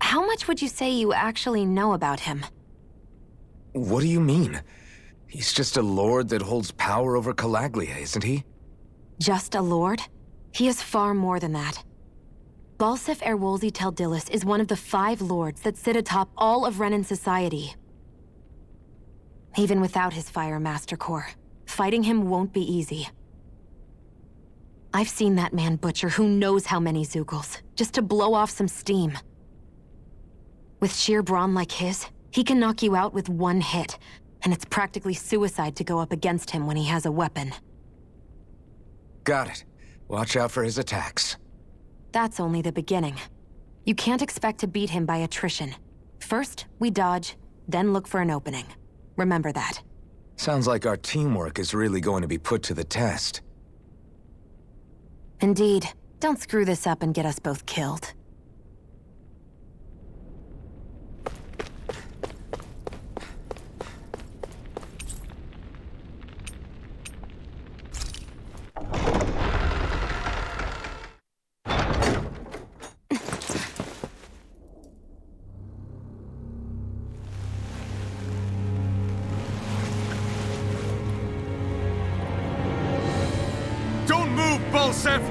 how much would you say you actually know about him? What do you mean? He's just a lord that holds power over Calaglia, isn't he? Just a lord? He is far more than that. Balseph Erwolzi Teldilis is one of the 5 lords that sit atop all of Renan society. Even without his Fire Master Core, fighting him won't be easy. I've seen that man butcher who knows how many Zeugles, just to blow off some steam. With sheer brawn like his, he can knock you out with one hit, and it's practically suicide to go up against him when he has a weapon. Got it. Watch out for his attacks. That's only the beginning. You can't expect to beat him by attrition. First, we dodge, then look for an opening. Remember that. Sounds like our teamwork is really going to be put to the test. Indeed. Don't screw this up and get us both killed. Don't move, Balseph!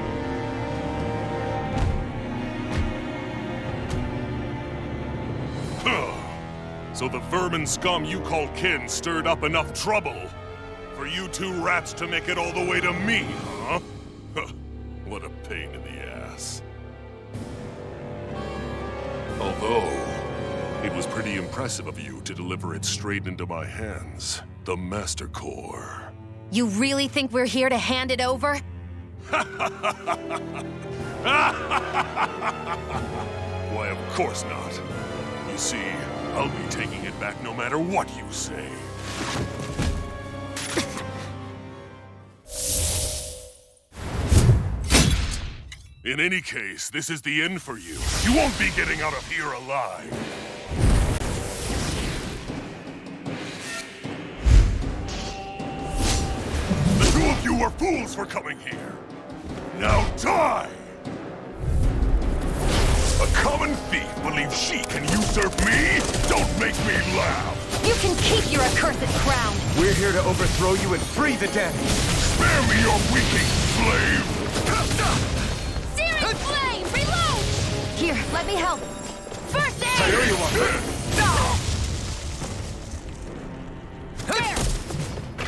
So the vermin scum you call kin stirred up enough trouble for you 2 rats to make it all the way to me, huh? What a pain in the ass. Although, it was pretty impressive of you to deliver it straight into my hands. The Master Core. You really think we're here to hand it over? Why, of course not. You see, I'll be taking it back no matter what you say. In any case, this is the end for you. You won't be getting out of here alive. The 2 of you were fools for coming here. Now die! A common thief believes she can usurp me? Don't make me laugh! You can keep your accursed crown! We're here to overthrow you and free the dead! Spare me your weeping, slave! Searing flame! Reload! Here, let me help. First aid! There you are! There!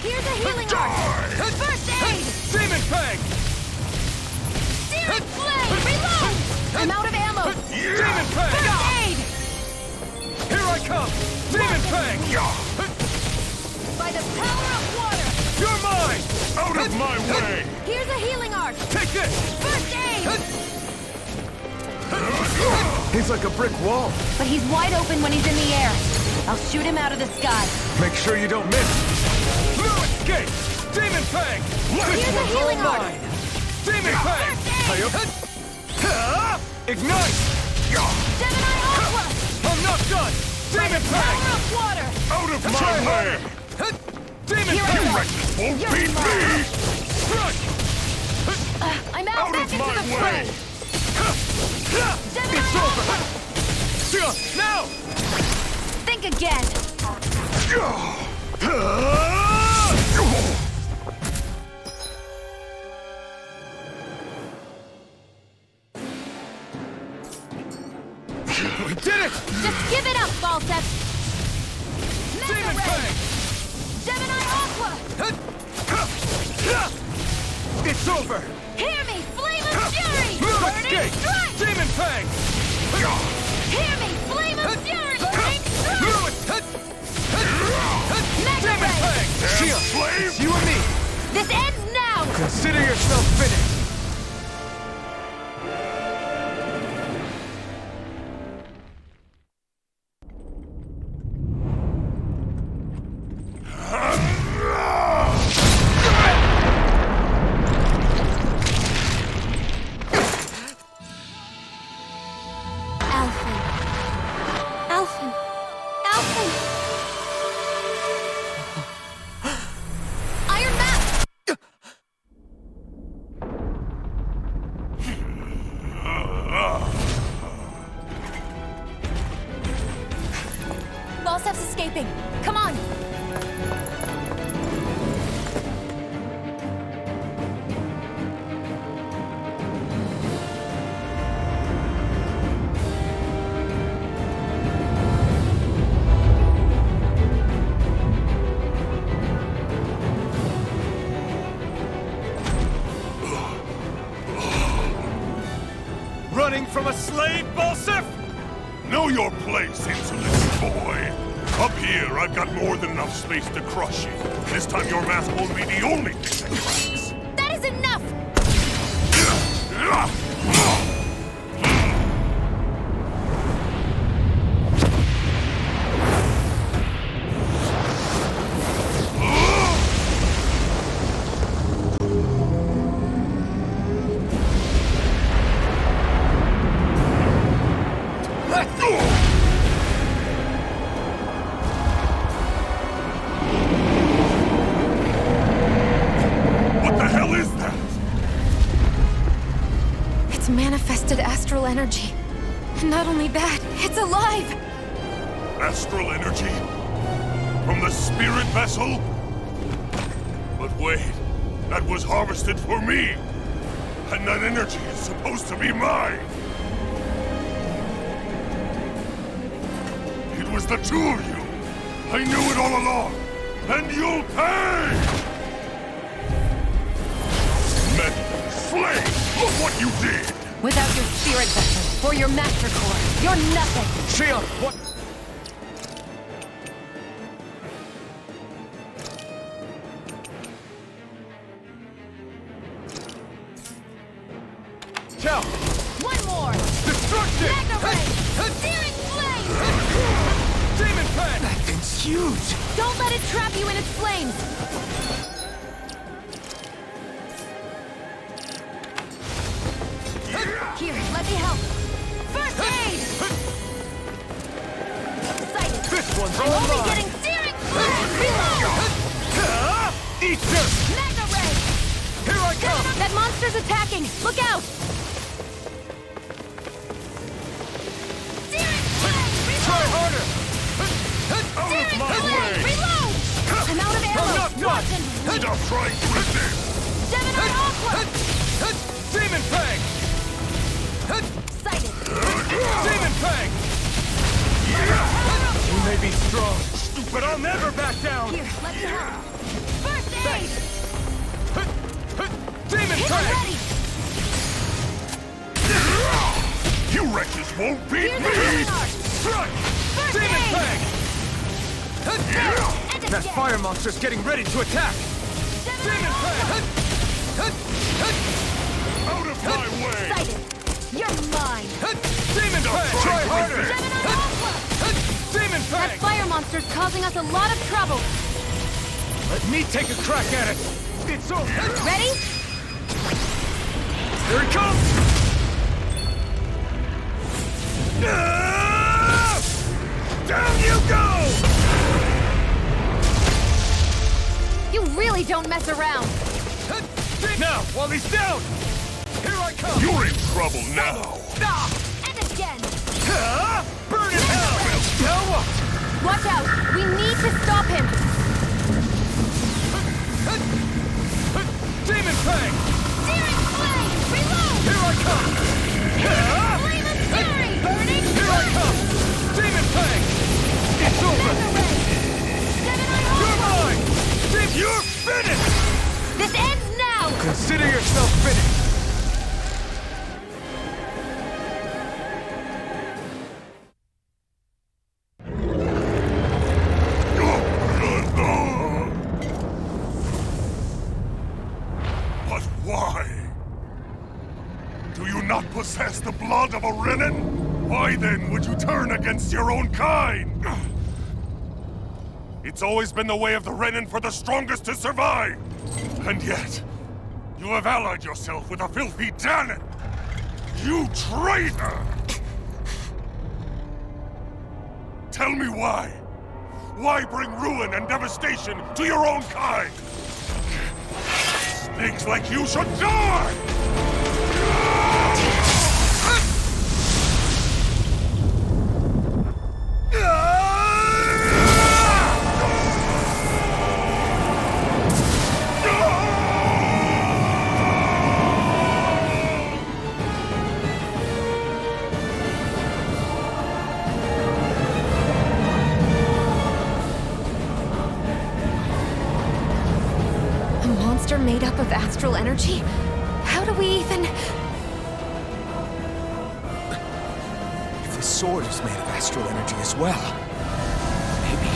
Here's a healing art! First aid! Demon Fang! Searing flame! Reload! I'm out of ammo! Demon Fang! First aid! Here I come! Demon Fang! By the power of water! You're mine! Out of my way! Here's a healing art! Take this! First aid! He's like a brick wall. But he's wide open when he's in the air. I'll shoot him out of the sky. Make sure you don't miss. No escape! Demon Fang! Here's a healing art! Mine! Demon Fang! Ignite! Gemini Aqua! I'm not done! Demon Fang! Power of water! Out of my way! Demon Here I Fang! go. Won't You're beat mine. me! Crush! I'm out Out back of into my the fray! way! Gemini It's over! Aqua! Now! Think again! We did it! Just give it up, Balseph! Demon Mega Ray! Fang! Gemini Aqua! It's over! Hear me, Flame of Fury! No Burning escape! Strike! Demon Fang! Hear me, Flame of Fury! Burning Strike! Mega Demon Ray! Fang! Shield! slave! It's you and me! This ends now! Consider yourself finished! Alphen. Alphen. Alphen! Iron Mask! escaping! Come on! Running from a slave, Balsif? Know your place, insolent boy. Up here, I've got more than enough space to crush you. This time your mask won't be the only thing that cracks. That is enough! What the hell is that? It's manifested astral energy. And not only that, it's alive! Astral energy? From the spirit vessel? But wait, that was harvested for me! And that energy is supposed to be mine! It was the two of you! I knew it all along! And you'll pay! Meddling slave! Look what you did! Without your spirit vessel, or your master core, you're nothing! Shield, what? Kel! One more! Destruction! Magna Ray! Searing Flame! Demon Pen! That thing's huge! Don't let it trap you in its flames! Here, let me help! First aid! Sighted! This one's I'm all only mine! getting Searing Flame! Reload! Eat this! Magna Ray! Here I come! That monster's attacking! Look out! Searing Flame! Try Reload! harder! Out of Searing my Flame! way! Reload! I'm out of ammo! Knock, knock! Watch and Stop trying to resist! Gemini Aqua! Demon Fang! Sighted! Demon Fang! You may be strong, but I'll never back down! Here, let me help! First aid! Demon Hit Fang! ready! You wretches won't beat Here's me! the seminar! Strike! First Demon aid! Fang! And That again! fire monster's getting ready to attack! Gemini Demon Aqua! Fang! Out of my way! Sighted! You're mine! Demon Fang! Try harder! Gemini Aqua! Demon That Fang! fire monster's causing us a lot of trouble! Let me take a crack at it! It's over! Ready? Here it comes! Down you go! You really don't mess around! Now, while he's down! Here I come! You're in trouble now! And again! Burn in hell! Now what? Watch out! We need to stop him! Demon Fang! Searing Flame! Reload! Here I come! Flame of Fury! Burning Here I come! Demon Fang! It's over! Magna Ray! Gemini You're Aqua! mine! You're finished! This ends now! Consider yourself finished! But why? Do you not possess the blood of a Renan? Why then would you turn against your own kind? It's always been the way of the Renan for the strongest to survive! And yet, you have allied yourself with a filthy Danon! You traitor! Tell me why? Why bring ruin and devastation to your own kind? Snakes like you should die! of astral energy? How do we even... If the sword is made of astral energy as well, maybe...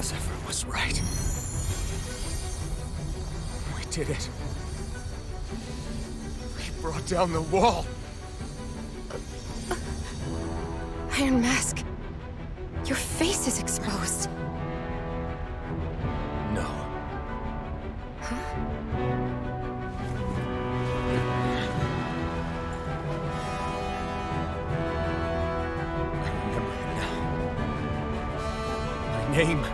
Zephyr was right. We did it. We brought down the wall. Iron Mask, your face is exposed. No. I remember it now. My name.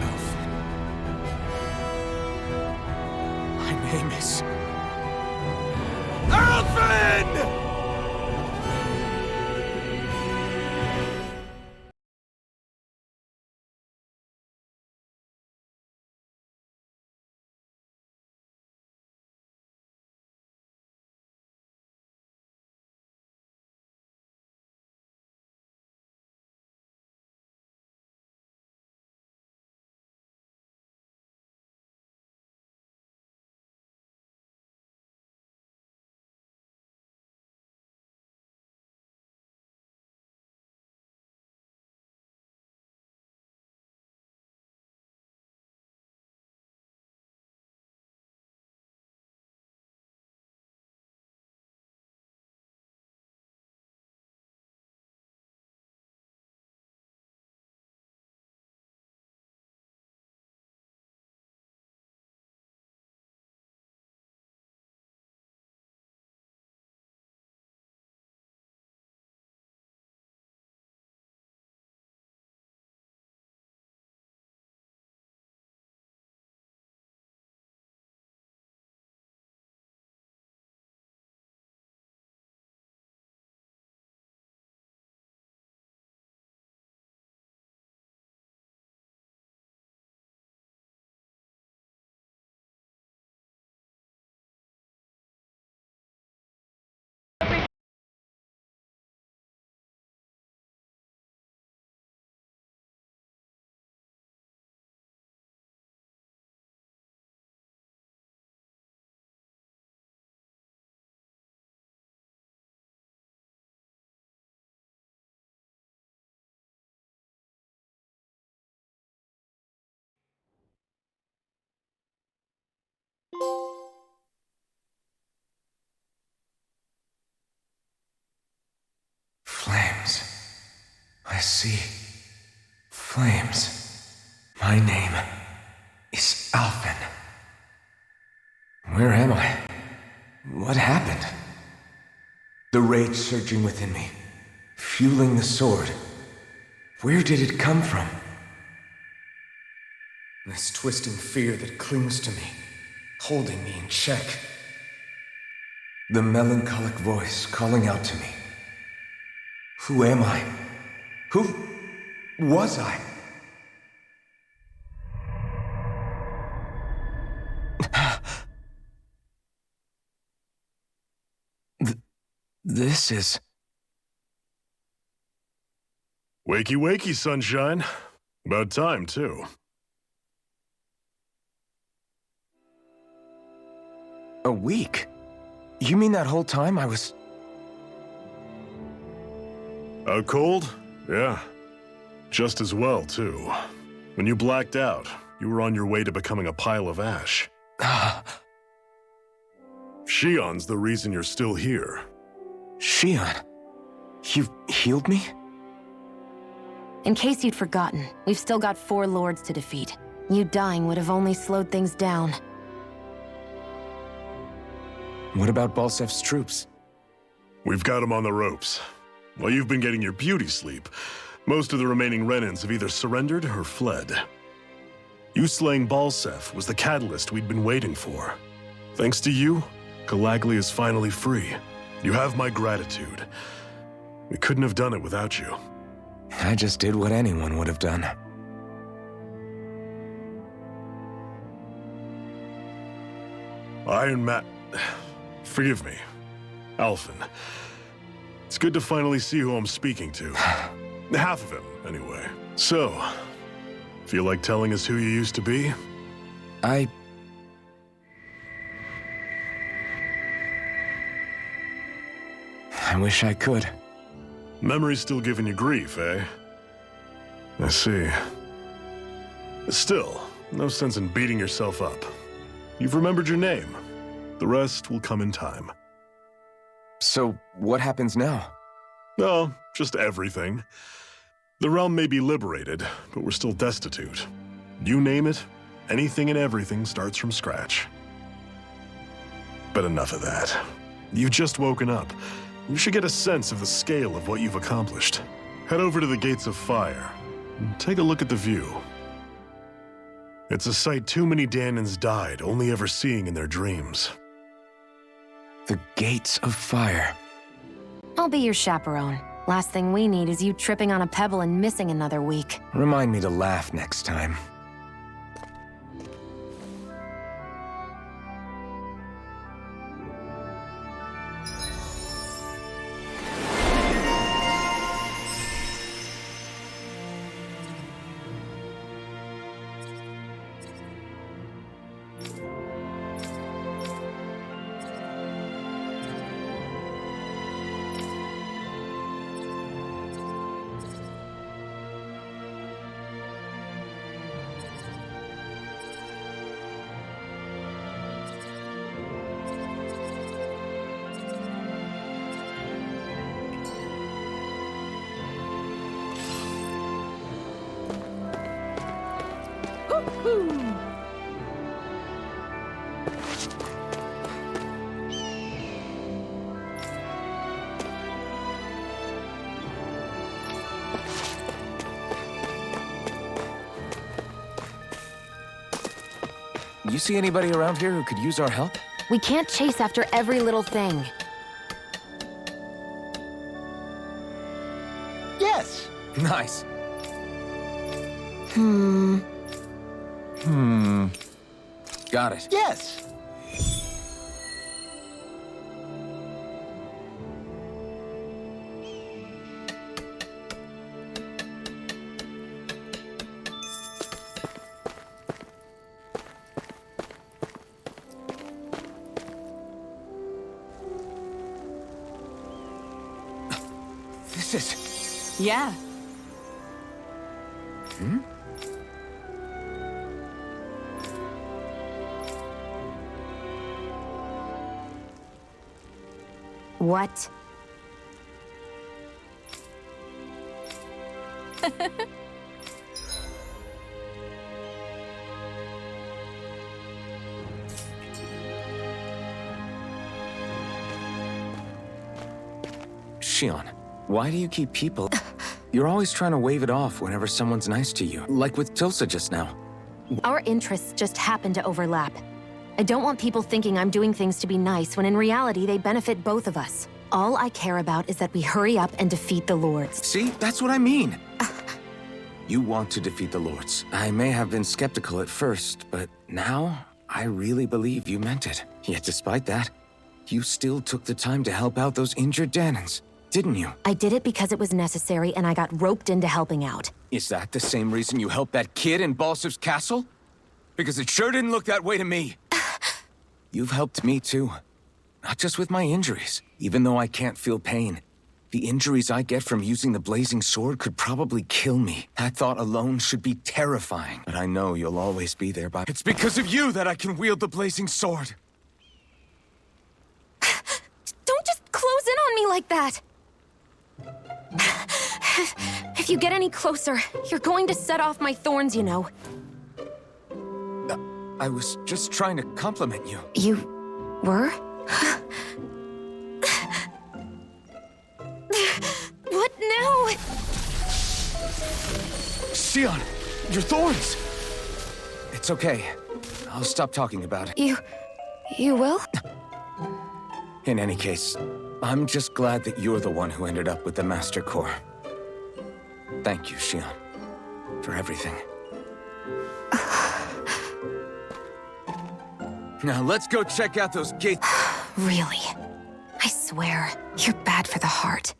Alphen. My name is... Alphen! Flames. I see. Flames. My name is Alphen. Where am I? What happened? The rage surging within me, fueling the sword. Where did it come from? This twisting fear that clings to me, holding me in check. The melancholic voice calling out to me. Who am I? Who was I? This is... Wakey wakey, sunshine. About time, too. A week? You mean that whole time I was... Out cold? Yeah. Just as well, too. When you blacked out, you were on your way to becoming a pile of ash. Shion's the reason you're still here. Shion? You've healed me? In case you'd forgotten, we've still got 4 lords to defeat. You dying would have only slowed things down. What about Balsef's troops? We've got them on the ropes. While you've been getting your beauty sleep, most of the remaining Renans have either surrendered or fled. You slaying Balsef was the catalyst we'd been waiting for. Thanks to you, Calaglia is finally free. You have my gratitude. We couldn't have done it without you. I just did what anyone would have done. Iron Man... Forgive me. Alphen. It's good to finally see who I'm speaking to. Half of him, anyway. So, feel like telling us who you used to be? I wish I could. Memory's still giving you grief, eh? I see. Still, no sense in beating yourself up. You've remembered your name. The rest will come in time. So, what happens now? Oh, just everything. The realm may be liberated, but we're still destitute. You name it, anything and everything starts from scratch. But enough of that. You've just woken up. You should get a sense of the scale of what you've accomplished. Head over to the Gates of Fire and take a look at the view. It's a sight too many Dahnans died only ever seeing in their dreams. The Gates of Fire. I'll be your chaperone. Last thing we need is you tripping on a pebble and missing another week. Remind me to laugh next time. You see anybody around here who could use our help? We can't chase after every little thing. Yes! Nice. Got it. Yes! This is... Yeah. What? Shion, why do you keep people... You're always trying to wave it off whenever someone's nice to you, like with Tilsa just now. Our interests just happen to overlap. I don't want people thinking I'm doing things to be nice when in reality they benefit both of us. All I care about is that we hurry up and defeat the Lords. See? That's what I mean. You want to defeat the Lords. I may have been skeptical at first, but now I really believe you meant it. Yet despite that, you still took the time to help out those injured Dahnans. didn't you? I did it because it was necessary and I got roped into helping out. Is that the same reason you helped that kid in Balsif's castle? Because it sure didn't look that way to me. You've helped me too. Not just with my injuries. Even though I can't feel pain, the injuries I get from using the blazing sword could probably kill me. That thought alone should be terrifying. But I know you'll always be there by— It's because of you that I can wield the blazing sword. Don't just close in on me like that! If you get any closer, you're going to set off my thorns, you know. I was just trying to compliment you. You were? What now? Shionne, your thorns! It's okay. I'll stop talking about it. You will? In any case, I'm just glad that you're the one who ended up with the Master Core. Thank you, Shionne, for everything. Now let's go check out those gates. Really? I swear, you're bad for the heart.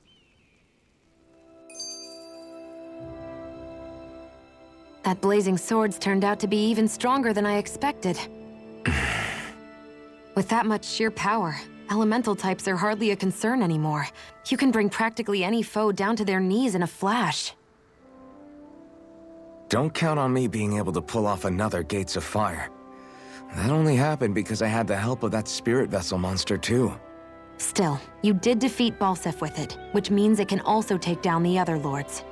That blazing sword's turned out to be even stronger than I expected. With that much sheer power, elemental types are hardly a concern anymore. You can bring practically any foe down to their knees in a flash. Don't count on me being able to pull off another Gates of Fire. That only happened because I had the help of that spirit vessel monster too. Still, you did defeat Balsif with it, which means it can also take down the other lords.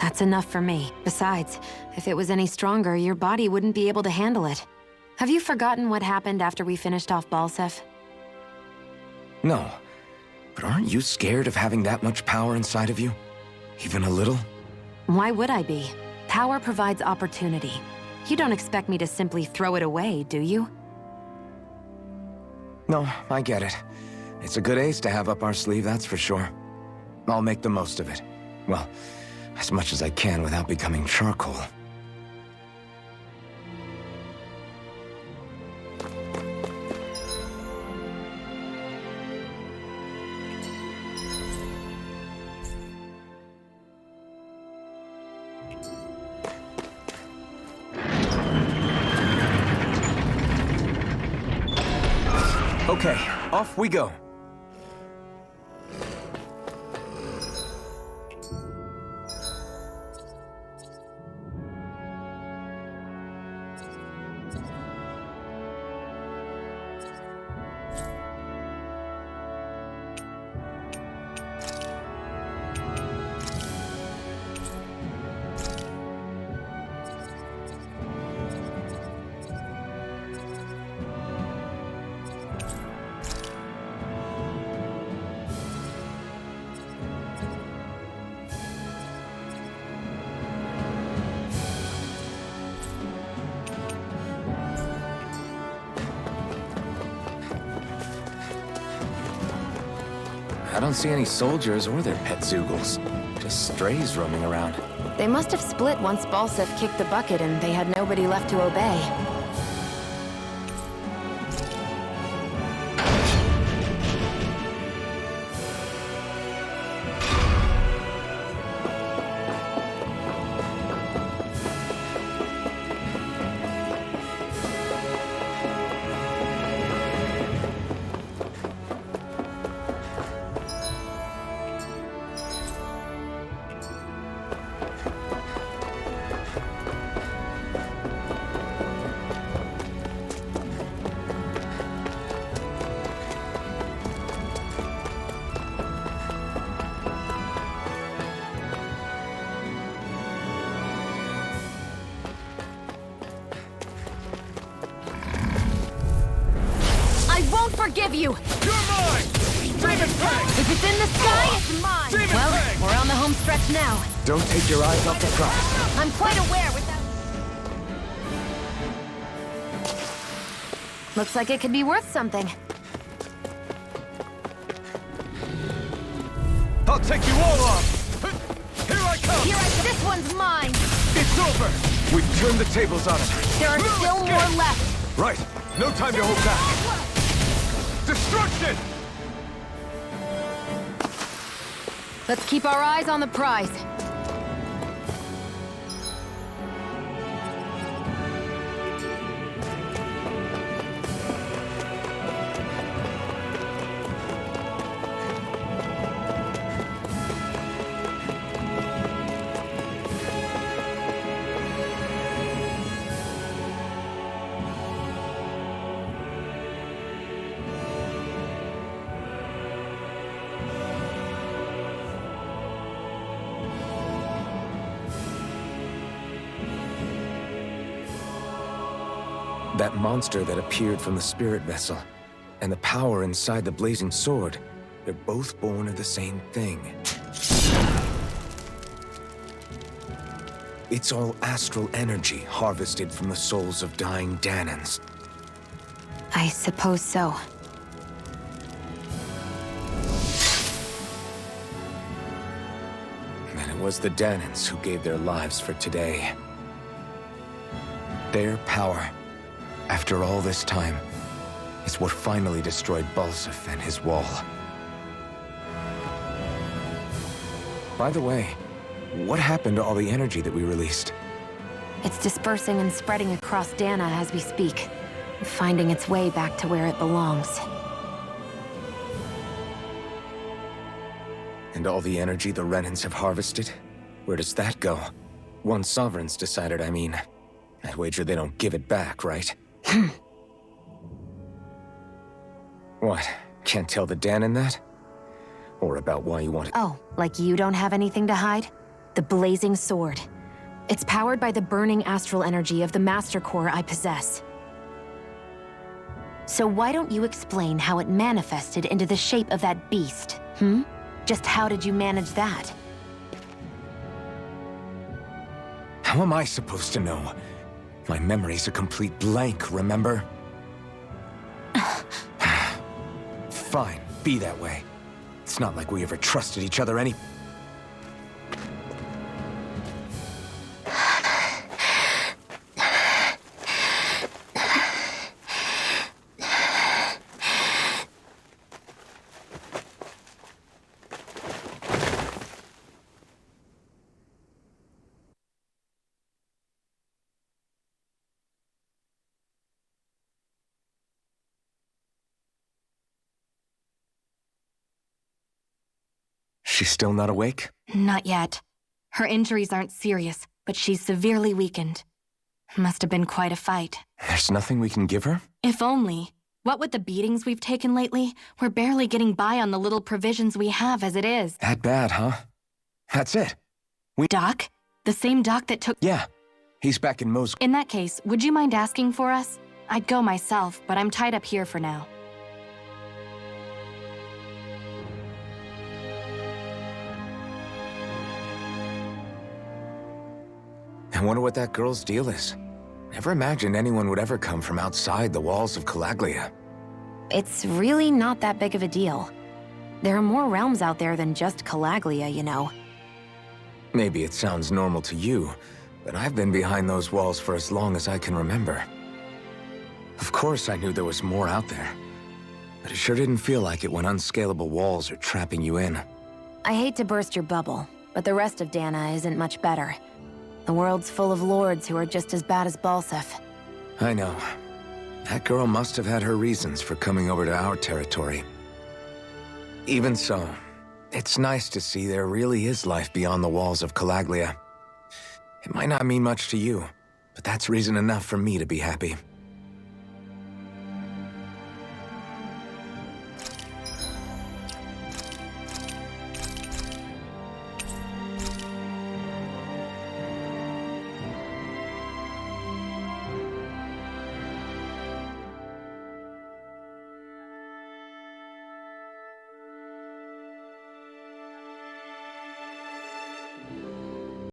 That's enough for me. Besides, if it was any stronger, your body wouldn't be able to handle it. Have you forgotten what happened after we finished off Balsif? No, but aren't you scared of having that much power inside of you? Even a little? Why would I be? Power provides opportunity. You don't expect me to simply throw it away, do you? No, I get it. It's a good ace to have up our sleeve, that's for sure. I'll make the most of it. Well, as much as I can without becoming charcoal. Okay, off we go. I don't see any soldiers or their pet Zeugles. Just strays roaming around. They must have split once Balsif kicked the bucket and they had nobody left to obey. Forgive you! You're mine! Demon Fang! If it's in the sky, it's mine! Demon Well, Fang! we're on the home stretch now. Don't take your eyes off the prize. I'm quite aware without... Looks like it could be worth something. I'll take you all off! Here I come! This one's mine! It's over! We've turned the tables on it. There are still more left! Right! No time to hold back! Destruction! Let's keep our eyes on the prize. That monster that appeared from the spirit vessel, and the power inside the blazing sword, they're both born of the same thing. It's all astral energy harvested from the souls of dying Dahnans. I suppose so. And it was the Dahnans who gave their lives for today. Their power, after all this time, is what finally destroyed Balseph and his wall. By the way, what happened to all the energy that we released? It's dispersing and spreading across Dahna as we speak, finding its way back to where it belongs. And all the energy the Renans have harvested? Where does that go? Once Sovereign's decided, I mean. I'd wager they don't give it back, right? What? Can't tell the Dahnan that? Or about why you want it? Oh, like you don't have anything to hide? The Blazing Sword. It's powered by the burning astral energy of the Master Core I possess. So why don't you explain how it manifested into the shape of that beast, Just how did you manage that? How am I supposed to know? My memory's a complete blank, remember? Fine, be that way. It's not like we ever trusted each other any... She's still not awake? Not yet. Her injuries aren't serious, but she's severely weakened. Must have been quite a fight. There's nothing we can give her? If only. What with the beatings we've taken lately, we're barely getting by on the little provisions we have as it is. That bad, huh? That's it. Doc? The same Doc that took— Yeah. He's back in Mos— In that case, would you mind asking for us? I'd go myself, but I'm tied up here for now. I wonder what that girl's deal is. Never imagined anyone would ever come from outside the walls of Calaglia. It's really not that big of a deal. There are more realms out there than just Calaglia, you know. Maybe it sounds normal to you, but I've been behind those walls for as long as I can remember. Of course I knew there was more out there, but it sure didn't feel like it when unscalable walls are trapping you in. I hate to burst your bubble, but the rest of Dahna isn't much better. The world's full of lords who are just as bad as Balseph. I know. That girl must have had her reasons for coming over to our territory. Even so, it's nice to see there really is life beyond the walls of Calaglia. It might not mean much to you, but that's reason enough for me to be happy.